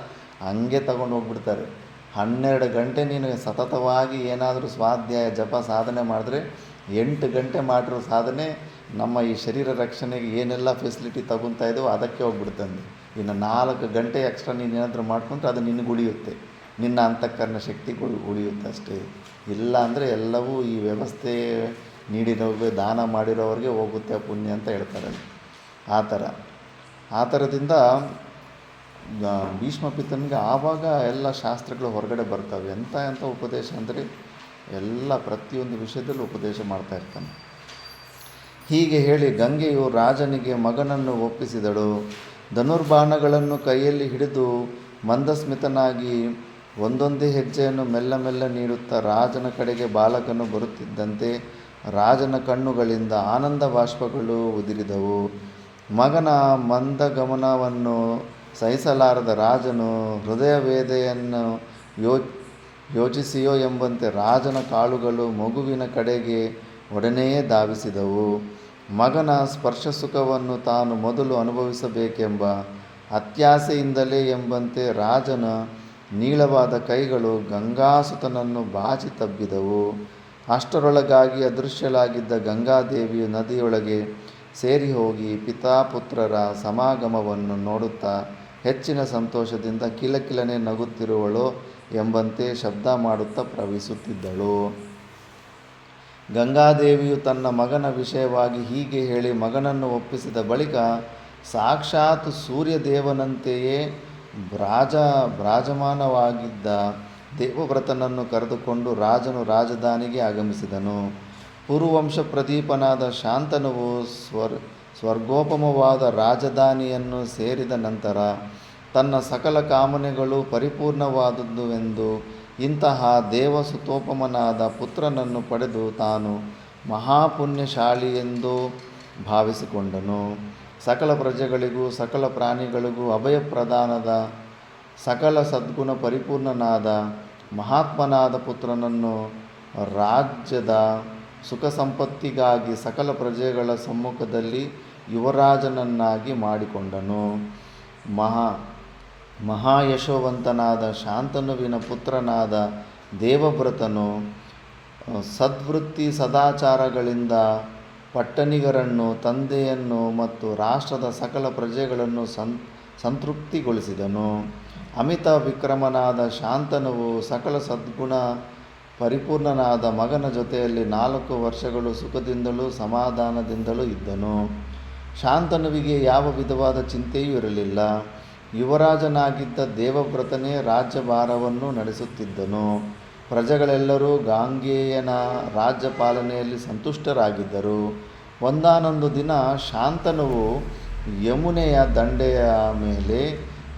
ಹಂಗೆ ತಗೊಂಡು ಹೋಗ್ಬಿಡ್ತಾರೆ. 12 ಗಂಟೆ ನೀನು ಸತತವಾಗಿ ಏನಾದರೂ ಸ್ವಾಧ್ಯಾಯ ಜಪ ಸಾಧನೆ ಮಾಡಿದ್ರೆ 8 ಗಂಟೆ ಮಾಡಿರೋ ಸಾಧನೆ ನಮ್ಮ ಈ ಶರೀರ ರಕ್ಷಣೆಗೆ ಏನೆಲ್ಲ ಫೆಸಿಲಿಟಿ ತಗೊತಾ ಇದ್ದೋ ಅದಕ್ಕೆ ಹೋಗ್ಬಿಡ್ತಂದೆ. ಇನ್ನು 4 ಗಂಟೆ ಎಕ್ಸ್ಟ್ರಾ ನೀನು ಏನಾದರೂ ಮಾಡ್ಕೊಂಡ್ರೆ ಅದು ನಿನಗೆ ಉಳಿಯುತ್ತೆ, ನಿನ್ನ ಅಂತಃಕರಣ ಶಕ್ತಿ ಉಳಿಯುತ್ತೆ ಅಷ್ಟೇ. ಇಲ್ಲ ಅಂದರೆ ಎಲ್ಲವೂ ಈ ವ್ಯವಸ್ಥೆ ನೀಡಿರೋರಿಗೆ ದಾನ ಮಾಡಿರೋರಿಗೆ ಹೋಗುತ್ತೆ ಪುಣ್ಯ ಅಂತ ಹೇಳ್ತಾರೆ. ಆ ಥರದಿಂದ ಭೀಷ್ಮ ಪಿತನಿಗೆ ಆವಾಗ ಎಲ್ಲ ಶಾಸ್ತ್ರಗಳು ಹೊರಗಡೆ ಬರ್ತವೆ. ಎಂಥ ಉಪದೇಶ ಅಂದರೆ ಎಲ್ಲ ಪ್ರತಿಯೊಂದು ವಿಷಯದಲ್ಲೂ ಉಪದೇಶ ಮಾಡ್ತಾ ಇರ್ತಾನೆ. ಹೀಗೆ ಹೇಳಿ ಗಂಗೆಯು ರಾಜನಿಗೆ ಮಗನನ್ನು ಒಪ್ಪಿಸಿದಳು. ಧನುರ್ಬಾಣಗಳನ್ನು ಕೈಯಲ್ಲಿ ಹಿಡಿದು ಮಂದಸ್ಮಿತನಾಗಿ ಒಂದೊಂದೇ ಹೆಜ್ಜೆಯನ್ನು ಮೆಲ್ಲ ಮೆಲ್ಲ ನೀಡುತ್ತಾ ರಾಜನ ಕಡೆಗೆ ಬಾಲಕನು ಬರುತ್ತಿದ್ದಂತೆ ರಾಜನ ಕಣ್ಣುಗಳಿಂದ ಆನಂದ ಬಾಷ್ಪಗಳು ಉದುರಿದವು. ಮಗನ ಮಂದಗಮನವನ್ನು ಸಹಿಸಲಾರದ ರಾಜನು ಹೃದಯವೇದೆಯನ್ನು ಯೋಚಿಸಿಯೋ ಎಂಬಂತೆ ರಾಜನ ಕಾಳುಗಳು ಮಗುವಿನ ಕಡೆಗೆ ಒಡನೆಯೇ ಧಾವಿಸಿದವು. ಮಗನ ಸ್ಪರ್ಶ ಸುಖವನ್ನು ತಾನು ಮೊದಲು ಅನುಭವಿಸಬೇಕೆಂಬ ಅತ್ಯಾಸೆಯಿಂದಲೇ ಎಂಬಂತೆ ರಾಜನ ನೀಳವಾದ ಕೈಗಳು ಗಂಗಾಸುತನನ್ನು ಬಾಚಿ ತಬ್ಬಿದವು. ಅಷ್ಟರೊಳಗಾಗಿ ಅದೃಶ್ಯಳಾಗಿದ್ದ ಗಂಗಾದೇವಿಯು ನದಿಯೊಳಗೆ ಸೇರಿ ಹೋಗಿ ಪಿತಾಪುತ್ರರ ಸಮಾಗಮವನ್ನು ನೋಡುತ್ತಾ ಹೆಚ್ಚಿನ ಸಂತೋಷದಿಂದ ಕಿಲಕಿಲನೆ ನಗುತ್ತಿರುವಳೋ ಎಂಬಂತೆ ಶಬ್ದ ಮಾಡುತ್ತಾ ಪ್ರವಹಿಸುತ್ತಿದ್ದಳು. ಗಂಗಾದೇವಿಯು ತನ್ನ ಮಗನ ವಿಷಯವಾಗಿ ಹೀಗೆ ಹೇಳಿ ಮಗನನ್ನು ಒಪ್ಪಿಸಿದ ಬಳಿಕ ಸಾಕ್ಷಾತ್ ಸೂರ್ಯದೇವನಂತೆಯೇ ಭ್ರಾಜಮಾನವಾಗಿದ್ದ ದೇವವ್ರತನನ್ನು ಕರೆದುಕೊಂಡು ರಾಜನು ರಾಜಧಾನಿಗೆ ಆಗಮಿಸಿದನು. ಪುರುವಂಶ ಪ್ರದೀಪನಾದ ಶಾಂತನುವು ಸ್ವರ್ಗೋಪಮವಾದ ರಾಜಧಾನಿಯನ್ನು ಸೇರಿದ ನಂತರ ತನ್ನ ಸಕಲ ಕಾಮನೆಗಳು ಪರಿಪೂರ್ಣವಾದದ್ದುವೆಂದು ಇಂತಹ ದೇವಸುತೋಪಮನಾದ ಪುತ್ರನನ್ನು ಪಡೆದು ತಾನು ಮಹಾಪುಣ್ಯಶಾಲಿಯೆಂದು ಭಾವಿಸಿಕೊಂಡನು. ಸಕಲ ಪ್ರಜೆಗಳಿಗೂ ಸಕಲ ಪ್ರಾಣಿಗಳಿಗೂ ಅಭಯಪ್ರದಾನದ ಸಕಲ ಸದ್ಗುಣ ಪರಿಪೂರ್ಣನಾದ ಮಹಾತ್ಮನಾದ ಪುತ್ರನನ್ನು ರಾಜ್ಯದ ಸುಖ ಸಂಪತ್ತಿಗಾಗಿ ಸಕಲ ಪ್ರಜೆಗಳ ಸಮ್ಮುಖದಲ್ಲಿ ಯುವರಾಜನನ್ನಾಗಿ ಮಾಡಿಕೊಂಡನು. ಮಹಾಯಶೋವಂತನಾದ ಶಾಂತನುವಿನ ಪುತ್ರನಾದ ದೇವವ್ರತನು ಸದ್ವೃತ್ತಿ ಸದಾಚಾರಗಳಿಂದ ಪಟ್ಟಣಿಗರನ್ನು, ತಂದೆಯನ್ನು ಮತ್ತು ರಾಷ್ಟ್ರದ ಸಕಲ ಪ್ರಜೆಗಳನ್ನು ಸಂತೃಪ್ತಿಗೊಳಿಸಿದನು. ಅಮಿತ ವಿಕ್ರಮನಾದ ಶಾಂತನುವು ಸಕಲ ಸದ್ಗುಣ ಪರಿಪೂರ್ಣನಾದ ಮಗನ ಜೊತೆಯಲ್ಲಿ 4 ವರ್ಷಗಳು ಸುಖದಿಂದಲೂ ಸಮಾಧಾನದಿಂದಲೂ ಇದ್ದನು. ಶಾಂತನುವಿಗೆ ಯಾವ ವಿಧವಾದ ಚಿಂತೆಯೂ ಇರಲಿಲ್ಲ. ಯುವರಾಜನಾಗಿದ್ದ ದೇವವ್ರತನೇ ರಾಜ್ಯಭಾರವನ್ನು ನಡೆಸುತ್ತಿದ್ದನು. ಪ್ರಜೆಗಳೆಲ್ಲರೂ ಗಾಂಗೇಯನ ರಾಜ್ಯಪಾಲನೆಯಲ್ಲಿ ಸಂತುಷ್ಟರಾಗಿದ್ದರು. ಒಂದಾನೊಂದು ದಿನ ಶಾಂತನುವು ಯಮುನೆಯ ದಂಡೆಯ ಮೇಲೆ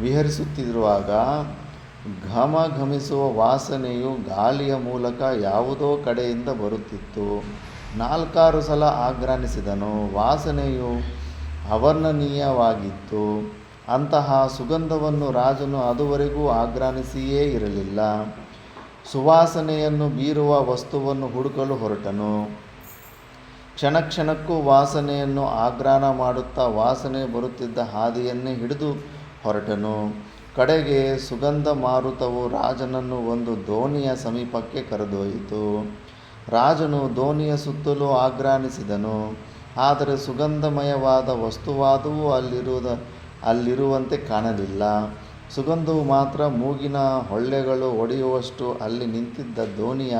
ವಿಹರಿಸುತ್ತಿರುವಾಗ ಘಮಘಮಿಸುವ ವಾಸನೆಯು ಗಾಳಿಯ ಮೂಲಕ ಯಾವುದೋ ಕಡೆಯಿಂದ ಬರುತ್ತಿತ್ತು. 4 ಸಲ ಆಘ್ರಾಣಿಸಿದನು. ವಾಸನೆಯು ಅವರ್ಣನೀಯವಾಗಿತ್ತು. ಅಂತಹ ಸುಗಂಧವನ್ನು ರಾಜನು ಅದುವರೆಗೂ ಆಘ್ರಾಣಿಸಿಯೇ ಇರಲಿಲ್ಲ. ಸುವಾಸನೆಯನ್ನು ಬೀರುವ ವಸ್ತುವನ್ನು ಹುಡುಕಲು ಹೊರಟನು. ಕ್ಷಣ ಕ್ಷಣಕ್ಕೂ ವಾಸನೆಯನ್ನು ಆಘ್ರಾಣ ಮಾಡುತ್ತಾ ವಾಸನೆ ಬರುತ್ತಿದ್ದ ಹಾದಿಯನ್ನೇ ಹಿಡಿದು ಹೊರಟನು. ಕಡೆಗೆ ಸುಗಂಧ ಮಾರುತವು ರಾಜನನ್ನು ಒಂದು ದೋಣಿಯ ಸಮೀಪಕ್ಕೆ ಕರೆದೊಯ್ಯಿತು. ರಾಜನು ದೋಣಿಯ ಸುತ್ತಲೂ ಆಘ್ರಾಣಿಸಿದನು, ಆದರೆ ಸುಗಂಧಮಯವಾದ ವಸ್ತುವಾದುವು ಅಲ್ಲಿರುವಂತೆ ಕಾಣಲಿಲ್ಲ. ಸುಗಂಧವು ಮಾತ್ರ ಮೂಗಿನ ಹೊಳ್ಳೆಗಳು ಒಡೆಯುವಷ್ಟು ಅಲ್ಲಿ ನಿಂತಿದ್ದ ದೋಣಿಯ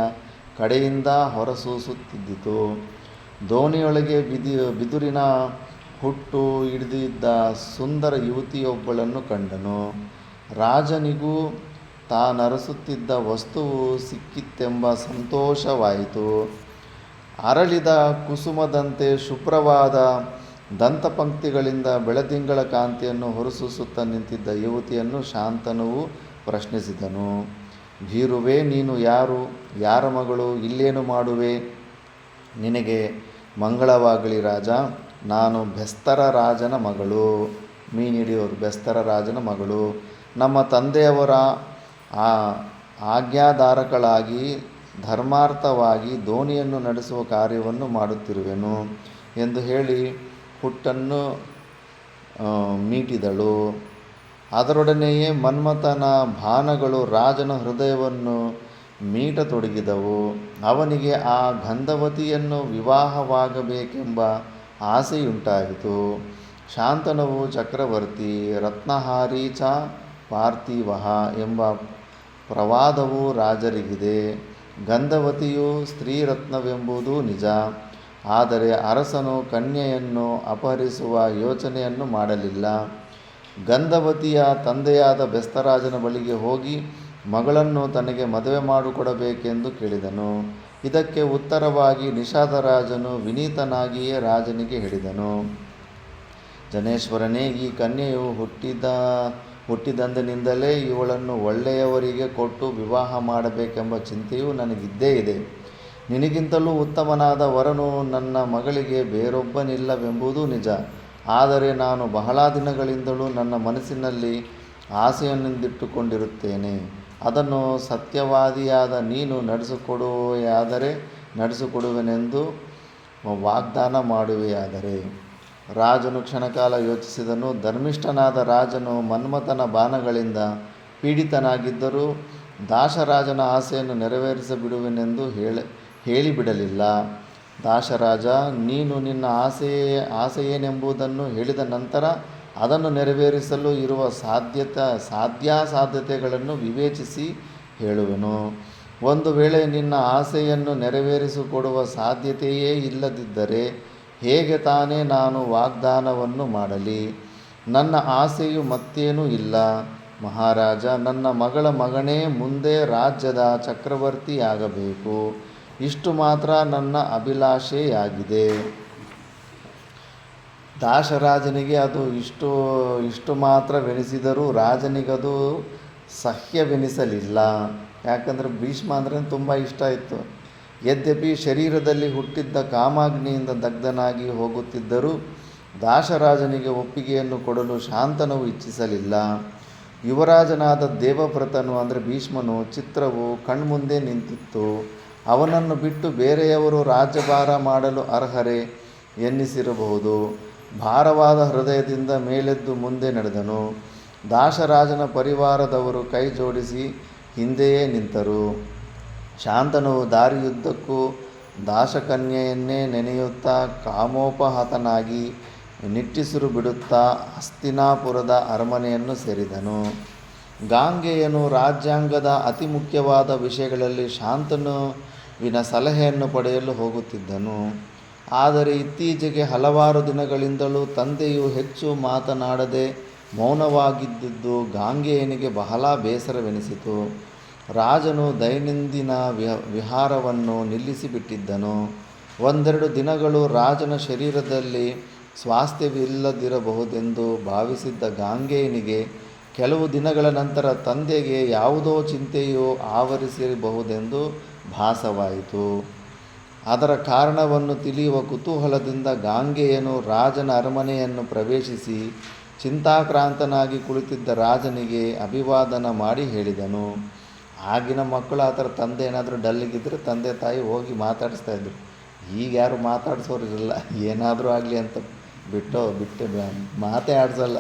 ಕಡೆಯಿಂದ ಹೊರಸೂಸುತ್ತಿದ್ದಿತು. ದೋಣಿಯೊಳಗೆ ಬಿದುರಿನ ಹುಟ್ಟು ಹಿಡಿದಿದ್ದ ಸುಂದರ ಯುವತಿಯೊಬ್ಬಳನ್ನು ಕಂಡನು. ರಾಜನಿಗೂ ತಾನರಸುತ್ತಿದ್ದ ವಸ್ತುವು ಸಿಕ್ಕಿತೆಂಬ ಸಂತೋಷವಾಯಿತು. ಅರಳಿದ ಕುಸುಮದಂತೆ ಶುಭ್ರವಾದ ದಂತಪಂಕ್ತಿಗಳಿಂದ ಬೆಳದಿಂಗಳ ಕಾಂತಿಯನ್ನು ಹೊರಸೂಸುತ್ತಾ ನಿಂತಿದ್ದ ಯುವತಿಯನ್ನು ಶಾಂತನುವು ಪ್ರಶ್ನಿಸಿದನು. ಭೀರುವೆ, ನೀನು ಯಾರು? ಯಾರ ಮಗಳು? ಇಲ್ಲೇನು ಮಾಡುವೆ? ನಿನಗೆ ಮಂಗಳವಾಗಲಿ ರಾಜ. ನಾನು ಬೆಸ್ತರ ರಾಜನ ಮಗಳು. ಮೀನಿಡಿಯೋರು ಬೆಸ್ತರ ರಾಜನ ಮಗಳು. ನಮ್ಮ ತಂದೆಯವರ ಆಜ್ಞಾಧಾರಕಳಾಗಿ ಧರ್ಮಾರ್ಥವಾಗಿ ದೋಣಿಯನ್ನು ನಡೆಸುವ ಕಾರ್ಯವನ್ನು ಮಾಡುತ್ತಿರುವೆನು ಎಂದು ಹೇಳಿ ಹುಟ್ಟನ್ನು ಮೀಟಿದಳು. ಅದರೊಡನೆಯೇ ಮನ್ಮಥನ ಬಾಣಗಳು ರಾಜನ ಹೃದಯವನ್ನು ಮೀಟತೊಡಗಿದವು. ಅವನಿಗೆ ಆ ಗಂಧವತಿಯನ್ನು ವಿವಾಹವಾಗಬೇಕೆಂಬ ಆಸೆಯುಂಟಾಯಿತು. ಶಾಂತನುವು ಚಕ್ರವರ್ತಿ, ರತ್ನಹಾರಿ ಚ ಪಾರ್ಥಿವಃ ಎಂಬ ಪ್ರವಾದವು ರಾಜರಿಗಿದೆ. ಗಂಧವತಿಯು ಸ್ತ್ರೀರತ್ನವೆಂಬುದು ನಿಜ. ಆದರೆ ಅರಸನು ಕನ್ಯೆಯನ್ನು ಅಪಹರಿಸುವ ಯೋಚನೆಯನ್ನು ಮಾಡಲಿಲ್ಲ. ಗಂಧವತಿಯ ತಂದೆಯಾದ ಬೆಸ್ತರಾಜನ ಬಳಿಗೆ ಹೋಗಿ ಮಗಳನ್ನು ತನಗೆ ಮದುವೆ ಮಾಡಿಕೊಡಬೇಕೆಂದು ಕೇಳಿದನು. ಇದಕ್ಕೆ ಉತ್ತರವಾಗಿ ನಿಷಾದರಾಜನು ವಿನೀತನಾಗಿಯೇ ರಾಜನಿಗೆ ಹೇಳಿದನು. ಜನೇಶ್ವರನೇ, ಈ ಕನ್ಯೆಯು ಹುಟ್ಟಿದಂದಿನಿಂದಲೇ ಇವಳನ್ನು ಒಳ್ಳೆಯವರಿಗೆ ಕೊಟ್ಟು ವಿವಾಹ ಮಾಡಬೇಕೆಂಬ ಚಿಂತೆಯು ನನಗಿದ್ದೇ ಇದೆ. ನಿನಗಿಂತಲೂ ಉತ್ತಮನಾದ ವರನು ನನ್ನ ಮಗಳಿಗೆ ಬೇರೊಬ್ಬನಿಲ್ಲವೆಂಬುದು ನಿಜ. ಆದರೆ ನಾನು ಬಹಳ ದಿನಗಳಿಂದಲೂ ನನ್ನ ಮನಸ್ಸಿನಲ್ಲಿ ಆಸೆಯನ್ನಿಟ್ಟುಕೊಂಡಿರುತ್ತೇನೆ. ಅದನ್ನು ಸತ್ಯವಾದಿಯಾದ ನೀನು ನಡೆಸಿಕೊಡುವೆಯಾದರೆ ನಡೆಸಿಕೊಡುವೆನೆಂದು ವಾಗ್ದಾನ ಮಾಡುವೆಯಾದರೆ. ರಾಜನು ಕ್ಷಣಕಾಲ ಯೋಚಿಸಿದನು. ಧರ್ಮಿಷ್ಠನಾದ ರಾಜನು ಮನ್ಮಥನ ಬಾಣಗಳಿಂದ ಪೀಡಿತನಾಗಿದ್ದರೂ ದಾಸರಾಜನ ಆಸೆಯನ್ನು ನೆರವೇರಿಸಿಬಿಡುವೆನೆಂದು ಹೇಳಿಬಿಡಲಿಲ್ಲ. ದಾಸರಾಜ, ನೀನು ನಿನ್ನ ಆಸೆಯೇನೆಂಬುದನ್ನು ಹೇಳಿದ ನಂತರ ಅದನ್ನು ನೆರವೇರಿಸಲು ಇರುವ ಸಾಧ್ಯಾಸಾಧ್ಯತೆಗಳನ್ನು ವಿವೇಚಿಸಿ ಹೇಳುವೆನು. ಒಂದು ವೇಳೆ ನಿನ್ನ ಆಸೆಯನ್ನು ನೆರವೇರಿಸಿಕೊಡುವ ಸಾಧ್ಯತೆಯೇ ಇಲ್ಲದಿದ್ದರೆ ಹೇಗೆ ತಾನೇ ನಾನು ವಾಗ್ದಾನವನ್ನು ಮಾಡಲಿ? ನನ್ನ ಆಸೆಯು ಮತ್ತೇನೂ ಇಲ್ಲ ಮಹಾರಾಜ. ನನ್ನ ಮಗಳ ಮಗನೇ ಮುಂದೆ ರಾಜ್ಯದ ಚಕ್ರವರ್ತಿಯಾಗಬೇಕು. ಇಷ್ಟು ಮಾತ್ರ ನನ್ನ ಅಭಿಲಾಷೆಯಾಗಿದೆ. ದಾಸರಾಜನಿಗೆ ಅದು ಇಷ್ಟು ಮಾತ್ರವೆನಿಸಿದರೂ ರಾಜನಿಗದು ಸಹ್ಯವೆನಿಸಲಿಲ್ಲ. ಯಾಕಂದರೆ ಭೀಷ್ಮ ಅಂದರೆ ತುಂಬ ಇಷ್ಟ ಇತ್ತು. ಯದ್ಯಪಿ ಶರೀರದಲ್ಲಿ ಹುಟ್ಟಿದ್ದ ಕಾಮಾಗ್ನಿಯಿಂದ ದಗ್ಧನಾಗಿ ಹೋಗುತ್ತಿದ್ದರೂ ದಾಸರಾಜನಿಗೆ ಒಪ್ಪಿಗೆಯನ್ನು ಕೊಡಲು ಶಾಂತನುವು ಇಚ್ಛಿಸಲಿಲ್ಲ. ಯುವರಾಜನಾದ ದೇವವ್ರತನು ಅಂದರೆ ಭೀಷ್ಮನು ಚಿತ್ರವು ಕಣ್ಮುಂದೆ ನಿಂತಿತ್ತು. ಅವನನ್ನು ಬಿಟ್ಟು ಬೇರೆಯವರು ರಾಜ್ಯಭಾರ ಮಾಡಲು ಅರ್ಹರೇ ಎನ್ನಿಸಿರಬಹುದು. ಭಾರವಾದ ಹೃದಯದಿಂದ ಮೇಲೆದ್ದು ಮುಂದೆ ನಡೆದನು. ದಾಸರಾಜನ ಪರಿವಾರದವರು ಕೈ ಜೋಡಿಸಿ ಹಿಂದೆಯೇ ನಿಂತರು. ಶಾಂತನು ದಾರಿಯುದ್ದಕ್ಕೂ ದಾಸಕನ್ಯೆಯನ್ನೇ ನೆನೆಯುತ್ತಾ ಕಾಮೋಪಹತನಾಗಿ ನಿಟ್ಟುಸಿರು ಬಿಡುತ್ತಾ ಹಸ್ತಿನಾಪುರದ ಅರಮನೆಯನ್ನು ಸೇರಿದನು. ಗಾಂಗೆಯನು ರಾಜ್ಯಾಂಗದ ಅತಿ ಮುಖ್ಯವಾದ ವಿಷಯಗಳಲ್ಲಿ ಶಾಂತನುವಿನ ಸಲಹೆಯನ್ನು ಪಡೆಯಲು ಹೋಗುತ್ತಿದ್ದನು. ಆದರೆ ಇತ್ತೀಚೆಗೆ ಹಲವಾರು ದಿನಗಳಿಂದಲೂ ತಂದೆಯು ಹೆಚ್ಚು ಮಾತನಾಡದೆ ಮೌನವಾಗಿದ್ದುದು ಗಾಂಗೆಯನಿಗೆ ಬಹಳ ಬೇಸರವೆನಿಸಿತು. ರಾಜನು ದೈನಂದಿನ ವಿಹಾರವನ್ನು ನಿಲ್ಲಿಸಿಬಿಟ್ಟಿದ್ದನು. ಒಂದೆರಡು ದಿನಗಳು ರಾಜನ ಶರೀರದಲ್ಲಿ ಸ್ವಾಸ್ಥ್ಯವಿಲ್ಲದಿರಬಹುದೆಂದು ಭಾವಿಸಿದ್ದ ಗಾಂಗೆಯನಿಗೆ ಕೆಲವು ದಿನಗಳ ನಂತರ ತಂದೆಗೆ ಯಾವುದೋ ಚಿಂತೆಯು ಆವರಿಸಿರಬಹುದೆಂದು ಭಾಸವಾಯಿತು. ಅದರ ಕಾರಣವನ್ನು ತಿಳಿಯುವ ಕುತೂಹಲದಿಂದ ಗಾಂಗೆಯನು ರಾಜನ ಅರಮನೆಯನ್ನು ಪ್ರವೇಶಿಸಿ ಚಿಂತಾಕ್ರಾಂತನಾಗಿ ಕುಳಿತಿದ್ದ ರಾಜನಿಗೆ ಅಭಿವಾದನ ಮಾಡಿ ಹೇಳಿದನು. ಆಗಿನ ಮಕ್ಕಳು ಆ ಥರ ತಂದೆ ಏನಾದರೂ ಡಲ್ಲಿಗಿದ್ದರೆ ತಂದೆ ತಾಯಿ ಹೋಗಿ ಮಾತಾಡಿಸ್ತಾಯಿದ್ರು. ಈಗ ಯಾರು ಮಾತಾಡಿಸೋರಿರಲ್ಲ, ಏನಾದರೂ ಆಗಲಿ ಅಂತ ಬಿಟ್ಟೆ ಮಾತೇ ಆಡಿಸಲ್ಲ.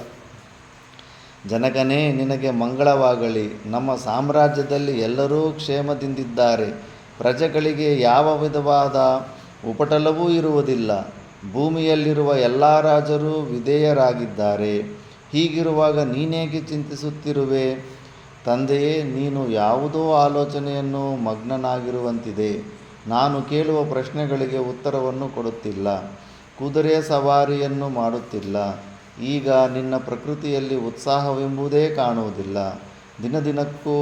ಜನಕನೇ, ನಿನಗೆ ಮಂಗಳವಾಗಲಿ. ನಮ್ಮ ಸಾಮ್ರಾಜ್ಯದಲ್ಲಿ ಎಲ್ಲರೂ ಕ್ಷೇಮದಿಂದಿದ್ದಾರೆ. ಪ್ರಜೆಗಳಿಗೆ ಯಾವ ವಿಧವಾದ ಉಪಟಳವೂ ಇರುವುದಿಲ್ಲ. ಭೂಮಿಯಲ್ಲಿರುವ ಎಲ್ಲ ರಾಜರು ವಿಧೇಯರಾಗಿದ್ದಾರೆ. ಹೀಗಿರುವಾಗ ನೀನೇಕೆ ಚಿಂತಿಸುತ್ತಿರುವೆ? ತಂದೆಯೇ, ನೀನು ಯಾವುದೋ ಆಲೋಚನೆಯನ್ನು ಮಗ್ನನಾಗಿರುವಂತಿದೆ. ನಾನು ಕೇಳುವ ಪ್ರಶ್ನೆಗಳಿಗೆ ಉತ್ತರವನ್ನು ಕೊಡುತ್ತಿಲ್ಲ. ಕುದುರೆ ಸವಾರಿಯನ್ನು ಮಾಡುತ್ತಿಲ್ಲ. ಈಗ ನಿನ್ನ ಪ್ರಕೃತಿಯಲ್ಲಿ ಉತ್ಸಾಹವೆಂಬುದೇ ಕಾಣುವುದಿಲ್ಲ. ದಿನದಿನಕ್ಕೂ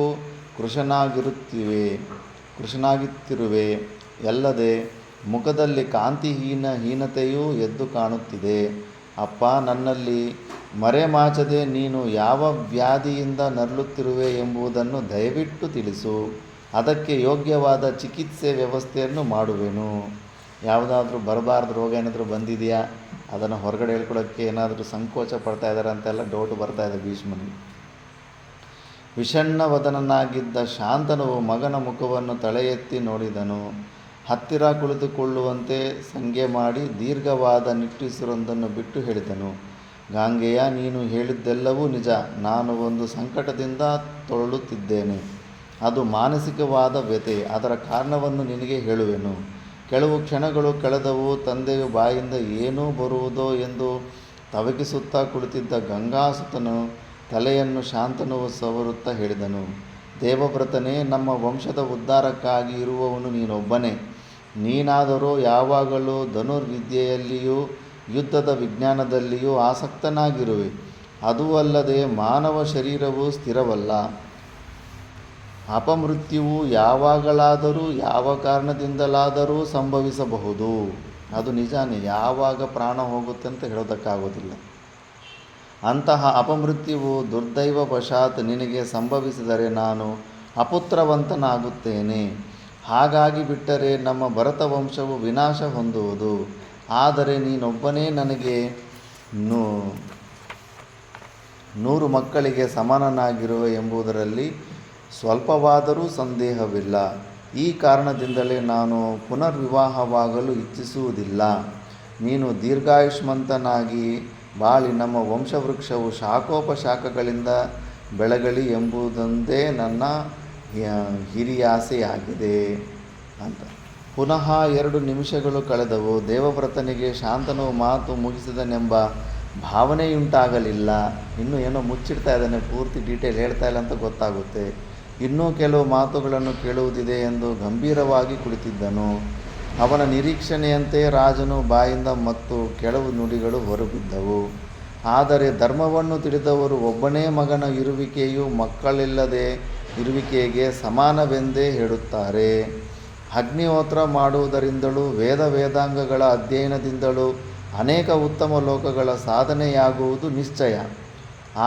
ಕೃಶನಾಗುತ್ತಿರುವೆ. ಅಲ್ಲದೆ ಮುಖದಲ್ಲಿ ಹೀನತೆಯೂ ಎದ್ದು ಕಾಣುತ್ತಿದೆ. ಅಪ್ಪ, ನನ್ನಲ್ಲಿ ಮರೆಮಾಚದೆ ನೀನು ಯಾವ ವ್ಯಾಧಿಯಿಂದ ನರಳುತ್ತಿರುವೆ ಎಂಬುದನ್ನು ದಯವಿಟ್ಟು ತಿಳಿಸು. ಅದಕ್ಕೆ ಯೋಗ್ಯವಾದ ಚಿಕಿತ್ಸೆ ವ್ಯವಸ್ಥೆಯನ್ನು ಮಾಡುವೆನು. ಯಾವುದಾದ್ರೂ ಬರಬಾರ್ದು ರೋಗ ಏನಾದರೂ ಬಂದಿದೆಯಾ, ಅದನ್ನು ಹೊರಗಡೆ ಹೇಳ್ಕೊಡೋಕ್ಕೆ ಏನಾದರೂ ಸಂಕೋಚ ಪಡ್ತಾ ಇದ್ದಾರೆ ಅಂತೆಲ್ಲ ಡೌಟ್ ಬರ್ತಾ ಇದೆ ಭೀಷ್ಮನಿಗೆ. ವಿಷಣ್ಣವದನನಾಗಿದ್ದ ಶಾಂತನು ಮಗನ ಮುಖವನ್ನು ತಲೆ ಎತ್ತಿ ನೋಡಿದನು. ಹತ್ತಿರ ಕುಳಿತುಕೊಳ್ಳುವಂತೆ ಸಂಜ್ಞೆ ಮಾಡಿ ದೀರ್ಘವಾದ ನಿಟ್ಟುಸಿರೊಂದನ್ನು ಬಿಟ್ಟು ಹೇಳಿದನು. ಗಾಂಗೆಯ, ನೀನು ಹೇಳಿದ್ದೆಲ್ಲವೂ ನಿಜ. ನಾನು ಒಂದು ಸಂಕಟದಿಂದ ತೊಳಲುತ್ತಿದ್ದೇನೆ. ಅದು ಮಾನಸಿಕವಾದ ವ್ಯಥೆ. ಅದರ ಕಾರಣವನ್ನು ನಿನಗೆ ಹೇಳುವೆನು. ಕೆಲವು ಕ್ಷಣಗಳು ಕಳೆದವು. ತಂದೆಯು ಬಾಯಿಂದ ಏನೂ ಬರುವುದೋ ಎಂದು ತವಕಿಸುತ್ತಾ ಕುಳಿತಿದ್ದ ಗಂಗಾಸುತನು ತಲೆಯನ್ನು ಶಾಂತನು ಸವರುತ್ತಾ ಹೇಳಿದನು. ದೇವವ್ರತನೇ, ನಮ್ಮ ವಂಶದ ಉದ್ಧಾರಕ್ಕಾಗಿ ಇರುವವನು ನೀನೊಬ್ಬನೇ. ನೀನಾದರೂ ಯಾವಾಗಲೂ ಧನುರ್ವಿದ್ಯೆಯಲ್ಲಿಯೂ ಯುದ್ಧದ ವಿಜ್ಞಾನದಲ್ಲಿಯೂ ಆಸಕ್ತನಾಗಿರುವೆ. ಅದೂ ಅಲ್ಲದೆ ಮಾನವ ಶರೀರವು ಸ್ಥಿರವಲ್ಲ. ಅಪಮೃತ್ಯುವು ಯಾವಾಗಲಾದರೂ ಯಾವ ಕಾರಣದಿಂದಲಾದರೂ ಸಂಭವಿಸಬಹುದು. ಅದು ನಿಜಾನೇ, ಯಾವಾಗ ಪ್ರಾಣ ಹೋಗುತ್ತೆ ಅಂತ ಹೇಳೋದಕ್ಕಾಗೋದಿಲ್ಲ. ಅಂತಹ ಅಪಮೃತ್ಯುವು ದುರ್ದೈವವಶಾತ್ ನಿನಗೆ ಸಂಭವಿಸಿದರೆ ನಾನು ಅಪುತ್ರವಂತನಾಗುತ್ತೇನೆ. ಹಾಗಾಗಿ ಬಿಟ್ಟರೆ ನಮ್ಮ ಭರತ ವಂಶವು ವಿನಾಶ ಹೊಂದುವುದು. ಆದರೆ ನೀನೊಬ್ಬನೇ ನನಗೆ 100 ಮಕ್ಕಳಿಗೆ ಸಮಾನನಾಗಿರುವೆ ಎಂಬುದರಲ್ಲಿ ಸ್ವಲ್ಪವಾದರೂ ಸಂದೇಹವಿಲ್ಲ. ಈ ಕಾರಣದಿಂದಲೇ ನಾನು ಪುನರ್ವಿವಾಹವಾಗಲು ಇಚ್ಛಿಸುವುದಿಲ್ಲ. ನೀನು ದೀರ್ಘಾಯುಷ್ಮಂತನಾಗಿ ಬಾಳಿ ನಮ್ಮ ವಂಶವೃಕ್ಷವು ಶಾಖೋಪಶಾಖಗಳಿಂದ ಬೆಳಗಲಿ ಎಂಬುದೊಂದೇ ನನ್ನ ಹಿರಿಯಾಸೆಯಾಗಿದೆ ಅಂತ. ಪುನಃ 2 ನಿಮಿಷಗಳು ಕಳೆದವು. ದೇವವ್ರತನಿಗೆ ಶಾಂತನು ಮಾತು ಮುಗಿಸಿದನೆಂಬ ಭಾವನೆಯುಂಟಾಗಲಿಲ್ಲ. ಇನ್ನೂ ಏನೋ ಮುಚ್ಚಿಡ್ತಾ ಇದ್ದಾನೆ, ಪೂರ್ತಿ ಡೀಟೇಲ್ ಹೇಳ್ತಾ ಇಲ್ಲ ಅಂತ ಗೊತ್ತಾಗುತ್ತೆ. ಇನ್ನೂ ಕೆಲವು ಮಾತುಗಳನ್ನು ಕೇಳುವುದಿದೆ ಎಂದು ಗಂಭೀರವಾಗಿ ಕುಳಿತಿದ್ದನು. ಅವನ ನಿರೀಕ್ಷಣೆಯಂತೆ ರಾಜನು ಬಾಯಿಂದ ಮತ್ತು ಕೆಲವು ನುಡಿಗಳು ಹೊರಬಿದ್ದವು. ಆದರೆ ಧರ್ಮವನ್ನು ತಿಳಿದವರು ಒಬ್ಬನೇ ಮಗನ ಇರುವಿಕೆಯು ಮಕ್ಕಳಿಲ್ಲದೆ ಇರುವಿಕೆಗೆ ಸಮಾನವೆಂದೇ ಹೇಳುತ್ತಾರೆ. ಅಗ್ನಿಹೋತ್ರ ಮಾಡುವುದರಿಂದಲೂ ವೇದಾಂಗಗಳ ಅಧ್ಯಯನದಿಂದಲೂ ಅನೇಕ ಉತ್ತಮ ಲೋಕಗಳ ಸಾಧನೆಯಾಗುವುದು ನಿಶ್ಚಯ.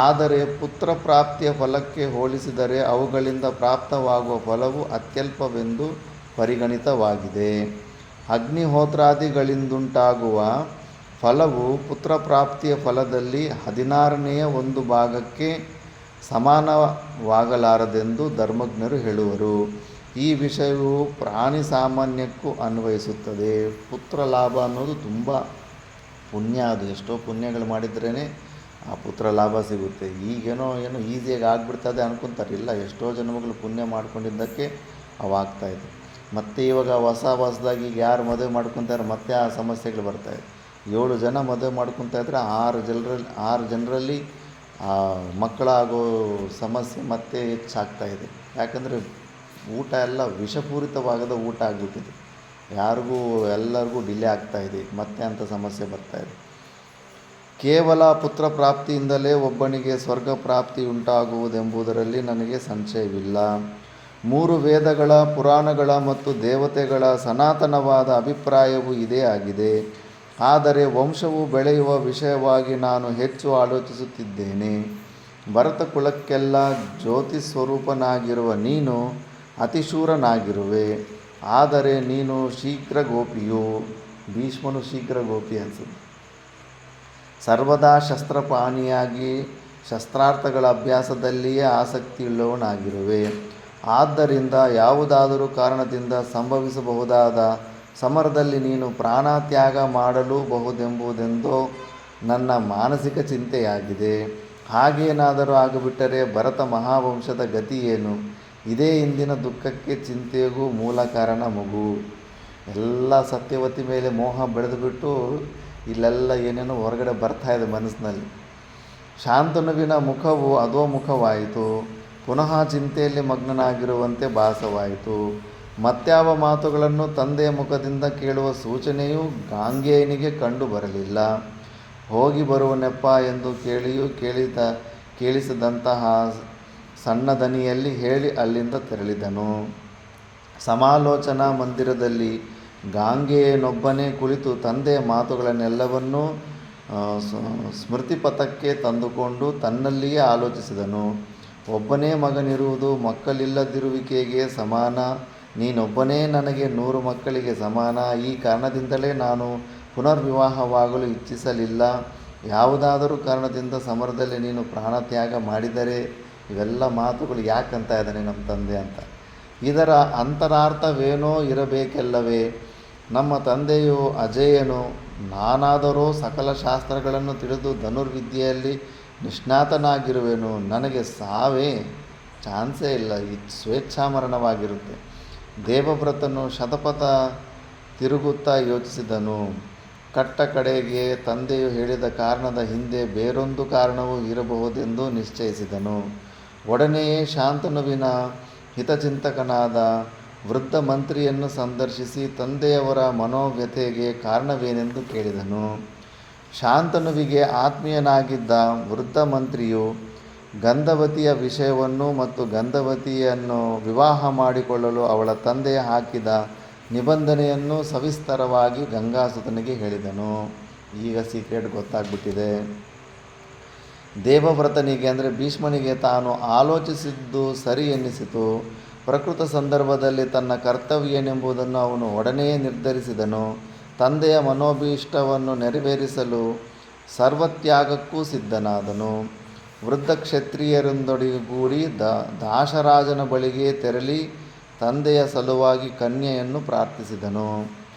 ಆದರೆ ಪುತ್ರ ಪ್ರಾಪ್ತಿಯ ಫಲಕ್ಕೆ ಹೋಲಿಸಿದರೆ ಅವುಗಳಿಂದ ಪ್ರಾಪ್ತವಾಗುವ ಫಲವು ಅತ್ಯಲ್ಪವೆಂದು ಪರಿಗಣಿತವಾಗಿದೆ. ಅಗ್ನಿಹೋತ್ರಾದಿಗಳಿಂದುಂಟಾಗುವ ಫಲವು ಪುತ್ರಪ್ರಾಪ್ತಿಯ ಫಲದಲ್ಲಿ 16ನೇ 1 ಭಾಗಕ್ಕೆ ಸಮಾನವಾಗಲಾರದೆಂದು ಧರ್ಮಜ್ಞರು ಹೇಳುವರು. ಈ ವಿಷಯವು ಪ್ರಾಣಿ ಸಾಮಾನ್ಯಕ್ಕೂ ಅನ್ವಯಿಸುತ್ತದೆ. ಪುತ್ರ ಲಾಭ ಅನ್ನೋದು ತುಂಬ ಪುಣ್ಯ. ಅದು ಎಷ್ಟೋ ಪುಣ್ಯಗಳು ಮಾಡಿದ್ರೇ ಆ ಪುತ್ರ ಲಾಭ ಸಿಗುತ್ತೆ. ಈಗೇನೋ ಈಸಿಯಾಗಿ ಆಗಿಬಿಡ್ತದೆ ಅನ್ಕೊತಾರೆ. ಇಲ್ಲ, ಎಷ್ಟೋ ಜನ್ಮಗಳು ಪುಣ್ಯ ಮಾಡ್ಕೊಂಡಿದ್ದಕ್ಕೆ ಅವಾಗ್ತಾಯಿದೆ. ಮತ್ತು ಇವಾಗ ಹೊಸದಾಗಿ ಯಾರು ಮದುವೆ ಮಾಡ್ಕೊತಾರೆ ಮತ್ತೆ ಆ ಸಮಸ್ಯೆಗಳು ಬರ್ತಾಯಿದೆ. 7 ಜನ ಮದುವೆ ಮಾಡ್ಕೊತಾ ಇದ್ದರೆ 6 ಜನರಲ್ಲಿ ಮಕ್ಕಳಾಗೋ ಸಮಸ್ಯೆ ಮತ್ತೆ ಹೆಚ್ಚಾಗ್ತಾ ಇದೆ. ಯಾಕಂದರೆ ಊಟ ಎಲ್ಲ ವಿಷಪೂರಿತವಾಗದ ಊಟ ಆಗಿಬಿಟ್ಟಿದೆ. ಎಲ್ಲರಿಗೂ ಡಿಲೇ ಆಗ್ತಾಯಿದೆ, ಮತ್ತೆ ಅಂಥ ಸಮಸ್ಯೆ ಬರ್ತಾಯಿದೆ. ಕೇವಲ ಪುತ್ರ ಪ್ರಾಪ್ತಿಯಿಂದಲೇ ಒಬ್ಬನಿಗೆ ಸ್ವರ್ಗ ಪ್ರಾಪ್ತಿ ಉಂಟಾಗುವುದೆಂಬುದರಲ್ಲಿ ನನಗೆ ಸಂಶಯವಿಲ್ಲ. 3 ವೇದಗಳ, ಪುರಾಣಗಳ ಮತ್ತು ದೇವತೆಗಳ ಸನಾತನವಾದ ಅಭಿಪ್ರಾಯವೂ ಇದೇ ಆಗಿದೆ. ಆದರೆ ವಂಶವು ಬೆಳೆಯುವ ವಿಷಯವಾಗಿ ನಾನು ಹೆಚ್ಚು ಆಲೋಚಿಸುತ್ತಿದ್ದೇನೆ. ಭರತ ಕುಲಕ್ಕೆಲ್ಲ ಜ್ಯೋತಿ ಸ್ವರೂಪನಾಗಿರುವ ನೀನು ಅತಿಶೂರನಾಗಿರುವೆ. ಆದರೆ ನೀನು ಶೀಘ್ರಗೋಪಿಯು. ಭೀಷ್ಮನು ಶೀಘ್ರಗೋಪಿ ಅನಿಸುತ್ತೆ. ಸರ್ವದಾ ಶಸ್ತ್ರಪಾಣಿಯಾಗಿ ಶಸ್ತ್ರಾರ್ಥಗಳ ಅಭ್ಯಾಸದಲ್ಲಿಯೇ ಆಸಕ್ತಿಯುಳ್ಳವನಾಗಿರುವೆ. ಆದ್ದರಿಂದ ಯಾವುದಾದರೂ ಕಾರಣದಿಂದ ಸಂಭವಿಸಬಹುದಾದ ಸಮರದಲ್ಲಿ ನೀನು ಪ್ರಾಣತ್ಯಾಗ ಮಾಡಲೂಬಹುದೆಂಬುದೆಂದು ನನ್ನ ಮಾನಸಿಕ ಚಿಂತೆಯಾಗಿದೆ. ಹಾಗೇನಾದರೂ ಆಗಿಬಿಟ್ಟರೆ ಭರತ ಮಹಾವಂಶದ ಗತಿಯೇನು? ಇದೇ ಇಂದಿನ ದುಃಖಕ್ಕೆ ಚಿಂತೆಗೂ ಮೂಲ ಕಾರಣ ಮಗು. ಎಲ್ಲ ಸತ್ಯವತಿ ಮೇಲೆ ಮೋಹ ಬೆಳೆದುಬಿಟ್ಟು ಇಲ್ಲೆಲ್ಲ ಏನೇನೋ ಹೊರಗಡೆ ಬರ್ತಾಯಿದೆ ಮನಸ್ಸಿನಲ್ಲಿ. ಶಾಂತನುವಿನ ಮುಖವು ಅಧೋಮುಖವಾಯಿತು. ಪುನಃ ಚಿಂತೆಯಲ್ಲಿ ಮಗ್ನನಾಗಿರುವಂತೆ ಭಾಸವಾಯಿತು. ಮತ್ಯಾವ ಮಾತುಗಳನ್ನು ತಂದೆಯ ಮುಖದಿಂದ ಕೇಳುವ ಸೂಚನೆಯೂ ಗಾಂಗೇಯನಿಗೆ ಕಂಡು ಬರಲಿಲ್ಲ. ಹೋಗಿ ಬರುವನೆಪ್ಪ ಎಂದು ಕೇಳಿಯೂ ಕೇಳಿಸದಂತಹ ಸಣ್ಣ ದನಿಯಲ್ಲಿ ಹೇಳಿ ಅಲ್ಲಿಂದ ತೆರಳಿದನು. ಸಮಾಲೋಚನಾ ಮಂದಿರದಲ್ಲಿ ಗಾಂಗೇಯನೊಬ್ಬನೇ ಕುಳಿತು ತಂದೆಯ ಮಾತುಗಳನ್ನೆಲ್ಲವನ್ನೂ ಸ್ಮೃತಿಪಥಕ್ಕೆ ತಂದುಕೊಂಡು ತನ್ನಲ್ಲಿಯೇ ಆಲೋಚಿಸಿದನು. ಒಬ್ಬನೇ ಮಗನಿರುವುದು ಮಕ್ಕಳಿಲ್ಲದಿರುವಿಕೆಗೆ ಸಮಾನ. ನೀನೊಬ್ಬನೇ ನನಗೆ 100 ಮಕ್ಕಳಿಗೆ ಸಮಾನ. ಈ ಕಾರಣದಿಂದಲೇ ನಾನು ಪುನರ್ವಿವಾಹವಾಗಲು ಇಚ್ಛಿಸಲಿಲ್ಲ. ಯಾವುದಾದರೂ ಕಾರಣದಿಂದ ಸಮರದಲ್ಲಿ ನೀನು ಪ್ರಾಣತ್ಯಾಗ ಮಾಡಿದರೆ ಇವೆಲ್ಲ ಮಾತುಗಳು ಯಾಕಂತ ಇದ್ದಾನೆ ನಮ್ಮ ತಂದೆ ಅಂತ. ಇದರ ಅಂತರಾರ್ಥವೇನೋ ಇರಬೇಕಲ್ಲವೇ? ನಮ್ಮ ತಂದೆಯು ಅಜೇಯನು. ನಾನಾದರೋ ಸಕಲ ಶಾಸ್ತ್ರಗಳನ್ನು ತಿಳಿದು ಧನುರ್ವಿದ್ಯೆಯಲ್ಲಿ ನಿಷ್ಣಾತನಾಗಿರುವೆನು. ನನಗೆ ಸಾವೇ ಚಾನ್ಸೇ ಇಲ್ಲ. ಸ್ವೇಚ್ಛಾಮರಣವಾಗಿರುತ್ತೆ. ದೇವವ್ರತನು ಶತಪಥ ತಿರುಗುತ್ತಾ ಯೋಚಿಸಿದನು. ಕಟ್ಟ ಕಡೆಗೆ ತಂದೆಯು ಹೇಳಿದ ಕಾರಣದ ಹಿಂದೆ ಬೇರೊಂದು ಕಾರಣವೂ ಇರಬಹುದೆಂದು ನಿಶ್ಚಯಿಸಿದನು. ಒಡನೆಯೇ ಶಾಂತನುವಿನ ಹಿತಚಿಂತಕನಾದ ವೃದ್ಧ ಮಂತ್ರಿಯನ್ನು ಸಂದರ್ಶಿಸಿ ತಂದೆಯವರ ಮನೋವ್ಯಥೆಗೆ ಕಾರಣವೇನೆಂದು ಕೇಳಿದನು. ಶಾಂತನುವಿಗೆ ಆತ್ಮೀಯನಾಗಿದ್ದ ವೃದ್ಧ ಮಂತ್ರಿಯು ಗಂಧವತಿಯ ವಿಷಯವನ್ನು ಮತ್ತು ಗಂಧವತಿಯನ್ನು ವಿವಾಹ ಮಾಡಿಕೊಳ್ಳಲು ಅವಳ ತಂದೆ ಹಾಕಿದ ನಿಬಂಧನೆಯನ್ನು ಸವಿಸ್ತರವಾಗಿ ಗಂಗಾಸುತನಿಗೆ ಹೇಳಿದನು. ಈಗ ಸೀಕ್ರೆಟ್ ಗೊತ್ತಾಗ್ಬಿಟ್ಟಿದೆ. ದೇವವ್ರತನಿಗೆ ಅಂದರೆ ಭೀಷ್ಮನಿಗೆ ತಾನು ಆಲೋಚಿಸಿದ್ದು ಸರಿ ಎನ್ನಿಸಿತು. ಪ್ರಕೃತ ಸಂದರ್ಭದಲ್ಲಿ ತನ್ನ ಕರ್ತವ್ಯನೆಂಬುದನ್ನು ಅವನು ಒಡನೆಯೇ ನಿರ್ಧರಿಸಿದನು. ತಂದೆಯ ಮನೋಭೀಷ್ಟವನ್ನು ನೆರವೇರಿಸಲು ಸರ್ವತ್ಯಾಗಕ್ಕೂ ಸಿದ್ಧನಾದನು. ವೃದ್ಧ ಕ್ಷತ್ರಿಯರೊಂದಿಗೂಡಿ ದಾಶರಾಜನ ಬಳಿಗೆ ತೆರಳಿ ತಂದೆಯ ಸಲುವಾಗಿ ಕನ್ಯೆಯನ್ನು ಪ್ರಾರ್ಥಿಸಿದನು.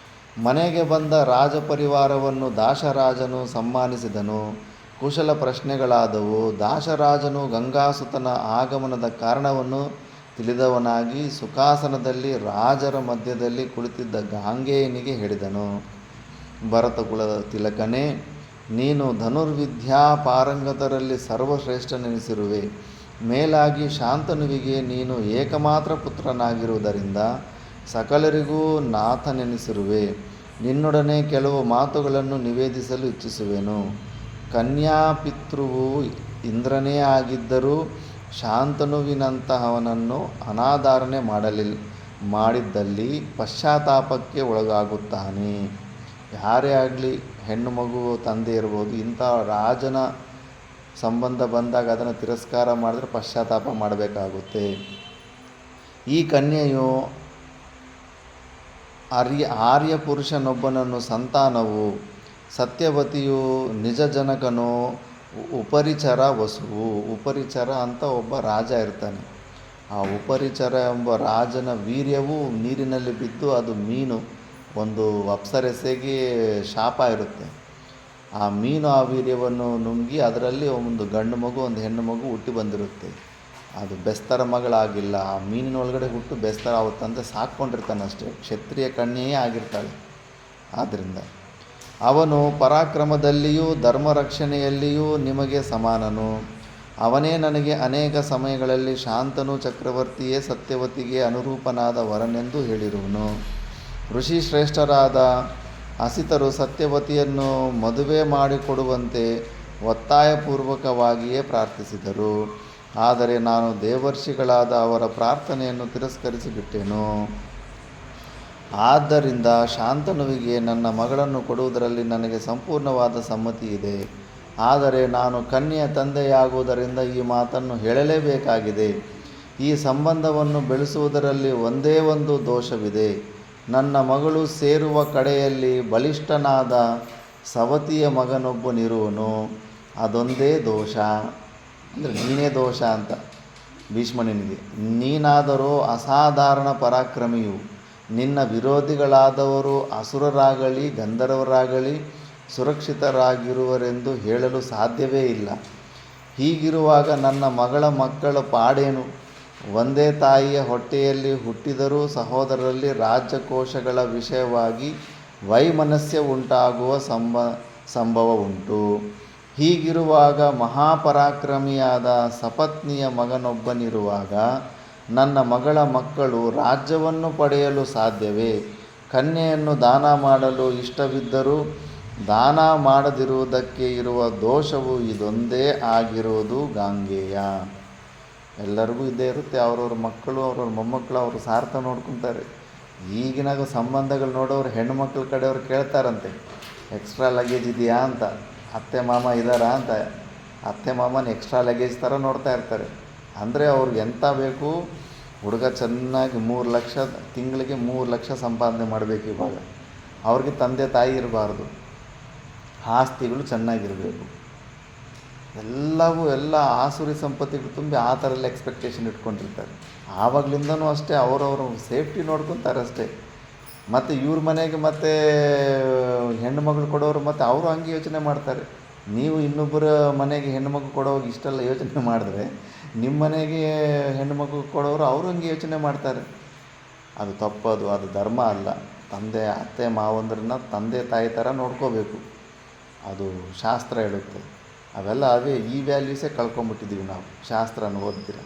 ಮನೆಗೆ ಬಂದ ರಾಜಪರಿವಾರವನ್ನು ದಾಶರಾಜನು ಸಮ್ಮಾನಿಸಿದನು. ಕುಶಲ ಪ್ರಶ್ನೆಗಳಾದವು. ದಾಶರಾಜನು ಗಂಗಾಸುತನ ಆಗಮನದ ಕಾರಣವನ್ನು ತಿಳಿದವನಾಗಿ ಸುಖಾಸನದಲ್ಲಿ ರಾಜರ ಮಧ್ಯದಲ್ಲಿ ಕುಳಿತಿದ್ದ ಗಾಂಗೇಯನಿಗೆ ಹೇಳಿದನು. ಭರತಕುಲದ ತಿಲಕನೇ, ನೀನು ಧನುರ್ವಿದ್ಯಾ ಪಾರಂಗತರಲ್ಲಿ ಸರ್ವಶ್ರೇಷ್ಠನೆನಿಸಿರುವೆ. ಮೇಲಾಗಿ ಶಾಂತನುವಿಗೆ ನೀನು ಏಕಮಾತ್ರ ಪುತ್ರನಾಗಿರುವುದರಿಂದ ಸಕಲರಿಗೂ ನಾಥನೆನಿಸಿರುವೆ. ನಿನ್ನೊಡನೆ ಕೆಲವು ಮಾತುಗಳನ್ನು ನಿವೇದಿಸಲು ಇಚ್ಛಿಸುವೆನು. ಕನ್ಯಾಪಿತೃವು ಇಂದ್ರನೇ ಆಗಿದ್ದರೂ ಶಾಂತನುವಿನಂತಹವನನ್ನು ಅನಾದರಣೆ ಮಾಡಿದ್ದಲ್ಲಿ ಪಶ್ಚಾತ್ತಾಪಕ್ಕೆ ಒಳಗಾಗುತ್ತಾನೆ. ಯಾರೇ ಆಗಲಿ, ಹೆಣ್ಣು ಮಗು ತಂದೆ ಇರ್ಬೋದು, ಇಂಥ ರಾಜನ ಸಂಬಂಧ ಬಂದಾಗ ಅದನ್ನು ತಿರಸ್ಕಾರ ಮಾಡಿದ್ರೆ ಪಶ್ಚಾತ್ತಾಪ ಮಾಡಬೇಕಾಗುತ್ತೆ. ಈ ಕನ್ಯೆಯು ಆರ್ಯ ಪುರುಷನೊಬ್ಬನನ್ನು ಸಂತಾನವು. ಸತ್ಯವತಿಯು ನಿಜ ಜನಕನು. ಉಪರಿಚರ ವಸುವು. ಉಪರಿಚರ ಅಂತ ಒಬ್ಬ ರಾಜ ಇರ್ತಾನೆ. ಆ ಉಪರಿಚರ ಎಂಬ ರಾಜನ ವೀರ್ಯವು ನೀರಿನಲ್ಲಿ ಬಿದ್ದು ಅದು ಮೀನು, ಒಂದು ಅಪ್ಸರಸೆಗೆ ಶಾಪ ಇರುತ್ತೆ. ಆ ಮೀನು ಆ ವೀರ್ಯವನ್ನು ನುಂಗಿ ಅದರಲ್ಲಿ ಒಂದು ಗಂಡು ಮಗು ಒಂದು ಹೆಣ್ಣು ಮಗು ಹುಟ್ಟಿ ಬಂದಿರುತ್ತೆ. ಅದು ಬೆಸ್ತರ ಮಗಳಾಗಿಲ್ಲ. ಆ ಮೀನಿನ ಒಳಗಡೆ ಹುಟ್ಟು ಬೆಸ್ತರ ಆಗುತ್ತಂತೆ ಸಾಕ್ಕೊಂಡಿರ್ತಾನೆ ಅಷ್ಟೇ. ಕ್ಷತ್ರಿಯ ಕನ್ಯೆಯೇ ಆಗಿರ್ತಾಳೆ. ಆದ್ದರಿಂದ ಅವನು ಪರಾಕ್ರಮದಲ್ಲಿಯೂ ಧರ್ಮ ರಕ್ಷಣೆಯಲ್ಲಿಯೂ ನಿಮಗೆ ಸಮಾನನು. ಅವನೇ ನನಗೆ ಅನೇಕ ಸಮಯಗಳಲ್ಲಿ ಶಾಂತನು ಚಕ್ರವರ್ತಿಯೇ ಸತ್ಯವತಿಗೆ ಅನುರೂಪನಾದ ವರನೆಂದು ಹೇಳಿರುವನು. ಋಷಿ ಶ್ರೇಷ್ಠರಾದ ಅಸಿತರು ಸತ್ಯವತಿಯನ್ನು ಮದುವೆ ಮಾಡಿಕೊಡುವಂತೆ ಒತ್ತಾಯಪೂರ್ವಕವಾಗಿಯೇ ಪ್ರಾರ್ಥಿಸಿದರು. ಆದರೆ ನಾನು ದೇವರ್ಷಿಗಳಾದ ಅವರ ಪ್ರಾರ್ಥನೆಯನ್ನು ತಿರಸ್ಕರಿಸಿಬಿಟ್ಟೆನು. ಆದ್ದರಿಂದ ಶಾಂತನುವಿಗೆ ನನ್ನ ಮಗಳನ್ನು ಕೊಡುವುದರಲ್ಲಿ ನನಗೆ ಸಂಪೂರ್ಣವಾದ ಸಮ್ಮತಿ ಇದೆ. ಆದರೆ ನಾನು ಕನ್ಯೆಯ ತಂದೆಯಾಗುವುದರಿಂದ ಈ ಮಾತನ್ನು ಹೇಳಲೇಬೇಕಾಗಿದೆ. ಈ ಸಂಬಂಧವನ್ನು ಬೆಳೆಸುವುದರಲ್ಲಿ ಒಂದೇ ಒಂದು ದೋಷವಿದೆ. ನನ್ನ ಮಗಳು ಸೇರುವ ಕಡೆಯಲ್ಲಿ ಬಲಿಷ್ಠನಾದ ಸವತಿಯ ಮಗನೊಬ್ಬನಿರುವನು. ಅದೊಂದೇ ದೋಷ. ಅಂದರೆ ನೀನೇ ದೋಷ ಅಂತ ಭೀಷ್ಮನಿಗೆ. ನೀನಾದರೂ ಅಸಾಧಾರಣ ಪರಾಕ್ರಮಿಯು. ನಿನ್ನ ವಿರೋಧಿಗಳಾದವರು ಅಸುರರಾಗಲಿ ಗಂಧರ್ವರಾಗಲಿ ಸುರಕ್ಷಿತರಾಗಿರುವರೆಂದು ಹೇಳಲು ಸಾಧ್ಯವೇ ಇಲ್ಲ. ಹೀಗಿರುವಾಗ ನನ್ನ ಮಗಳ ಮಕ್ಕಳ ಪಾಡೇನು? ಒಂದೇ ತಾಯಿಯ ಹೊಟ್ಟೆಯಲ್ಲಿ ಹುಟ್ಟಿದರೂ ಸಹೋದರರಲ್ಲಿ ರಾಜ್ಯಕೋಶಗಳ ವಿಷಯವಾಗಿ ವೈಮನಸ್ಯ ಉಂಟಾಗುವ ಸಂಭವ ಉಂಟು. ಹೀಗಿರುವಾಗ ಮಹಾಪರಾಕ್ರಮಿಯಾದ ಸಪತ್ನಿಯ ಮಗನೊಬ್ಬನಿರುವಾಗ ನನ್ನ ಮಗಳ ಮಕ್ಕಳು ರಾಜ್ಯವನ್ನು ಪಡೆಯಲು ಸಾಧ್ಯವೇ? ಕನ್ಯೆಯನ್ನು ದಾನ ಮಾಡಲು ಇಷ್ಟವಿದ್ದರೂ ದಾನ ಮಾಡದಿರುವುದಕ್ಕೆ ಇರುವ ದೋಷವು ಇದೊಂದೇ ಆಗಿರುವುದು ಗಾಂಗೇಯ. ಎಲ್ಲರಿಗೂ ಇದ್ದೇ ಇರುತ್ತೆ. ಅವ್ರವ್ರ ಮಕ್ಕಳು ಅವ್ರವ್ರ ಮೊಮ್ಮಕ್ಕಳು ಅವರು ಸಾರ್ಥ ನೋಡ್ಕೊತಾರೆ. ಈಗಿನ ಸಂಬಂಧಗಳು ನೋಡೋರು ಹೆಣ್ಣುಮಕ್ಳ ಕಡೆಯವ್ರು ಕೇಳ್ತಾರಂತೆ, ಎಕ್ಸ್ಟ್ರಾ ಲಗೇಜ್ ಇದೆಯಾ ಅಂತ. ಅತ್ತೆ ಮಾಮ ಇದ್ದಾರಾ ಅಂತ. ಅತ್ತೆ ಮಾಮನ ಎಕ್ಸ್ಟ್ರಾ ಲಗೇಜ್ ಥರ ನೋಡ್ತಾ ಇರ್ತಾರೆ. ಅಂದರೆ ಅವ್ರಿಗೆ ಎಂಥ ಬೇಕು, ಹುಡುಗ ಚೆನ್ನಾಗಿ 3 ಲಕ್ಷ ತಿಂಗಳಿಗೆ 3 ಲಕ್ಷ ಸಂಪಾದನೆ ಮಾಡಬೇಕು. ಇವಾಗ ಅವ್ರಿಗೆ ತಂದೆ ತಾಯಿ ಇರಬಾರ್ದು, ಆಸ್ತಿಗಳು ಚೆನ್ನಾಗಿರಬೇಕು, ಎಲ್ಲ ಆಸುರಿ ಸಂಪತ್ತಿಗಳು ತುಂಬಿ ಆ ಥರ ಎಲ್ಲ ಎಕ್ಸ್ಪೆಕ್ಟೇಷನ್ ಇಟ್ಕೊಂಡಿರ್ತಾರೆ. ಆವಾಗಲಿಂದನೂ ಅಷ್ಟೇ ಅವರವರು ಸೇಫ್ಟಿ ನೋಡ್ಕೊತಾರೆ ಅಷ್ಟೇ. ಮತ್ತು ಇವ್ರ ಮನೆಗೆ ಮತ್ತು ಹೆಣ್ಣು ಮಗಳು ಕೊಡೋರು ಮತ್ತು ಅವರು ಹಂಗೆ ಯೋಚನೆ ಮಾಡ್ತಾರೆ. ನೀವು ಇನ್ನೊಬ್ಬರ ಮನೆಗೆ ಹೆಣ್ಣುಮಗು ಕೊಡೋವಾಗ ಇಷ್ಟೆಲ್ಲ ಯೋಚನೆ ಮಾಡಿದ್ರೆ ನಿಮ್ಮ ಮನೆಗೆ ಹೆಣ್ಣುಮಗು ಕೊಡೋರು ಅವರು ಹಂಗೆ ಯೋಚನೆ ಮಾಡ್ತಾರೆ. ಅದು ತಪ್ಪದು, ಅದು ಧರ್ಮ ಅಲ್ಲ. ತಂದೆ ಅತ್ತೆ ಮಾವಂದ್ರನ್ನ ತಂದೆ ತಾಯಿ ಥರ ನೋಡ್ಕೋಬೇಕು, ಅದು ಶಾಸ್ತ್ರ ಹೇಳುತ್ತೆ. ಅವೇ ಈ ವ್ಯಾಲ್ಯೂಸೇ ಕಳ್ಕೊಂಬಿಟ್ಟಿದ್ದೀವಿ ನಾವು ಶಾಸ್ತ್ರನ ಓದ್ತೀರ.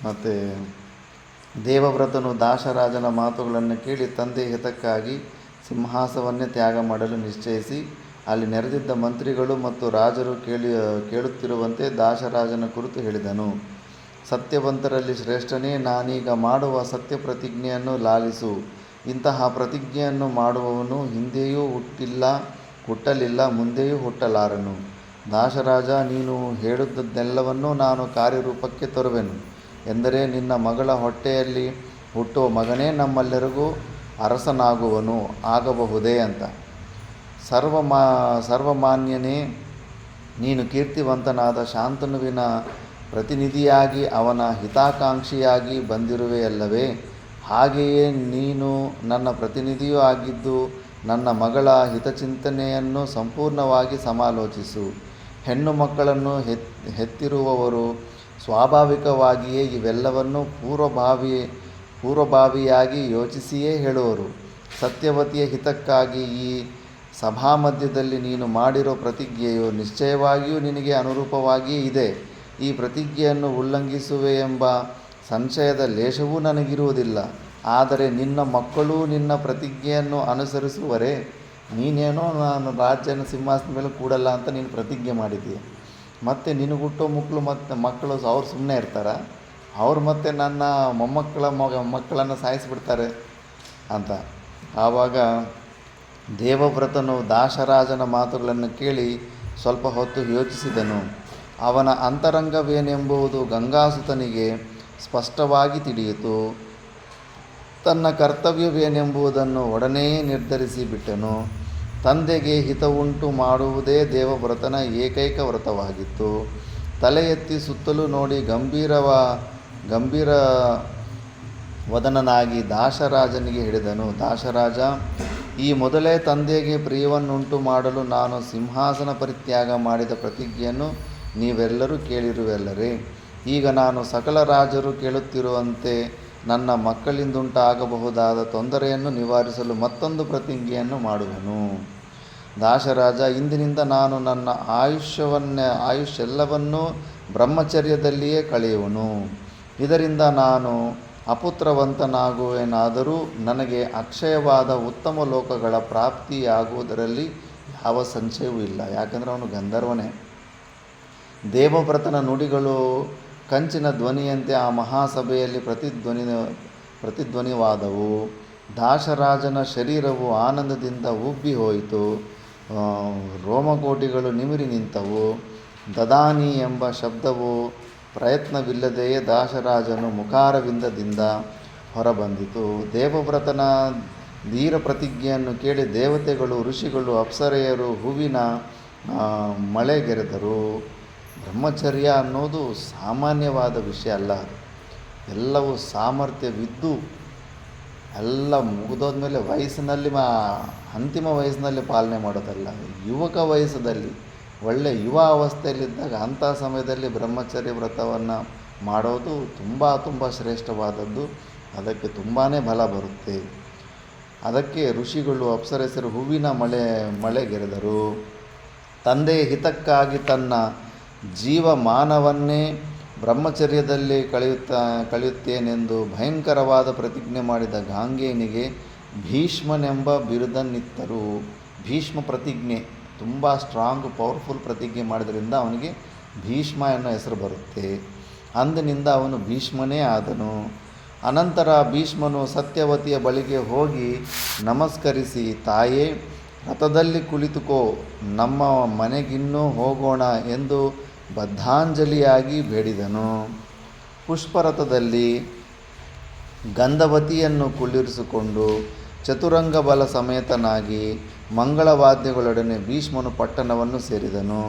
ಮತ್ತು ದೇವವ್ರತನು ದಾಶರಾಜನ ಮಾತುಗಳನ್ನು ಕೇಳಿ ತಂದೆಯ ಹಿತಕ್ಕಾಗಿ ಸಿಂಹಾಸವನ್ನೇ ತ್ಯಾಗ ಮಾಡಲು ನಿಶ್ಚಯಿಸಿ ಅಲ್ಲಿ ನೆರೆದಿದ್ದ ಮಂತ್ರಿಗಳು ಮತ್ತು ರಾಜರು ಕೇಳುತ್ತಿರುವಂತೆ ದಾಶರಾಜನ ಕುರಿತು ಹೇಳಿದನು. ಸತ್ಯವಂತರಲ್ಲಿ ಶ್ರೇಷ್ಠನೇ, ನಾನೀಗ ಮಾಡುವ ಸತ್ಯ ಪ್ರತಿಜ್ಞೆಯನ್ನು ಲಾಲಿಸು. ಇಂತಹ ಪ್ರತಿಜ್ಞೆಯನ್ನು ಮಾಡುವವನು ಹಿಂದೆಯೂ ಹುಟ್ಟಲಿಲ್ಲ, ಮುಂದೆಯೂ ಹುಟ್ಟಲಾರನು. ದಾಶರಾಜ, ನೀನು ಹೇಳುವುದನ್ನೆಲ್ಲವನ್ನೂ ನಾನು ಕಾರ್ಯರೂಪಕ್ಕೆ ತರುವೆನು. ಎಂದರೆ ನಿನ್ನ ಮಗಳ ಹೊಟ್ಟೆಯಲ್ಲಿ ಹುಟ್ಟುವ ಮಗನೇ ನಮ್ಮೆಲ್ಲರಿಗೂ ಅರಸನಾಗುವನು ಆಗಬಹುದೇ ಅಂತ. ಸರ್ವಮಾನ್ಯನೇ, ನೀನು ಕೀರ್ತಿವಂತನಾದ ಶಾಂತನುವಿನ ಪ್ರತಿನಿಧಿಯಾಗಿ ಅವನ ಹಿತಾಕಾಂಕ್ಷಿಯಾಗಿ ಬಂದಿರುವೆಯಲ್ಲವೇ? ಹಾಗೆಯೇ ನೀನು ನನ್ನ ಪ್ರತಿನಿಧಿಯೂ ಆಗಿದ್ದು ನನ್ನ ಮಗಳ ಹಿತಚಿಂತನೆಯನ್ನು ಸಂಪೂರ್ಣವಾಗಿ ಸಮಾಲೋಚಿಸು. ಹೆಣ್ಣು ಮಕ್ಕಳನ್ನು ಹೆತ್ತಿರುವವರು ಸ್ವಾಭಾವಿಕವಾಗಿಯೇ ಇವೆಲ್ಲವನ್ನೂ ಪೂರ್ವಭಾವಿಯಾಗಿ ಯೋಚಿಸಿಯೇ ಹೇಳುವರು. ಸತ್ಯವತಿಯ ಹಿತಕ್ಕಾಗಿ ಈ ಸಭಾಮಧ್ಯದಲ್ಲಿ ನೀನು ಮಾಡಿರೋ ಪ್ರತಿಜ್ಞೆಯು ನಿಶ್ಚಯವಾಗಿಯೂ ನಿನಗೆ ಅನುರೂಪವಾಗಿಯೇ ಇದೆ. ಈ ಪ್ರತಿಜ್ಞೆಯನ್ನು ಉಲ್ಲಂಘಿಸುವೆ ಎಂಬ ಸಂಶಯದ ಲೇಷವೂ ನನಗಿರುವುದಿಲ್ಲ. ಆದರೆ ನಿನ್ನ ಮಕ್ಕಳೂ ನಿನ್ನ ಪ್ರತಿಜ್ಞೆಯನ್ನು ಅನುಸರಿಸುವರೇ? ನೀನೇನೋ ನಾನು ರಾಜ್ಯನ ಸಿಂಹಾಸನದ ಮೇಲೆ ಕೂಡಲ್ಲ ಅಂತ ನೀನು ಪ್ರತಿಜ್ಞೆ ಮಾಡಿದ್ದೀಯ. ಮತ್ತು ನಿನಗುಟ್ಟೋ ಮಕ್ಕಳು ಅವ್ರು ಸುಮ್ಮನೆ ಇರ್ತಾರ? ಅವ್ರು ಮತ್ತೆ ನನ್ನ ಮಕ್ಕಳನ್ನು ಸಾಯಿಸಿಬಿಡ್ತಾರೆ ಅಂತ. ಆವಾಗ ದೇವವ್ರತನು ದಾಶರಾಜನ ಮಾತುಗಳನ್ನು ಕೇಳಿ ಸ್ವಲ್ಪ ಹೊತ್ತು ಯೋಚಿಸಿದನು. ಅವನ ಅಂತರಂಗವೇನೆಂಬುದು ಗಂಗಾಸುತನಿಗೆ ಸ್ಪಷ್ಟವಾಗಿ ತಿಳಿಯಿತು. ತನ್ನ ಕರ್ತವ್ಯವೇನೆಂಬುದನ್ನು ಒಡನೆಯೇ ನಿರ್ಧರಿಸಿ ಬಿಟ್ಟನು. ತಂದೆಗೆ ಹಿತವುಂಟು ಮಾಡುವುದೇ ದೇವವ್ರತನ ಏಕೈಕ ವ್ರತವಾಗಿತ್ತು. ತಲೆ ಎತ್ತಿ ಸುತ್ತಲೂ ನೋಡಿ ಗಂಭೀರ ವದನನಾಗಿ ದಾಶರಾಜನಿಗೆ ಹೇಳಿದನು. ದಾಶರಾಜ, ಈ ಮೊದಲೇ ತಂದೆಗೆ ಪ್ರಿಯವನ್ನುಂಟು ಮಾಡಲು ನಾನು ಸಿಂಹಾಸನ ಪರಿತ್ಯಾಗ ಮಾಡಿದ ಪ್ರತಿಜ್ಞೆಯನ್ನು ನೀವೆಲ್ಲರೂ ಕೇಳಿರುವೆಲ್ಲರೇ? ಈಗ ನಾನು ಸಕಲ ರಾಜರು ಕೇಳುತ್ತಿರುವಂತೆ ನನ್ನ ಮಕ್ಕಳಿಂದುಂಟಾಗಬಹುದಾದ ತೊಂದರೆಯನ್ನು ನಿವಾರಿಸಲು ಮತ್ತೊಂದು ಪ್ರತಿಜ್ಞೆಯನ್ನು ಮಾಡುವೆನು. ದಾಸರಾಜ, ಇಂದಿನಿಂದ ನಾನು ನನ್ನ ಆಯುಷ್ಯೆಲ್ಲವನ್ನೂ ಬ್ರಹ್ಮಚರ್ಯದಲ್ಲಿಯೇ ಕಳೆಯುವನು. ಇದರಿಂದ ನಾನು ಅಪುತ್ರವಂತನಾಗುವೆನಾದರೂ ನನಗೆ ಅಕ್ಷಯವಾದ ಉತ್ತಮ ಲೋಕಗಳ ಪ್ರಾಪ್ತಿಯಾಗುವುದರಲ್ಲಿ ಯಾವ ಸಂಶಯವೂ ಇಲ್ಲ. ಯಾಕಂದರೆ ಅವನು ಗಂಧರ್ವನೇ. ದೇವವ್ರತನ ನುಡಿಗಳು ಕಂಚಿನ ಧ್ವನಿಯಂತೆ ಆ ಮಹಾಸಭೆಯಲ್ಲಿ ಪ್ರತಿಧ್ವನಿವಾದವು. ದಾಸರಾಜನ ಶರೀರವು ಆನಂದದಿಂದ ಉಬ್ಬಿ ಹೋಯಿತು. ರೋಮಕೋಟಿಗಳು ನಿಮಿರಿ ನಿಂತವು. ದದಾನಿ ಎಂಬ ಶಬ್ದವು ಪ್ರಯತ್ನವಿಲ್ಲದೆಯೇ ದಾಸರಾಜನು ಮುಖಾರವಿಂದದಿಂದ ಹೊರಬಂದಿತು. ದೇವವ್ರತನ ಧೀರ ಪ್ರತಿಜ್ಞೆಯನ್ನು ಕೇಳಿ ದೇವತೆಗಳು, ಋಷಿಗಳು, ಅಪ್ಸರೆಯರು ಹೂವಿನ ಮಳೆಗೆರೆದರು. ಬ್ರಹ್ಮಚರ್ಯ ಅನ್ನೋದು ಸಾಮಾನ್ಯವಾದ ವಿಷಯ ಅಲ್ಲ. ಅದು ಎಲ್ಲವೂ ಸಾಮರ್ಥ್ಯವಿದ್ದು ಎಲ್ಲ ಮುಗಿದೋದ್ಮೇಲೆ ವಯಸ್ಸಿನಲ್ಲಿ ಅಂತಿಮ ವಯಸ್ಸಿನಲ್ಲಿ ಪಾಲನೆ ಮಾಡೋದಲ್ಲ. ಯುವಕ ವಯಸ್ಸದಲ್ಲಿ ಒಳ್ಳೆಯ ಯುವ ಅವಸ್ಥೆಯಲ್ಲಿದ್ದಾಗ ಅಂಥ ಸಮಯದಲ್ಲಿ ಬ್ರಹ್ಮಚರ್ಯ ವ್ರತವನ್ನು ಮಾಡೋದು ತುಂಬ ಶ್ರೇಷ್ಠವಾದದ್ದು. ಅದಕ್ಕೆ ತುಂಬಾ ಬಲ ಬರುತ್ತೆ. ಅದಕ್ಕೆ ಋಷಿಗಳು, ಅಪ್ಸರಸರು ಹೂವಿನ ಮಳೆಗೆರೆದರು. ತಂದೆಯ ಹಿತಕ್ಕಾಗಿ ತನ್ನ ಜೀವಮಾನವನ್ನೇ ಬ್ರಹ್ಮಚರ್ಯದಲ್ಲಿ ಕಳೆಯುತ್ತೇನೆಂದು ಭಯಂಕರವಾದ ಪ್ರತಿಜ್ಞೆ ಮಾಡಿದ ಗಾಂಗೇಯನಿಗೆ ಭೀಷ್ಮನೆಂಬ ಬಿರುದನ್ನಿತ್ತರು. ಭೀಷ್ಮ ಪ್ರತಿಜ್ಞೆ ತುಂಬ ಸ್ಟ್ರಾಂಗ್, ಪವರ್ಫುಲ್ ಪ್ರತಿಜ್ಞೆ ಮಾಡಿದ್ರಿಂದ ಅವನಿಗೆ ಭೀಷ್ಮ ಎನ್ನೋ ಹೆಸರು ಬರುತ್ತೆ. ಅಂದಿನಿಂದ ಅವನು ಭೀಷ್ಮನೇ ಆದನು. ಅನಂತರ ಭೀಷ್ಮನು ಸತ್ಯವತಿಯ ಬಳಿಗೆ ಹೋಗಿ ನಮಸ್ಕರಿಸಿ, ತಾಯೇ, ರಥದಲ್ಲಿ ಕುಳಿತುಕೋ, ನಮ್ಮ ಮನೆಗಿನ್ನೂ ಹೋಗೋಣ ಎಂದು ಬದ್ಧಾಂಜಲಿಯಾಗಿ ಬೇಡಿದನು. ಪುಷ್ಪರಥದಲ್ಲಿ ಗಂಧವತಿಯನ್ನು ಕುಳ್ಳಿರಿಸಿಕೊಂಡು ಚತುರಂಗ ಬಲ ಸಮೇತನಾಗಿ ಮಂಗಳವಾದ್ಯಗಳೊಡನೆ ಭೀಷ್ಮನು ಪಟ್ಟಣವನ್ನು ಸೇರಿದನು.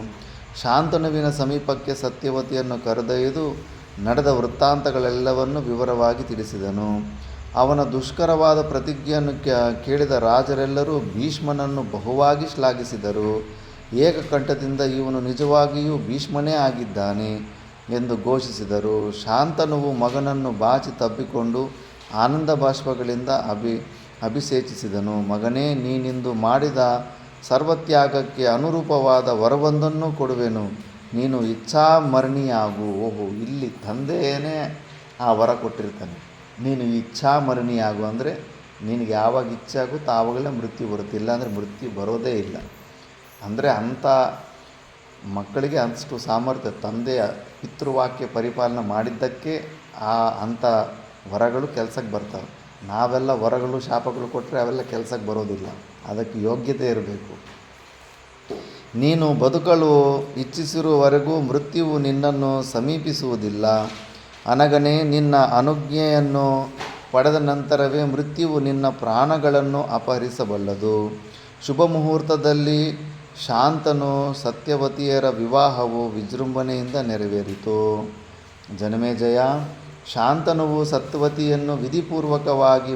ಶಾಂತನುವಿನ ಸಮೀಪಕ್ಕೆ ಸತ್ಯವತಿಯನ್ನು ಕರೆದೊಯ್ದು ನಡೆದ ವೃತ್ತಾಂತಗಳೆಲ್ಲವನ್ನು ವಿವರವಾಗಿ ತಿಳಿಸಿದನು. ಅವನ ದುಷ್ಕರವಾದ ಪ್ರತಿಜ್ಞೆಯನ್ನು ಕೇಳಿದ ರಾಜರೆಲ್ಲರೂ ಭೀಷ್ಮನನ್ನು ಬಹುವಾಗಿ ಶ್ಲಾಘಿಸಿದರು. ಏಕಕಂಠದಿಂದ ಇವನು ನಿಜವಾಗಿಯೂ ಭೀಷ್ಮನೇ ಆಗಿದ್ದಾನೆ ಎಂದು ಘೋಷಿಸಿದರು. ಶಾಂತನುವು ಮಗನನ್ನು ಬಾಚಿ ತಬ್ಬಿಕೊಂಡು ಆನಂದ ಬಾಷ್ಪಗಳಿಂದ ಅಭಿಷೇಚಿಸಿದನು. ಮಗನೇ, ನೀನಿಂದು ಮಾಡಿದ ಸರ್ವತ್ಯಾಗಕ್ಕೆ ಅನುರೂಪವಾದ ವರವೊಂದನ್ನು ಕೊಡುವೆನು. ನೀನು ಇಚ್ಛಾಮರಣಿಯಾಗು. ಇಲ್ಲಿ ತಂದೆಯೇ ಆ ವರ ಕೊಟ್ಟಿರ್ತಾನೆ. ನೀನು ಇಚ್ಛಾಮರಣಿಯಾಗು ಅಂದರೆ ನಿನಗೆ ಯಾವಾಗ ಇಚ್ಛೆ ಆಗುತ್ತೋ ಆವಾಗಲೇ ಮೃತ್ಯು ಬರುತ್ತೆ. ಇಲ್ಲಾಂದರೆ ಮೃತ್ಯು ಬರೋದೇ ಇಲ್ಲ. ಅಂದರೆ ಅಂಥ ಮಕ್ಕಳಿಗೆ ಅಷ್ಟು ಸಾಮರ್ಥ್ಯ. ತಂದೆಯ ಪಿತೃವಾಕ್ಯ ಪರಿಪಾಲನೆ ಮಾಡಿದ್ದಕ್ಕೆ ಅಂಥ ವರಗಳು ಕೆಲಸಕ್ಕೆ ಬರ್ತವೆ. ನಾವೆಲ್ಲ ವರಗಳು, ಶಾಪಗಳು ಕೊಟ್ಟರೆ ಅವೆಲ್ಲ ಕೆಲಸಕ್ಕೆ ಬರೋದಿಲ್ಲ. ಅದಕ್ಕೆ ಯೋಗ್ಯತೆ ಇರಬೇಕು. ನೀನು ಬದುಕಲು ಇಚ್ಛಿಸಿರುವವರೆಗೂ ಮೃತ್ಯುವು ನಿನ್ನನ್ನು ಸಮೀಪಿಸುವುದಿಲ್ಲ. ಅನಗನೇ ನಿನ್ನ ಅನುಜ್ಞೆಯನ್ನು ಪಡೆದ ನಂತರವೇ ಮೃತ್ಯುವು ನಿನ್ನ ಪ್ರಾಣಗಳನ್ನು ಅಪಹರಿಸಬಲ್ಲದು. ಶುಭ ಮುಹೂರ್ತದಲ್ಲಿ ಶಾಂತನು ಸತ್ಯವತಿಯರ ವಿವಾಹವು ವಿಜೃಂಭಣೆಯಿಂದ ನೆರವೇರಿತು. ಜನಮೇಜಯ, ಶಾಂತನುವು ಸತ್ಯವತಿಯನ್ನು ವಿಧಿಪೂರ್ವಕವಾಗಿ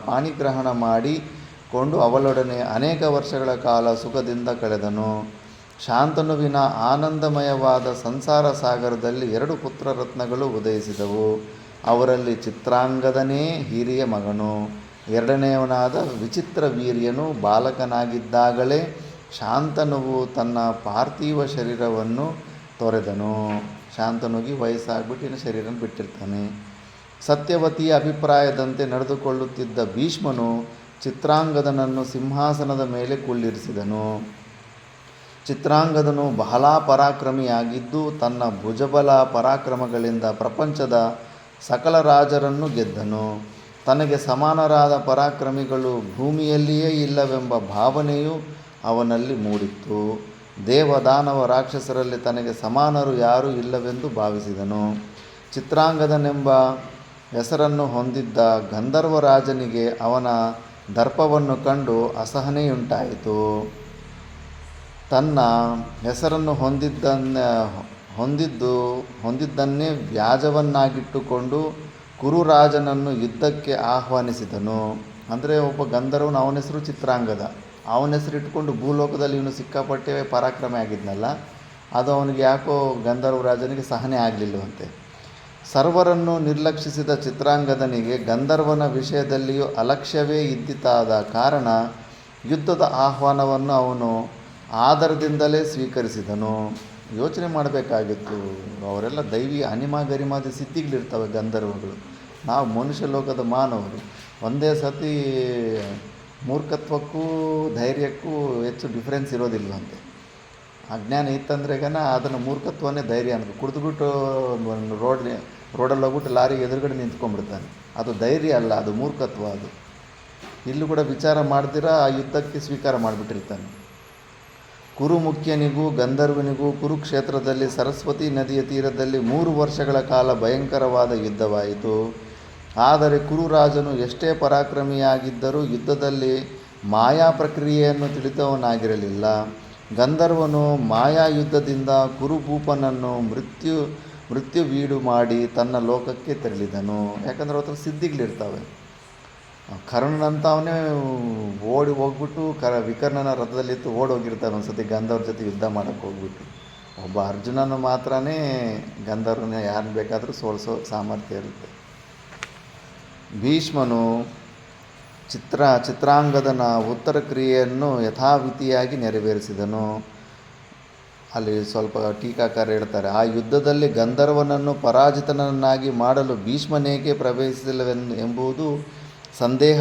ಪಾಣಿಗ್ರಹಣ ಮಾಡಿಕೊಂಡು ಅವಳೊಡನೆ ಅನೇಕ ವರ್ಷಗಳ ಕಾಲ ಸುಖದಿಂದ ಕಳೆದನು. ಶಾಂತನುವಿನ ಆನಂದಮಯವಾದ ಸಂಸಾರ ಸಾಗರದಲ್ಲಿ 2 ಪುತ್ರರತ್ನಗಳು ಉದಯಿಸಿದವು. ಅವರಲ್ಲಿ ಚಿತ್ರಾಂಗದನೇ ಹಿರಿಯ ಮಗನು. ಎರಡನೆಯವನಾದ ವಿಚಿತ್ರ ವೀರ್ಯನು ಬಾಲಕನಾಗಿದ್ದಾಗಲೇ ಶಾಂತನುವು ತನ್ನ ಪಾರ್ಥಿವ ಶರೀರವನ್ನು ತೊರೆದನು. ಶಾಂತನುಗೆ ವಯಸ್ಸಾಗ್ಬಿಟ್ಟು ಶರೀರನ ಬಿಟ್ಟಿರ್ತಾನೆ. ಸತ್ಯವತಿಯ ಅಭಿಪ್ರಾಯದಂತೆ ನಡೆದುಕೊಳ್ಳುತ್ತಿದ್ದ ಭೀಷ್ಮನು ಚಿತ್ರಾಂಗದನನ್ನು ಸಿಂಹಾಸನದ ಮೇಲೆ ಕುಳ್ಳಿರಿಸಿದನು. ಚಿತ್ರಾಂಗದನು ಬಹಳ ಪರಾಕ್ರಮಿಯಾಗಿದ್ದು ತನ್ನ ಭುಜಬಲ ಪರಾಕ್ರಮಗಳಿಂದ ಪ್ರಪಂಚದ ಸಕಲ ರಾಜರನ್ನು ಗೆದ್ದನು. ತನಗೆ ಸಮಾನರಾದ ಪರಾಕ್ರಮಿಗಳು ಭೂಮಿಯಲ್ಲಿಯೇ ಇಲ್ಲವೆಂಬ ಭಾವನೆಯು ಅವನಲ್ಲಿ ಮೂಡಿತ್ತು. ದೇವದಾನವ ರಾಕ್ಷಸರಲ್ಲಿ ತನಗೆ ಸಮಾನರು ಯಾರೂ ಇಲ್ಲವೆಂದು ಭಾವಿಸಿದನು. ಚಿತ್ರಾಂಗದನೆಂಬ ಹೆಸರನ್ನು ಹೊಂದಿದ್ದ ಗಂಧರ್ವರಾಜನಿಗೆ ಅವನ ದರ್ಪವನ್ನು ಕಂಡು ಅಸಹನೆಯುಂಟಾಯಿತು. ತನ್ನ ಹೆಸರನ್ನು ಹೊಂದಿದ್ದನ್ನೇ ವ್ಯಾಜವನ್ನಾಗಿಟ್ಟುಕೊಂಡು ಕುರುರಾಜನನ್ನು ಯುದ್ಧಕ್ಕೆ ಆಹ್ವಾನಿಸಿದನು. ಅಂದರೆ ಒಬ್ಬ ಗಂಧರ್ವನು, ಅವನ ಹೆಸರು ಚಿತ್ರಾಂಗದ. ಅವನ ಹೆಸರು ಇಟ್ಕೊಂಡು ಭೂಲೋಕದಲ್ಲಿ ಇವನು ಸಿಕ್ಕಾಪಟ್ಟೆ ಪರಾಕ್ರಮಿ ಆಗಿದ್ನಲ್ಲ, ಅದು ಅವನಿಗೆ ಯಾಕೋ ಗಂಧರ್ವರಾಜನಿಗೆ ಸಹನೆ ಆಗಲಿಲ್ಲವಂತೆ. ಸರ್ವರನ್ನು ನಿರ್ಲಕ್ಷಿಸಿದ ಚಿತ್ರಾಂಗದನಿಗೆ ಗಂಧರ್ವನ ವಿಷಯದಲ್ಲಿಯೂ ಅಲಕ್ಷ್ಯವೇ ಇದ್ದಿತಾದ ಕಾರಣ ಯುದ್ಧದ ಆಹ್ವಾನವನ್ನು ಅವನು ಆದರದಿಂದಲೇ ಸ್ವೀಕರಿಸಿದನು. ಯೋಚನೆ ಮಾಡಬೇಕಾಗಿತ್ತು, ಅವರೆಲ್ಲ ದೈವಿ ಅನಿಮ ಗರಿಮಾದಿ ಸಿದ್ಧಿಗಳಿರ್ತವೆ ಗಂಧರ್ವಗಳು. ನಾವು ಮನುಷ್ಯ ಲೋಕದ ಮಾನವರು. ಒಂದೇ ಸತಿ ಮೂರ್ಖತ್ವಕ್ಕೂ ಧೈರ್ಯಕ್ಕೂ ಹೆಚ್ಚು ಡಿಫ್ರೆನ್ಸ್ ಇರೋದಿಲ್ವಂತೆ. ಅಜ್ಞಾನ ಇತ್ತಂದ್ರೆಗನ ಅದನ್ನು ಮೂರ್ಖತ್ವನೇ ಧೈರ್ಯ ಅಂತ ಕುಡಿದ್ಬಿಟ್ಟು ರೋಡಲ್ಲಿ ಹೋಗ್ಬಿಟ್ಟು ಲಾರಿ ಎದುರುಗಡೆ ನಿಂತ್ಕೊಂಡ್ಬಿಡ್ತಾನೆ. ಅದು ಧೈರ್ಯ ಅಲ್ಲ, ಅದು ಮೂರ್ಖತ್ವ. ಅದು ಇಲ್ಲೂ ಕೂಡ ವಿಚಾರ ಮಾಡ್ದಿರ ಆ ಯುದ್ಧಕ್ಕೆ ಸ್ವೀಕಾರ ಮಾಡಿಬಿಟ್ಟಿರ್ತಾನೆ. ಕುರುಮುಖ್ಯನಿಗೂ ಗಂಧರ್ವನಿಗೂ ಕುರುಕ್ಷೇತ್ರದಲ್ಲಿ ಸರಸ್ವತಿ ನದಿಯ ತೀರದಲ್ಲಿ 3 ವರ್ಷಗಳ ಕಾಲ ಭಯಂಕರವಾದ ಯುದ್ಧವಾಯಿತು. ಆದರೆ ಕುರುರಾಜನು ಎಷ್ಟೇ ಪರಾಕ್ರಮಿಯಾಗಿದ್ದರೂ ಯುದ್ಧದಲ್ಲಿ ಮಾಯಾ ಪ್ರಕ್ರಿಯೆಯನ್ನು ತಿಳಿದವನಾಗಿರಲಿಲ್ಲ. ಗಂಧರ್ವನು ಮಾಯಾ ಯುದ್ಧದಿಂದ ಕುರುಭೂಪನನ್ನು ಮೃತ್ಯುವೀಡು ಮಾಡಿ ತನ್ನ ಲೋಕಕ್ಕೆ ತೆರಳಿದನು. ಯಾಕಂದರೆ ಅವತ್ರ ಸಿದ್ಧಿಗಳಿರ್ತವೆ. ಕರ್ಣನಂತವನೇ ಓಡಿ ಹೋಗ್ಬಿಟ್ಟು ವಿಕರ್ಣನ ರಥದಲ್ಲಿತ್ತು ಓಡೋಗಿರ್ತಾನೆ ಒಂದು ಸತಿ ಗಂಧರ್ವ ಜೊತೆ ಯುದ್ಧ ಮಾಡೋಕ್ಕೆ ಹೋಗ್ಬಿಟ್ಟು. ಒಬ್ಬ ಅರ್ಜುನನು ಮಾತ್ರನೇ ಗಂಧರ್ವನ ಯಾರನ್ನ ಬೇಕಾದರೂ ಸೋಲಿಸೋ ಸಾಮರ್ಥ್ಯ ಇರುತ್ತೆ. ಭೀಷ್ಮನು ಚಿತ್ರಾಂಗದನ ಉತ್ತರ ಕ್ರಿಯೆಯನ್ನು ಯಥಾವಿಧಿಯಾಗಿ ನೆರವೇರಿಸಿದನು. ಅಲ್ಲಿ ಸ್ವಲ್ಪ ಟೀಕಾಕಾರ ಹೇಳ್ತಾರೆ, ಆ ಯುದ್ಧದಲ್ಲಿ ಗಂಧರ್ವನನ್ನು ಪರಾಜಿತನನ್ನಾಗಿ ಮಾಡಲು ಭೀಷ್ಮನೇಕೆ ಪ್ರವೇಶಿಸಲಿಲ್ಲವೆಂಬುದು ಸಂದೇಹ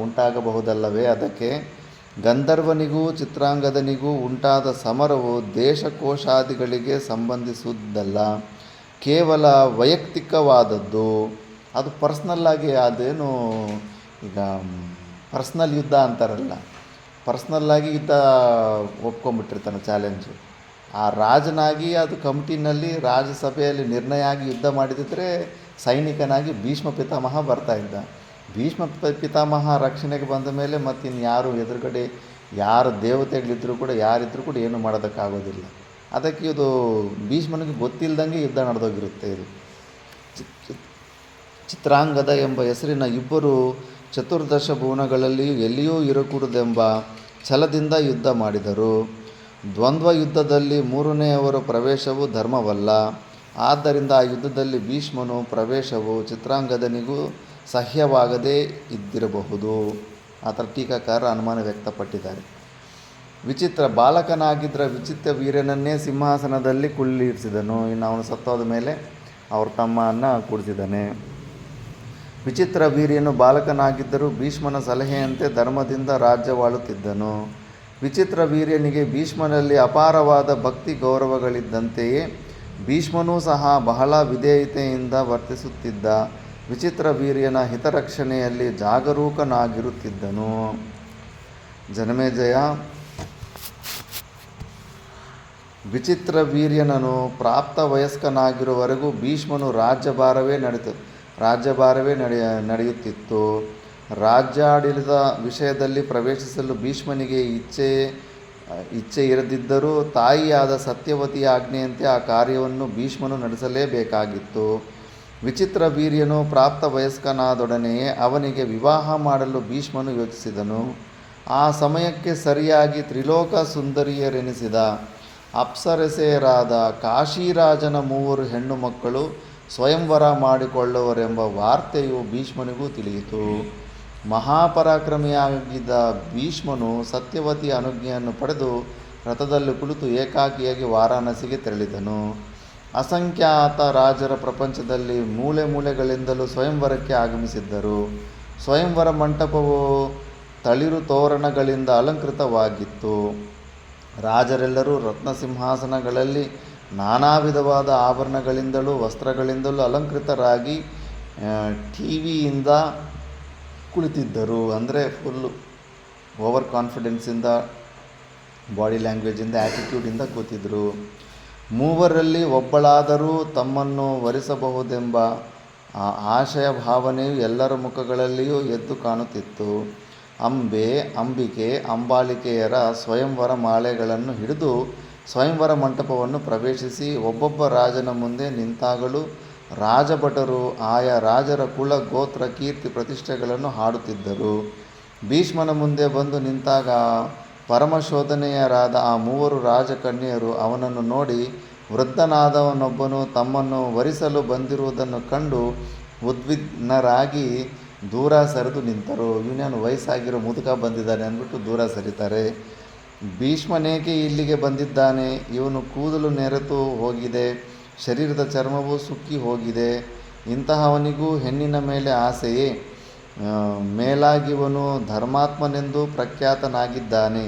ಉಂಟಾಗಬಹುದಲ್ಲವೇ. ಅದಕ್ಕೆ ಗಂಧರ್ವನಿಗೂ ಚಿತ್ರಾಂಗದನಿಗೂ ಉಂಟಾದ ಸಮರವು ದೇಶಕೋಶಾದಿಗಳಿಗೆ ಸಂಬಂಧಿಸುವುದಲ್ಲ, ಕೇವಲ ವೈಯಕ್ತಿಕವಾದದ್ದು. ಅದು ಪರ್ಸ್ನಲ್ಲಾಗಿ, ಅದೇನು ಈಗ ಪರ್ಸ್ನಲ್ ಯುದ್ಧ ಅಂತಾರಲ್ಲ, ಪರ್ಸ್ನಲ್ಲಾಗಿ ಯುದ್ಧ ಒಪ್ಕೊಂಡ್ಬಿಟ್ಟಿರ್ತಾನೆ ಚಾಲೆಂಜು. ಆ ರಾಜನಾಗಿ ಅದು ಕಮಿಟಿನಲ್ಲಿ ರಾಜ್ಯಸಭೆಯಲ್ಲಿ ನಿರ್ಣಯ ಆಗಿ ಯುದ್ಧ ಮಾಡಿದಿದ್ರೆ ಸೈನಿಕನಾಗಿ ಭೀಷ್ಮ ಪಿತಾಮಹ ಬರ್ತಾಯಿದ್ದ. ಭೀಷ್ಮ ಪಿತಾಮಹ ರಕ್ಷಣೆಗೆ ಬಂದ ಮೇಲೆ ಮತ್ತಿನ್ನು ಯಾರು ಎದುರುಗಡೆ ಯಾರು ದೇವತೆಗಳಿದ್ದರೂ ಕೂಡ ಯಾರಿದ್ರೂ ಕೂಡ ಏನು ಮಾಡೋದಕ್ಕಾಗೋದಿಲ್ಲ. ಅದಕ್ಕೆ ಇದು ಭೀಷ್ಮನಿಗೆ ಗೊತ್ತಿಲ್ಲದಂಗೆ ಯುದ್ಧ ನಡೆದೋಗಿರುತ್ತೆ. ಇದು ಚಿತ್ರಾಂಗದ ಎಂಬ ಹೆಸರಿನ ಇಬ್ಬರು ಚತುರ್ದಶ ಭುವನಗಳಲ್ಲಿಯೂ ಎಲ್ಲಿಯೂ ಇರಕೂಡದೆಂಬ ಛಲದಿಂದ ಯುದ್ಧ ಮಾಡಿದರು. ದ್ವಂದ್ವ ಯುದ್ಧದಲ್ಲಿ ಮೂರನೆಯವರ ಪ್ರವೇಶವು ಧರ್ಮವಲ್ಲ. ಆದ್ದರಿಂದ ಆ ಯುದ್ಧದಲ್ಲಿ ಭೀಷ್ಮನು ಪ್ರವೇಶವು ಚಿತ್ರಾಂಗದನಿಗೂ ಸಹ್ಯವಾಗದೇ ಇದ್ದಿರಬಹುದು. ಆ ಥರ ಟೀಕಾಕಾರ ಅನುಮಾನ ವ್ಯಕ್ತಪಟ್ಟಿದ್ದಾರೆ. ವಿಚಿತ್ರ ಬಾಲಕನಾಗಿದ್ದ ವಿಚಿತ್ರ ವೀರ್ಯನನ್ನೇ ಸಿಂಹಾಸನದಲ್ಲಿ ಕುಳ್ಳಿರಿಸಿದನು. ಇನ್ನು ಅವನು ಸತ್ತೋದ ಮೇಲೆ ಅವ್ರ ತಮ್ಮನ್ನು ಕೂಡಿಸಿದ್ದಾನೆ. ವಿಚಿತ್ರ ವೀರ್ಯನು ಬಾಲಕನಾಗಿದ್ದರೂ ಭೀಷ್ಮನ ಸಲಹೆಯಂತೆ ಧರ್ಮದಿಂದ ರಾಜ್ಯವಾಳುತ್ತಿದ್ದನು. ವಿಚಿತ್ರ ವೀರ್ಯನಿಗೆ ಭೀಷ್ಮನಲ್ಲಿ ಅಪಾರವಾದ ಭಕ್ತಿ ಗೌರವಗಳಿದ್ದಂತೆಯೇ ಭೀಷ್ಮನೂ ಸಹ ಬಹಳ ವಿಧೇಯತೆಯಿಂದ ವರ್ತಿಸುತ್ತಿದ್ದ. ವಿಚಿತ್ರ ವೀರ್ಯನ ಹಿತರಕ್ಷಣೆಯಲ್ಲಿ ಜಾಗರೂಕನಾಗಿರುತ್ತಿದ್ದನು. ಜನಮೇಜಯ ವಿಚಿತ್ರ ವೀರ್ಯನನು ಪ್ರಾಪ್ತ ವಯಸ್ಕನಾಗಿರುವವರೆಗೂ ಭೀಷ್ಮನು ರಾಜ್ಯಭಾರವೇ ನಡೆಯುತ್ತಿತ್ತು. ರಾಜ್ಯಾಡಳಿತ ವಿಷಯದಲ್ಲಿ ಪ್ರವೇಶಿಸಲು ಭೀಷ್ಮನಿಗೆ ಇಚ್ಛೆ ಇರದಿದ್ದರೂ ತಾಯಿಯಾದ ಸತ್ಯವತಿಯ ಆಜ್ಞೆಯಂತೆ ಆ ಕಾರ್ಯವನ್ನು ಭೀಷ್ಮನು ನಡೆಸಲೇಬೇಕಾಗಿತ್ತು. ವಿಚಿತ್ರ ವೀರ್ಯನು ಪ್ರಾಪ್ತ ವಯಸ್ಕನಾದೊಡನೆಯೇ ಅವನಿಗೆ ವಿವಾಹ ಮಾಡಲು ಭೀಷ್ಮನು ಯೋಚಿಸಿದನು. ಆ ಸಮಯಕ್ಕೆ ಸರಿಯಾಗಿ ತ್ರಿಲೋಕ ಸುಂದರಿಯರೆನಿಸಿದ ಅಪ್ಸರಸೆಯರಾದ ಕಾಶಿರಾಜನ 3 ಹೆಣ್ಣು ಮಕ್ಕಳು ಸ್ವಯಂವರ ಮಾಡಿಕೊಳ್ಳುವರೆಂಬ ವಾರ್ತೆಯು ಭೀಷ್ಮನಿಗೂ ತಿಳಿಯಿತು. ಮಹಾಪರಾಕ್ರಮಿಯಾಗಿದ್ದ ಭೀಷ್ಮನು ಸತ್ಯವತಿಯ ಅನುಜ್ಞೆಯನ್ನು ಪಡೆದು ರಥದಲ್ಲಿ ಕುಳಿತು ಏಕಾಕಿಯಾಗಿ ವಾರಾಣಸಿಗೆ ತೆರಳಿದನು. ಅಸಂಖ್ಯಾತ ರಾಜರ ಪ್ರಪಂಚದಲ್ಲಿ ಮೂಲೆ ಮೂಲೆಗಳಿಂದಲೂ ಸ್ವಯಂವರಕ್ಕೆ ಆಗಮಿಸಿದ್ದರು. ಸ್ವಯಂವರ ಮಂಟಪವು ತಳಿರು ತೋರಣಗಳಿಂದ ಅಲಂಕೃತವಾಗಿತ್ತು. ರಾಜರೆಲ್ಲರೂ ರತ್ನಸಿಂಹಾಸನಗಳಲ್ಲಿ ನಾನಾ ವಿಧವಾದ ಆಭರಣಗಳಿಂದಲೂ ವಸ್ತ್ರಗಳಿಂದಲೂ ಅಲಂಕೃತರಾಗಿ ಟಿವಿಯಿಂದ ಕುಳಿತಿದ್ದರು. ಅಂದರೆ ಫುಲ್ಲು ಓವರ್ ಕಾನ್ಫಿಡೆನ್ಸಿಂದ, ಬಾಡಿ ಲ್ಯಾಂಗ್ವೇಜಿಂದ, ಆ್ಯಟಿಟ್ಯೂಡಿಂದ ಕೂತಿದ್ದರು. ಮೂವರಲ್ಲಿ ಒಬ್ಬಳಾದರೂ ತಮ್ಮನ್ನು ವರಿಸಬಹುದೆಂಬ ಆಶಯ ಭಾವನೆಯು ಎಲ್ಲರ ಮುಖಗಳಲ್ಲಿಯೂ ಎದ್ದು ಕಾಣುತ್ತಿತ್ತು. ಅಂಬಿಕೆ, ಅಂಬಾಲಿಕೆಯರ ಸ್ವಯಂವರ ಮಾಲೆಗಳನ್ನು ಹಿಡಿದು ಸ್ವಯಂವರ ಮಂಟಪವನ್ನು ಪ್ರವೇಶಿಸಿ ಒಬ್ಬೊಬ್ಬ ರಾಜನ ಮುಂದೆ ನಿಂತಾಗಲೂ ರಾಜಭಟರು ಆಯಾ ರಾಜರ ಕುಲ, ಗೋತ್ರ, ಕೀರ್ತಿ, ಪ್ರತಿಷ್ಠೆಗಳನ್ನು ಹಾಡುತ್ತಿದ್ದರು. ಭೀಷ್ಮನ ಮುಂದೆ ಬಂದು ನಿಂತಾಗ ಪರಮಶೋಧನೆಯರಾದ ಆ 3 ರಾಜಕನ್ಯೆಯರು ಅವನನ್ನು ನೋಡಿ ವೃದ್ಧನಾದವನೊಬ್ಬನು ತಮ್ಮನ್ನು ವರಿಸಲು ಬಂದಿರುವುದನ್ನು ಕಂಡು ಉದ್ವಿಗ್ನರಾಗಿ ದೂರ ಸರಿದು ನಿಂತರು. ಇವನೇನು ವಯಸ್ಸಾಗಿರೋ ಮುದುಕ ಬಂದಿದ್ದಾನೆ ಅಂದ್ಬಿಟ್ಟು ದೂರ ಸರಿತಾರೆ. ಭೀಷ್ಮನೇಕೆ ಇಲ್ಲಿಗೆ ಬಂದಿದ್ದಾನೆ? ಇವನು ಕೂದಲು ನೆರೆತು ಹೋಗಿದೆ, ಶರೀರದ ಚರ್ಮವು ಸುಕ್ಕಿ ಹೋಗಿದೆ. ಇಂತಹವನಿಗೂ ಹೆಣ್ಣಿನ ಮೇಲೆ ಆಸೆಯೇ? ಮೇಲಾಗಿವನು ಧರ್ಮಾತ್ಮನೆಂದು ಪ್ರಖ್ಯಾತನಾಗಿದ್ದಾನೆ.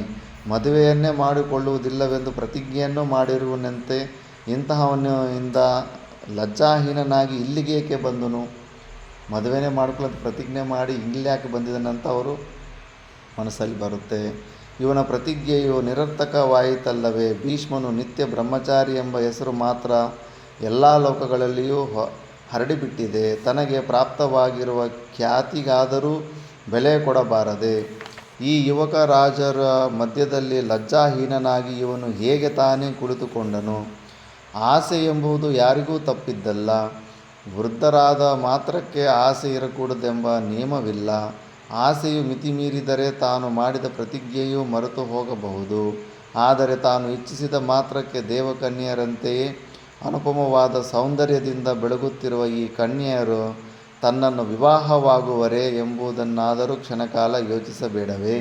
ಮದುವೆಯನ್ನೇ ಮಾಡಿಕೊಳ್ಳುವುದಿಲ್ಲವೆಂದು ಪ್ರತಿಜ್ಞೆಯನ್ನು ಮಾಡಿರುವನಂತೆ. ಇಂತಹವನಿಂದ ಲಜ್ಜಾಹೀನನಾಗಿ ಇಲ್ಲಿಗೇಕೆ ಬಂದನು? ಮದುವೆನೇ ಮಾಡ್ಕೊಳ್ಳೋದು ಪ್ರತಿಜ್ಞೆ ಮಾಡಿ ಇಲ್ಲ್ಯಾಕೆ ಬಂದಿದ್ದಾನಂತ ಅವರು ಮನಸ್ಸಲ್ಲಿ ಬರುತ್ತೆ. ಇವನ ಪ್ರತಿಜ್ಞೆಯು ನಿರರ್ಥಕವಾಯಿತಲ್ಲವೇ? ಭೀಷ್ಮನು ನಿತ್ಯ ಬ್ರಹ್ಮಚಾರಿ ಎಂಬ ಹೆಸರು ಮಾತ್ರ ಎಲ್ಲ ಲೋಕಗಳಲ್ಲಿಯೂ ಹರಡಿಬಿಟ್ಟಿದೆ. ತನಗೆ ಪ್ರಾಪ್ತವಾಗಿರುವ ಖ್ಯಾತಿಗಾದರೂ ಬೆಲೆ ಕೊಡಬಾರದೆ? ಈ ಯುವಕ ರಾಜರ ಮಧ್ಯದಲ್ಲಿ ಲಜ್ಜಾಹೀನನಾಗಿ ಇವನು ಹೇಗೆ ತಾನೇ ಕುಳಿತುಕೊಂಡನು? ಆಸೆ ಎಂಬುದು ಯಾರಿಗೂ ತಪ್ಪಿದ್ದಲ್ಲ. ವೃದ್ಧರಾದ ಮಾತ್ರಕ್ಕೆ ಆಸೆ ಇರಕೂಡದೆಂಬ ನಿಯಮವಿಲ್ಲ. ಆಸೆಯು ಮಿತಿಮೀರಿದರೆ ತಾನು ಮಾಡಿದ ಪ್ರತಿಜ್ಞೆಯು ಮರೆತು ಹೋಗಬಹುದು. ಆದರೆ ತಾನು ಇಚ್ಛಿಸಿದ ಮಾತ್ರಕ್ಕೆ ದೇವಕನ್ಯರಂತೆಯೇ ಅನುಪಮವಾದ ಸೌಂದರ್ಯದಿಂದ ಬೆಳಗುತ್ತಿರುವ ಈ ಕನ್ಯೆಯರು ತನ್ನನ್ನು ವಿವಾಹವಾಗುವರೇ ಎಂಬುದನ್ನಾದರೂ ಕ್ಷಣಕಾಲ ಯೋಚಿಸಬೇಡವೇ?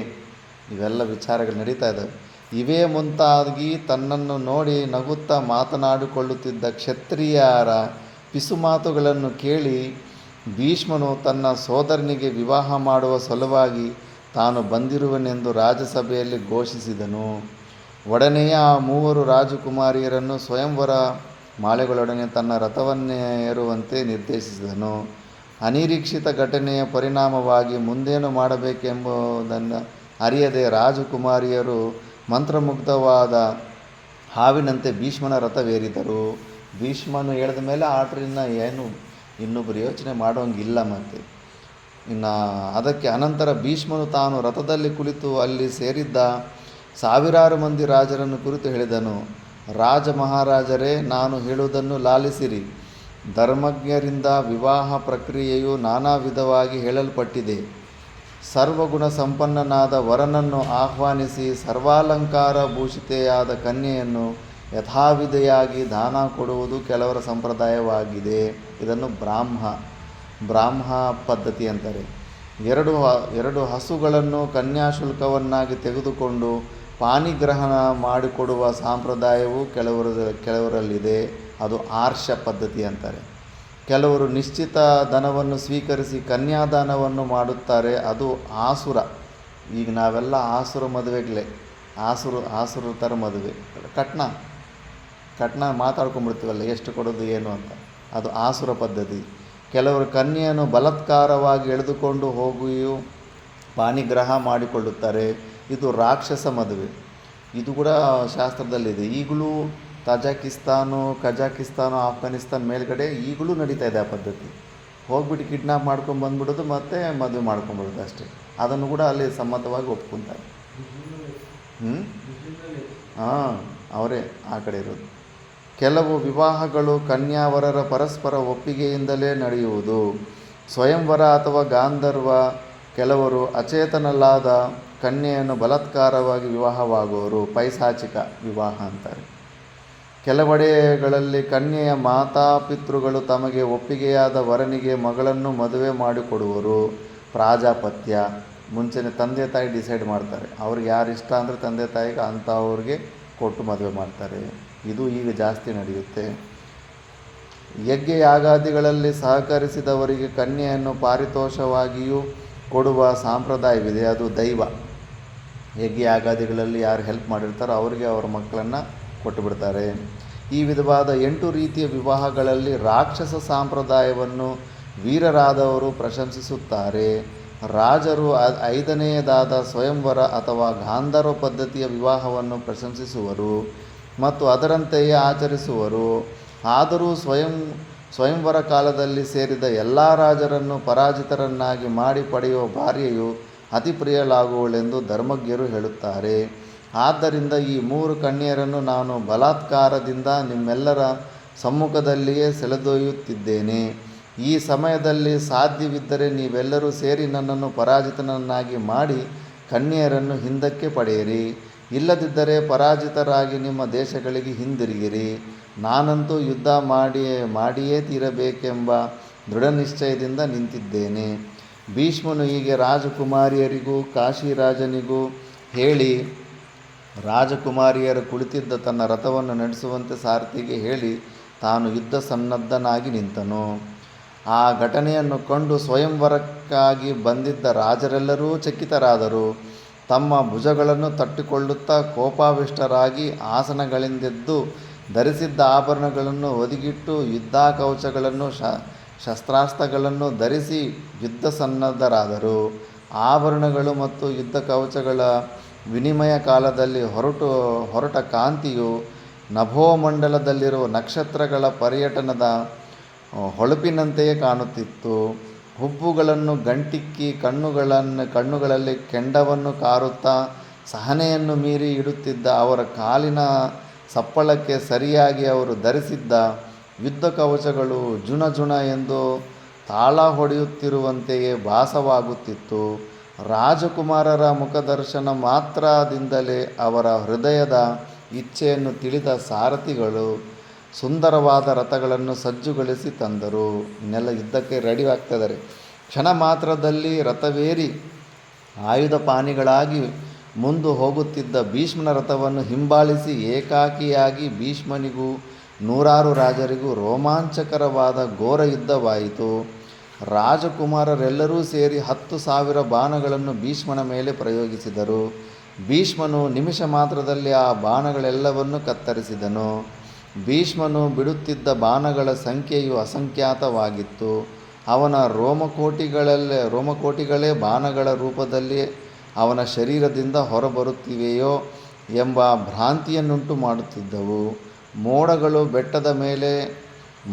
ಇವೆಲ್ಲ ವಿಚಾರಗಳು ನಡೀತಾ ಇದ್ದಾವೆ. ಇವೇ ಮುಂತಾಗಿ ತನ್ನನ್ನು ನೋಡಿ ನಗುತ್ತಾ ಮಾತನಾಡಿಕೊಳ್ಳುತ್ತಿದ್ದ ಕ್ಷತ್ರಿಯರ ಪಿಸುಮಾತುಗಳನ್ನು ಕೇಳಿ ಭೀಷ್ಮನು ತನ್ನ ಸೋದರನಿಗೆ ವಿವಾಹ ಮಾಡುವ ಸಲುವಾಗಿ ತಾನು ಬಂದಿರುವನೆಂದು ರಾಜಸಭೆಯಲ್ಲಿ ಘೋಷಿಸಿದನು. ಒಡನೆಯೇ ಆ ಮೂವರು ರಾಜಕುಮಾರಿಯರನ್ನು ಸ್ವಯಂವರ ಮಾಲೆಗಳೊಡನೆ ತನ್ನ ರಥವನ್ನೇರುವಂತೆ ನಿರ್ದೇಶಿಸಿದನು. ಅನಿರೀಕ್ಷಿತ ಘಟನೆಯ ಪರಿಣಾಮವಾಗಿ ಮುಂದೇನು ಮಾಡಬೇಕೆಂಬುದನ್ನು ಅರಿಯದೆ ರಾಜಕುಮಾರಿಯರು ಮಂತ್ರಮುಗ್ಧವಾದ ಹಾವಿನಂತೆ ಭೀಷ್ಮನ ರಥವೇರಿದರು. ಭೀಷ್ಮನು ಹೇಳಿದ ಮೇಲೆ ಆರ್ಡ್ರಿನ ಏನು ಇನ್ನೊಬ್ಬರು ಯೋಚನೆ ಮಾಡೋಂಗಿಲ್ಲ. ಮತ್ತು ಇನ್ನು ಅದಕ್ಕೆ ಅನಂತರ ಭೀಷ್ಮನು ತಾನು ರಥದಲ್ಲಿ ಕುಳಿತು ಅಲ್ಲಿ ಸೇರಿದ್ದ ಸಾವಿರಾರು ಮಂದಿ ರಾಜರನ್ನು ಕುರಿತು ಹೇಳಿದನು. ರಾಜ ಮಹಾರಾಜರೇ, ನಾನು ಹೇಳುವುದನ್ನು ಲಾಲಿಸಿರಿ. ಧರ್ಮಜ್ಞರಿಂದ ವಿವಾಹ ಪ್ರಕ್ರಿಯೆಯು ನಾನಾ ವಿಧವಾಗಿ ಹೇಳಲ್ಪಟ್ಟಿದೆ. ಸರ್ವಗುಣ ಸಂಪನ್ನನಾದ ವರನನ್ನು ಆಹ್ವಾನಿಸಿ ಸರ್ವಾಲಂಕಾರ ಭೂಷಿತೆಯಾದ ಕನ್ಯೆಯನ್ನು ಯಥಾವಿಧಿಯಾಗಿ ದಾನ ಕೊಡುವುದು ಕೆಲವರ ಸಂಪ್ರದಾಯವಾಗಿದೆ. ಇದನ್ನು ಬ್ರಾಹ್ಮ ಪದ್ಧತಿ ಅಂತಾರೆ. ಎರಡು ಹಸುಗಳನ್ನು ಕನ್ಯಾಶುಲ್ಕವನ್ನಾಗಿ ತೆಗೆದುಕೊಂಡು ಪಾಣಿಗ್ರಹಣ ಮಾಡಿಕೊಡುವ ಸಂಪ್ರದಾಯವು ಕೆಲವರಲ್ಲಿದೆ. ಅದು ಆರ್ಷ ಪದ್ಧತಿ ಅಂತಾರೆ. ಕೆಲವರು ನಿಶ್ಚಿತ ಧನವನ್ನು ಸ್ವೀಕರಿಸಿ ಕನ್ಯಾದಾನವನ್ನು ಮಾಡುತ್ತಾರೆ. ಅದು ಆಸುರ. ಈಗ ನಾವೆಲ್ಲ ಆಸುರ ಮದುವೆಗಳೇ, ಆಸುರ ಥರ ಮದುವೆ. ಕಟ್ನ ಮಾತಾಡ್ಕೊಂಡ್ಬಿಡ್ತೀವಲ್ಲ, ಎಷ್ಟು ಕೊಡೋದು ಏನು ಅಂತ. ಅದು ಆಸುರ ಪದ್ಧತಿ. ಕೆಲವರು ಕನ್ಯೆಯನ್ನು ಬಲಾತ್ಕಾರವಾಗಿ ಎಳೆದುಕೊಂಡು ಹೋಗಿಯೂ ಪಾಣಿಗ್ರಹ ಮಾಡಿಕೊಳ್ಳುತ್ತಾರೆ. ಇದು ರಾಕ್ಷಸ ಮದುವೆ. ಇದು ಕೂಡ ಶಾಸ್ತ್ರದಲ್ಲಿದೆ. ಈಗಲೂ ಕಜಾಕಿಸ್ತಾನು ಆಫ್ಘಾನಿಸ್ತಾನ ಮೇಲ್ಗಡೆ ಈಗಲೂ ನಡೀತಾ ಇದೆ ಆ ಪದ್ಧತಿ. ಹೋಗ್ಬಿಟ್ಟು ಕಿಡ್ನಾಪ್ ಮಾಡ್ಕೊಂಡು ಬಂದ್ಬಿಡೋದು ಮತ್ತು ಮದುವೆ ಮಾಡ್ಕೊಂಬಿಡೋದು ಅಷ್ಟೇ. ಅದನ್ನು ಕೂಡ ಅಲ್ಲಿ ಸಮ್ಮತವಾಗಿ ಒಪ್ಕೊತಾರೆ. ಅವರೇ ಆ ಕಡೆ ಇರೋದು. ಕೆಲವು ವಿವಾಹಗಳು ಕನ್ಯಾವರರ ಪರಸ್ಪರ ಒಪ್ಪಿಗೆಯಿಂದಲೇ ನಡೆಯುವುದು. ಸ್ವಯಂವರ ಅಥವಾ ಗಾಂಧರ್ವ. ಕೆಲವರು ಅಚೇತನಲಾದ ಕನ್ಯೆಯನ್ನು ಬಲಾತ್ಕಾರವಾಗಿ ವಿವಾಹವಾಗುವರು. ಪೈಶಾಚಿಕ ವಿವಾಹ ಅಂತಾರೆ. ಕೆಲವೆಡೆಗಳಲ್ಲಿ ಕನ್ಯೆಯ ಮಾತಾಪಿತೃಗಳು ತಮಗೆ ಒಪ್ಪಿಗೆಯಾದ ವರನಿಗೆ ಮಗಳನ್ನು ಮದುವೆ ಮಾಡಿಕೊಡುವರು. ಪ್ರಾಜಾಪತ್ಯ. ಮುಂಚೆನೇ ತಂದೆ ತಾಯಿ ಡಿಸೈಡ್ ಮಾಡ್ತಾರೆ. ಅವ್ರಿಗೆ ಯಾರು ಇಷ್ಟ ಅಂದರೆ ತಂದೆ ತಾಯಿಗೆ ಅಂಥವ್ರಿಗೆ ಕೊಟ್ಟು ಮದುವೆ ಮಾಡ್ತಾರೆ. ಇದು ಈಗ ಜಾಸ್ತಿ ನಡೆಯುತ್ತೆ. ಯಜ್ಞ ಯಾಗಾದಿಗಳಲ್ಲಿ ಸಹಕರಿಸಿದವರಿಗೆ ಕನ್ಯೆಯನ್ನು ಪಾರಿತೋಷವಾಗಿಯೂ ಕೊಡುವ ಸಂಪ್ರದಾಯವಿದೆ. ಅದು ದೈವ. ಯಜ್ಞ ಯಾಗಾದಿಗಳಲ್ಲಿ ಯಾರು ಹೆಲ್ಪ್ ಮಾಡಿರ್ತಾರೋ ಅವರಿಗೆ ಅವರ ಮಕ್ಕಳನ್ನು ಕೊಟ್ಟು ಬಿಡ್ತಾರೆ. ಈ ವಿಧವಾದ 8 ರೀತಿಯ ವಿವಾಹಗಳಲ್ಲಿ ರಾಕ್ಷಸ ಸಂಪ್ರದಾಯವನ್ನು ವೀರರಾದವರು ಪ್ರಶಂಸಿಸುತ್ತಾರೆ. ರಾಜರು 5ನೇಯದಾದ ಸ್ವಯಂವರ ಅಥವಾ ಗಾಂಧರ್ವ ಪದ್ಧತಿಯ ವಿವಾಹವನ್ನು ಪ್ರಶಂಸಿಸುವರು ಮತ್ತು ಅದರಂತೆಯೇ ಆಚರಿಸುವರು. ಆದರೂ ಸ್ವಯಂವರ ಕಾಲದಲ್ಲಿ ಸೇರಿದ ಎಲ್ಲ ರಾಜರನ್ನು ಪರಾಜಿತರನ್ನಾಗಿ ಮಾಡಿ ಪಡೆಯುವ ಭಾರ್ಯೆಯು ಅತಿ ಪ್ರಿಯಳಾಗುವಳೆಂದು ಧರ್ಮಜ್ಞರು ಹೇಳುತ್ತಾರೆ. ಆದ್ದರಿಂದ ಈ 3 ಕನ್ಯೆಯರನ್ನು ನಾನು ಬಲಾತ್ಕಾರದಿಂದ ನಿಮ್ಮೆಲ್ಲರ ಸಮ್ಮುಖದಲ್ಲಿಯೇ ಸೆಳೆದೊಯ್ಯುತ್ತಿದ್ದೇನೆ. ಈ ಸಮಯದಲ್ಲಿ ಸಾಧ್ಯವಿದ್ದರೆ ನೀವೆಲ್ಲರೂ ಸೇರಿ ನನ್ನನ್ನು ಪರಾಜಿತನನ್ನಾಗಿ ಮಾಡಿ ಕನ್ಯೆಯರನ್ನು ಹಿಂದಕ್ಕೆ ಪಡೆಯಿರಿ. ಇಲ್ಲದಿದ್ದರೆ ಪರಾಜಿತರಾಗಿ ನಿಮ್ಮ ದೇಶಗಳಿಗೆ ಹಿಂದಿರುಗಿರಿ. ನಾನಂತೂ ಯುದ್ಧ ಮಾಡಿಯೇ ತೀರಬೇಕೆಂಬ ದೃಢ ನಿಶ್ಚಯದಿಂದ ನಿಂತಿದ್ದೇನೆ. ಭೀಷ್ಮನು ಹೀಗೆ ರಾಜಕುಮಾರಿಯರಿಗೂ ಕಾಶಿರಾಜನಿಗೂ ಹೇಳಿ ರಾಜಕುಮಾರಿಯರು ಕುಳಿತಿದ್ದ ತನ್ನ ರಥವನ್ನು ನಡೆಸುವಂತೆ ಸಾರಥಿಗೆ ಹೇಳಿ ತಾನು ಯುದ್ಧ ಸನ್ನದ್ಧನಾಗಿ ನಿಂತನು. ಆ ಘಟನೆಯನ್ನು ಕಂಡು ಸ್ವಯಂವರಕ್ಕಾಗಿ ಬಂದಿದ್ದ ರಾಜರೆಲ್ಲರೂ ಚಕಿತರಾದರು. ತಮ್ಮ ಭುಜಗಳನ್ನು ತಟ್ಟಿಕೊಳ್ಳುತ್ತಾ ಕೋಪಾವಿಷ್ಟರಾಗಿ ಆಸನಗಳಿಂದೆದ್ದು ಧರಿಸಿದ್ದ ಆಭರಣಗಳನ್ನು ಒದಿಗಿಟ್ಟು ಯುದ್ಧಕವಚಗಳನ್ನು ಶಸ್ತ್ರಾಸ್ತ್ರಗಳನ್ನು ಧರಿಸಿ ಯುದ್ಧ ಸನ್ನದ್ಧರಾದರು. ಆಭರಣಗಳು ಮತ್ತು ಯುದ್ಧ ಕವಚಗಳ ವಿನಿಮಯ ಕಾಲದಲ್ಲಿ ಹೊರಟ ಕಾಂತಿಯು ನಭೋಮಂಡಲದಲ್ಲಿರುವ ನಕ್ಷತ್ರಗಳ ಪರ್ಯಟನದ ಹೊಳಪಿನಂತೆಯೇ ಕಾಣುತ್ತಿತ್ತು. ಹುಬ್ಬುಗಳನ್ನು ಗಂಟಿಕ್ಕಿ ಕಣ್ಣುಗಳಲ್ಲಿ ಕೆಂಡವನ್ನು ಕಾರುತ್ತಾ ಸಹನೆಯನ್ನು ಮೀರಿ ಇಡುತ್ತಿದ್ದ ಅವರ ಕಾಲಿನ ಸಪ್ಪಳಕ್ಕೆ ಸರಿಯಾಗಿ ಅವರು ಧರಿಸಿದ್ದ ಯುದ್ಧ ಕವಚಗಳು ಜುಣ ಜುಣ ಎಂದು ತಾಳ ಹೊಡೆಯುತ್ತಿರುವಂತೆಯೇ ಭಾಸವಾಗುತ್ತಿತ್ತು. ರಾಜಕುಮಾರರ ಮುಖದರ್ಶನ ಮಾತ್ರದಿಂದಲೇ ಅವರ ಹೃದಯದ ಇಚ್ಛೆಯನ್ನು ತಿಳಿದ ಸಾರಥಿಗಳು ಸುಂದರವಾದ ರಥಗಳನ್ನು ಸಜ್ಜುಗೊಳಿಸಿ ತಂದರು. ಇನ್ನೆಲ್ಲ ಯುದ್ಧಕ್ಕೆ ರೆಡಿ ಆಗ್ತಿದ್ದಾರೆ. ಕ್ಷಣ ಮಾತ್ರದಲ್ಲಿ ರಥವೇರಿ ಆಯುಧಪಾಣಿಗಳಾಗಿ ಮುಂದೆ ಹೋಗುತ್ತಿದ್ದ ಭೀಷ್ಮನ ರಥವನ್ನು ಹಿಂಬಾಲಿಸಿ ಏಕಾಕಿಯಾಗಿ ಭೀಷ್ಮನಿಗೂ 100 ರಾಜರಿಗೂ ರೋಮಾಂಚಕರವಾದ ಘೋರ ಯುದ್ಧವಾಯಿತು. ರಾಜಕುಮಾರರೆಲ್ಲರೂ ಸೇರಿ 10,000 ಬಾಣಗಳನ್ನು ಭೀಷ್ಮನ ಮೇಲೆ ಪ್ರಯೋಗಿಸಿದರು. ಭೀಷ್ಮನು ನಿಮಿಷ ಮಾತ್ರದಲ್ಲಿ ಆ ಬಾಣಗಳೆಲ್ಲವನ್ನು ಕತ್ತರಿಸಿದನು. ಭೀಷ್ಮನು ಬಿಡುತ್ತಿದ್ದ ಬಾಣಗಳ ಸಂಖ್ಯೆಯು ಅಸಂಖ್ಯಾತವಾಗಿತ್ತು. ಅವನ ರೋಮಕೋಟಿಗಳೇ ಬಾಣಗಳ ರೂಪದಲ್ಲಿ ಅವನ ಶರೀರದಿಂದ ಹೊರಬರುತ್ತಿವೆಯೋ ಎಂಬ ಭ್ರಾಂತಿಯನ್ನುಂಟು ಮಾಡುತ್ತಿದ್ದವು. ಮೋಡಗಳು ಬೆಟ್ಟದ ಮೇಲೆ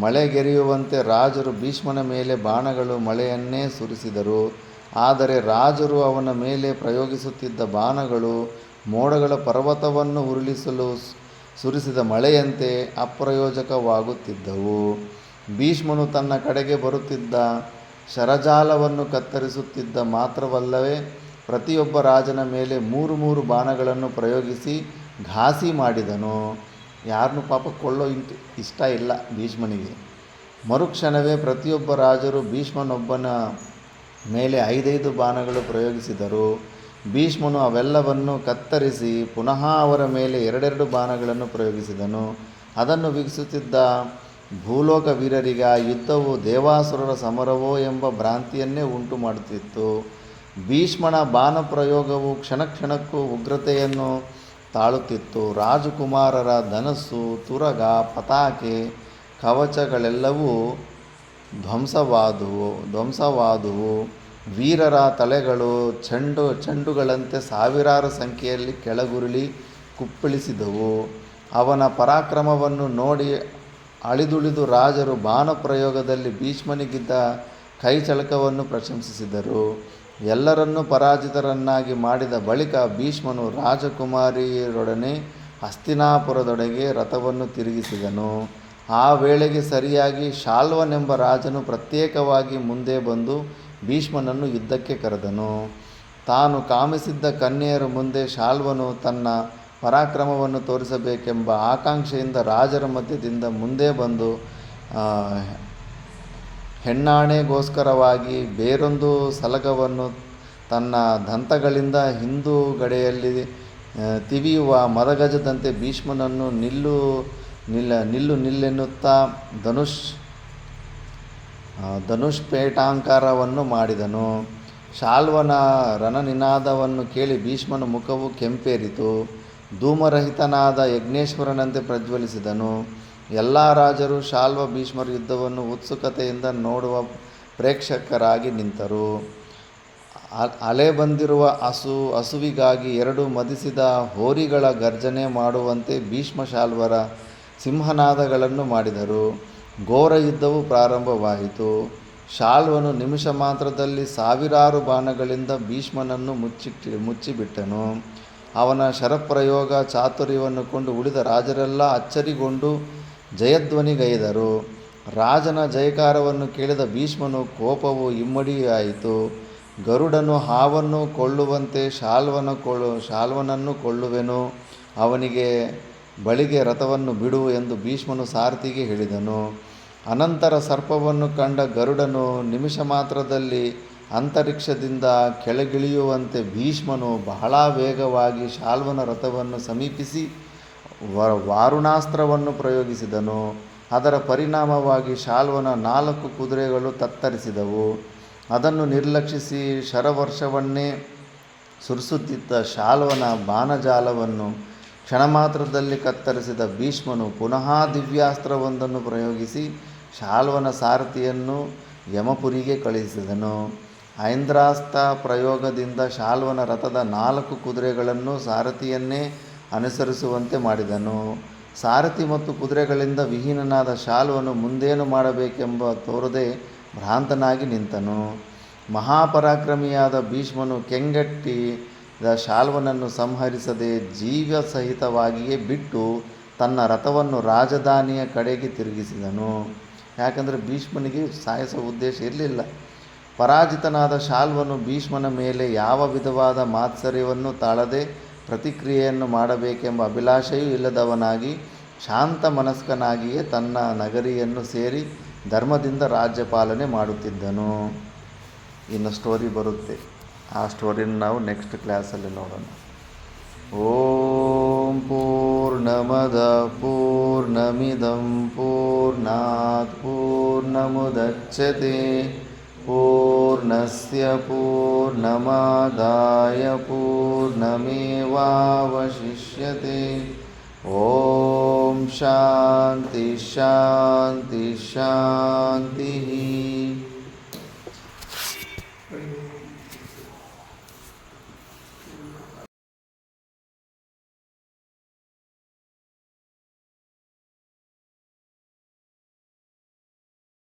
ಮಳೆಗೆರೆಯುವಂತೆ ರಾಜರು ಭೀಷ್ಮನ ಮೇಲೆ ಬಾಣಗಳು ಮಳೆಯನ್ನೇ ಸುರಿಸಿದರು. ಆದರೆ ರಾಜರು ಅವನ ಮೇಲೆ ಪ್ರಯೋಗಿಸುತ್ತಿದ್ದ ಬಾಣಗಳು ಮೋಡಗಳ ಪರ್ವತವನ್ನು ಉರುಳಿಸಲು ಸುರಿಸಿದ ಮಳೆಯಂತೆ ಅಪ್ರಯೋಜಕವಾಗುತ್ತಿದ್ದವು. ಭೀಷ್ಮನು ತನ್ನ ಕಡೆಗೆ ಬರುತ್ತಿದ್ದ ಶರಜಾಲವನ್ನು ಕತ್ತರಿಸುತ್ತಿದ್ದ ಮಾತ್ರವಲ್ಲವೇ ಪ್ರತಿಯೊಬ್ಬ ರಾಜನ ಮೇಲೆ 3 ಬಾಣಗಳನ್ನು ಪ್ರಯೋಗಿಸಿ ಘಾಸಿ ಮಾಡಿದನು. ಯಾರನ್ನೂ ಪಾಪ ಕೊಳ್ಳೋ ಇಷ್ಟ ಇಲ್ಲ ಭೀಷ್ಮನಿಗೆ. ಮರುಕ್ಷಣವೇ ಪ್ರತಿಯೊಬ್ಬ ರಾಜರು ಭೀಷ್ಮನೊಬ್ಬನ ಮೇಲೆ 5 ಬಾಣಗಳು ಪ್ರಯೋಗಿಸಿದರು. ಭೀಷ್ಮನು ಅವೆಲ್ಲವನ್ನು ಕತ್ತರಿಸಿ ಪುನಃ ಅವರ ಮೇಲೆ 2 ಬಾಣಗಳನ್ನು ಪ್ರಯೋಗಿಸಿದನು. ಅದನ್ನು ವೀಕ್ಷಿಸುತ್ತಿದ್ದ ಭೂಲೋಕ ವೀರರಿಗೆ ಆ ಯುದ್ಧವು ದೇವಾಸುರರ ಸಮರವೋ ಎಂಬ ಭ್ರಾಂತಿಯನ್ನೇ ಉಂಟು ಮಾಡುತ್ತಿತ್ತು. ಭೀಷ್ಮನ ಬಾಣ ಪ್ರಯೋಗವು ಕ್ಷಣಕ್ಕೂ ಉಗ್ರತೆಯನ್ನು ತಾಳುತ್ತಿತ್ತು. ರಾಜಕುಮಾರರ ಧನಸ್ಸು, ತುರಗ, ಪತಾಕೆ, ಕವಚಗಳೆಲ್ಲವೂ ಧ್ವಂಸವಾದುವು. ವೀರರ ತಲೆಗಳು ಚೆಂಡುಗಳಂತೆ ಸಾವಿರಾರು ಸಂಖ್ಯೆಯಲ್ಲಿ ಕೆಳಗುರುಳಿ ಕುಪ್ಪಳಿಸಿದವು. ಅವನ ಪರಾಕ್ರಮವನ್ನು ನೋಡಿ ಅಳಿದುಳಿದು ರಾಜರು ಬಾಣ ಪ್ರಯೋಗದಲ್ಲಿ ಭೀಷ್ಮನಿಗಿದ್ದ ಕೈಚಳಕವನ್ನು ಪ್ರಶಂಸಿಸಿದರು. ಎಲ್ಲರನ್ನೂ ಪರಾಜಿತರನ್ನಾಗಿ ಮಾಡಿದ ಬಳಿಕ ಭೀಷ್ಮನು ರಾಜಕುಮಾರಿಯರೊಡನೆ ಹಸ್ತಿನಾಪುರದೊಳಗೆ ರಥವನ್ನು ತಿರುಗಿಸಿದನು. ಆ ವೇಳೆಗೆ ಸರಿಯಾಗಿ ಶಾಲ್ವನೆಂಬ ರಾಜನು ಪ್ರತ್ಯೇಕವಾಗಿ ಮುಂದೆ ಬಂದು ಭೀಷ್ಮನನ್ನು ಯುದ್ಧಕ್ಕೆ ಕರೆದನು. ತಾನು ಕಾಮಿಸಿದ್ದ ಕನ್ಯೆಯರ ಮುಂದೆ ಶಾಲ್ವನು ತನ್ನ ಪರಾಕ್ರಮವನ್ನು ತೋರಿಸಬೇಕೆಂಬ ಆಕಾಂಕ್ಷೆಯಿಂದ ರಾಜರ ಮಧ್ಯದಿಂದ ಮುಂದೆ ಬಂದು ಹೆಣ್ಣಾಣೆಗೋಸ್ಕರವಾಗಿ ಬೇರೊಂದು ಸಲಗವನ್ನು ತನ್ನ ದಂತಗಳಿಂದ ಹಿಂದುಗಡೆಯಲ್ಲಿ ತಿವಿಯುವ ಮದಗಜದಂತೆ ಭೀಷ್ಮನನ್ನು ನಿಲ್ಲೆನ್ನುತ್ತಾ ಧನುಷ್ಪೇಟಾಂಕಾರವನ್ನು ಮಾಡಿದನು. ಶಾಲ್ವನ ರಣನಿನಾದವನ್ನು ಕೇಳಿ ಭೀಷ್ಮನ ಮುಖವು ಕೆಂಪೇರಿತು. ಧೂಮರಹಿತನಾದ ಯಜ್ಞೇಶ್ವರನಂತೆ ಪ್ರಜ್ವಲಿಸಿದನು. ಎಲ್ಲ ರಾಜರು ಶಾಲ್ವ ಭೀಷ್ಮರ ಯುದ್ಧವನ್ನು ಉತ್ಸುಕತೆಯಿಂದ ನೋಡುವ ಪ್ರೇಕ್ಷಕರಾಗಿ ನಿಂತರು. ಅಲೆ ಬಂದಿರುವ ಹಸುವಿಗಾಗಿ 2 ಮದಿಸಿದ ಹೋರಿಗಳ ಗರ್ಜನೆ ಮಾಡುವಂತೆ ಭೀಷ್ಮ ಶಾಲ್ವರ ಸಿಂಹನಾದಗಳನ್ನು ಮಾಡಿದರು. ಘೋರ ಯುದ್ಧವು ಪ್ರಾರಂಭವಾಯಿತು. ಶಾಲ್ವನು ನಿಮಿಷ ಮಾತ್ರದಲ್ಲಿ ಸಾವಿರಾರು ಬಾಣಗಳಿಂದ ಭೀಷ್ಮನನ್ನು ಮುಚ್ಚಿಬಿಟ್ಟನು. ಅವನ ಶರಪ್ರಯೋಗ ಚಾತುರ್ಯವನ್ನು ಕೊಂಡು ಉಳಿದ ರಾಜರೆಲ್ಲ ಅಚ್ಚರಿಗೊಂಡು ಜಯಧ್ವನಿಗೈದರು. ರಾಜನ ಜಯಕಾರವನ್ನು ಕೇಳಿದ ಭೀಷ್ಮನು ಕೋಪವು ಇಮ್ಮಡಿಯಾಯಿತು. ಗರುಡನು ಹಾವನ್ನು ಕೊಳ್ಳುವಂತೆ ಶಾಲ್ವನನ್ನು ಕೊಳ್ಳುವೆನು, ಅವನಿಗೆ ಬಳಿಗೆ ರಥವನ್ನು ಬಿಡು ಎಂದು ಭೀಷ್ಮನು ಸಾರಥಿಗೆ ಹೇಳಿದನು. ಅನಂತರ ಸರ್ಪವನ್ನು ಕಂಡ ಗರುಡನು ನಿಮಿಷ ಮಾತ್ರದಲ್ಲಿ ಅಂತರಿಕ್ಷದಿಂದ ಕೆಳಗಿಳಿಯುವಂತೆ ಭೀಷ್ಮನು ಬಹಳ ವೇಗವಾಗಿ ಶಾಲ್ವನ ರಥವನ್ನು ಸಮೀಪಿಸಿ ವಾರುಣಾಸ್ತ್ರವನ್ನು ಪ್ರಯೋಗಿಸಿದನು. ಅದರ ಪರಿಣಾಮವಾಗಿ ಶಾಲ್ವನ 4 ಕುದುರೆಗಳು ತತ್ತರಿಸಿದವು. ಅದನ್ನು ನಿರ್ಲಕ್ಷಿಸಿ ಶರವರ್ಷವನ್ನೇ ಸುರಿಸುತ್ತಿದ್ದ ಶಾಲ್ವನ ಬಾಣಜಾಲವನ್ನು ಕ್ಷಣಮಾತ್ರದಲ್ಲಿ ಕತ್ತರಿಸಿದ ಭೀಷ್ಮನು ಪುನಃ ದಿವ್ಯಾಸ್ತ್ರವೊಂದನ್ನು ಪ್ರಯೋಗಿಸಿ ಶಾಲ್ವನ ಸಾರಥಿಯನ್ನು ಯಮಪುರಿಗೆ ಕಳುಹಿಸಿದನು. ಐಂದ್ರಾಸ್ತ್ರ ಪ್ರಯೋಗದಿಂದ ಶಾಲ್ವನ ರಥದ 4 ಕುದುರೆಗಳನ್ನು ಸಾರಥಿಯನ್ನೇ ಅನುಸರಿಸುವಂತೆ ಮಾಡಿದನು. ಸಾರಥಿ ಮತ್ತು ಕುದುರೆಗಳಿಂದ ವಿಹೀನನಾದ ಶಾಲ್ವನು ಮುಂದೇನು ಮಾಡಬೇಕೆಂಬ ತೋರದೆ ಭ್ರಾಂತನಾಗಿ ನಿಂತನು. ಮಹಾಪರಾಕ್ರಮಿಯಾದ ಭೀಷ್ಮನು ಕೆಂಗೆಟ್ಟಿದ ಶಾಲ್ವನನ್ನು ಸಂಹರಿಸದೆ ಜೀವಸಹಿತವಾಗಿಯೇ ಬಿಟ್ಟು ತನ್ನ ರಥವನ್ನು ರಾಜಧಾನಿಯ ಕಡೆಗೆ ತಿರುಗಿಸಿದನು. ಯಾಕಂದರೆ ಭೀಷ್ಮನಿಗೆ ಸಾಯಿಸುವ ಉದ್ದೇಶ ಇರಲಿಲ್ಲ. ಪರಾಜಿತನಾದ ಶಾಲ್ವನು ಭೀಷ್ಮನ ಮೇಲೆ ಯಾವ ವಿಧವಾದ ಮಾತ್ಸರ್ಯವನ್ನು ತಾಳದೆ ಪ್ರತಿಕ್ರಿಯೆಯನ್ನು ಮಾಡಬೇಕೆಂಬ ಅಭಿಲಾಷೆಯೂ ಇಲ್ಲದವನಾಗಿ ಶಾಂತ ಮನಸ್ಕನಾಗಿಯೇ ತನ್ನ ನಗರಿಯನ್ನು ಸೇರಿ ಧರ್ಮದಿಂದ ರಾಜ್ಯಪಾಲನೆ ಮಾಡುತ್ತಿದ್ದನು. ಇನ್ನು ಸ್ಟೋರಿ ಬರುತ್ತೆ, ಆ ಸ್ಟೋರಿನ ನಾವು ನೆಕ್ಸ್ಟ್ ಕ್ಲಾಸಲ್ಲಿ ನೋಡೋಣ. ಓಂ ಪೂರ್ಣಮದ ಪೂರ್ಣಮಿದಂ ಪೂರ್ಣಾತ್ ಪೂರ್ಣಮುದಚ್ಯತೆ ಪೂರ್ಣಸ್ಯ ಪೂರ್ಣಮಾದಾಯ ಪೂರ್ಣಮೇವಾವಶಿಷ್ಯತೆ. ಓಂ ಶಾಂತಿ ಶಾಂತಿ ಶಾಂತಿ.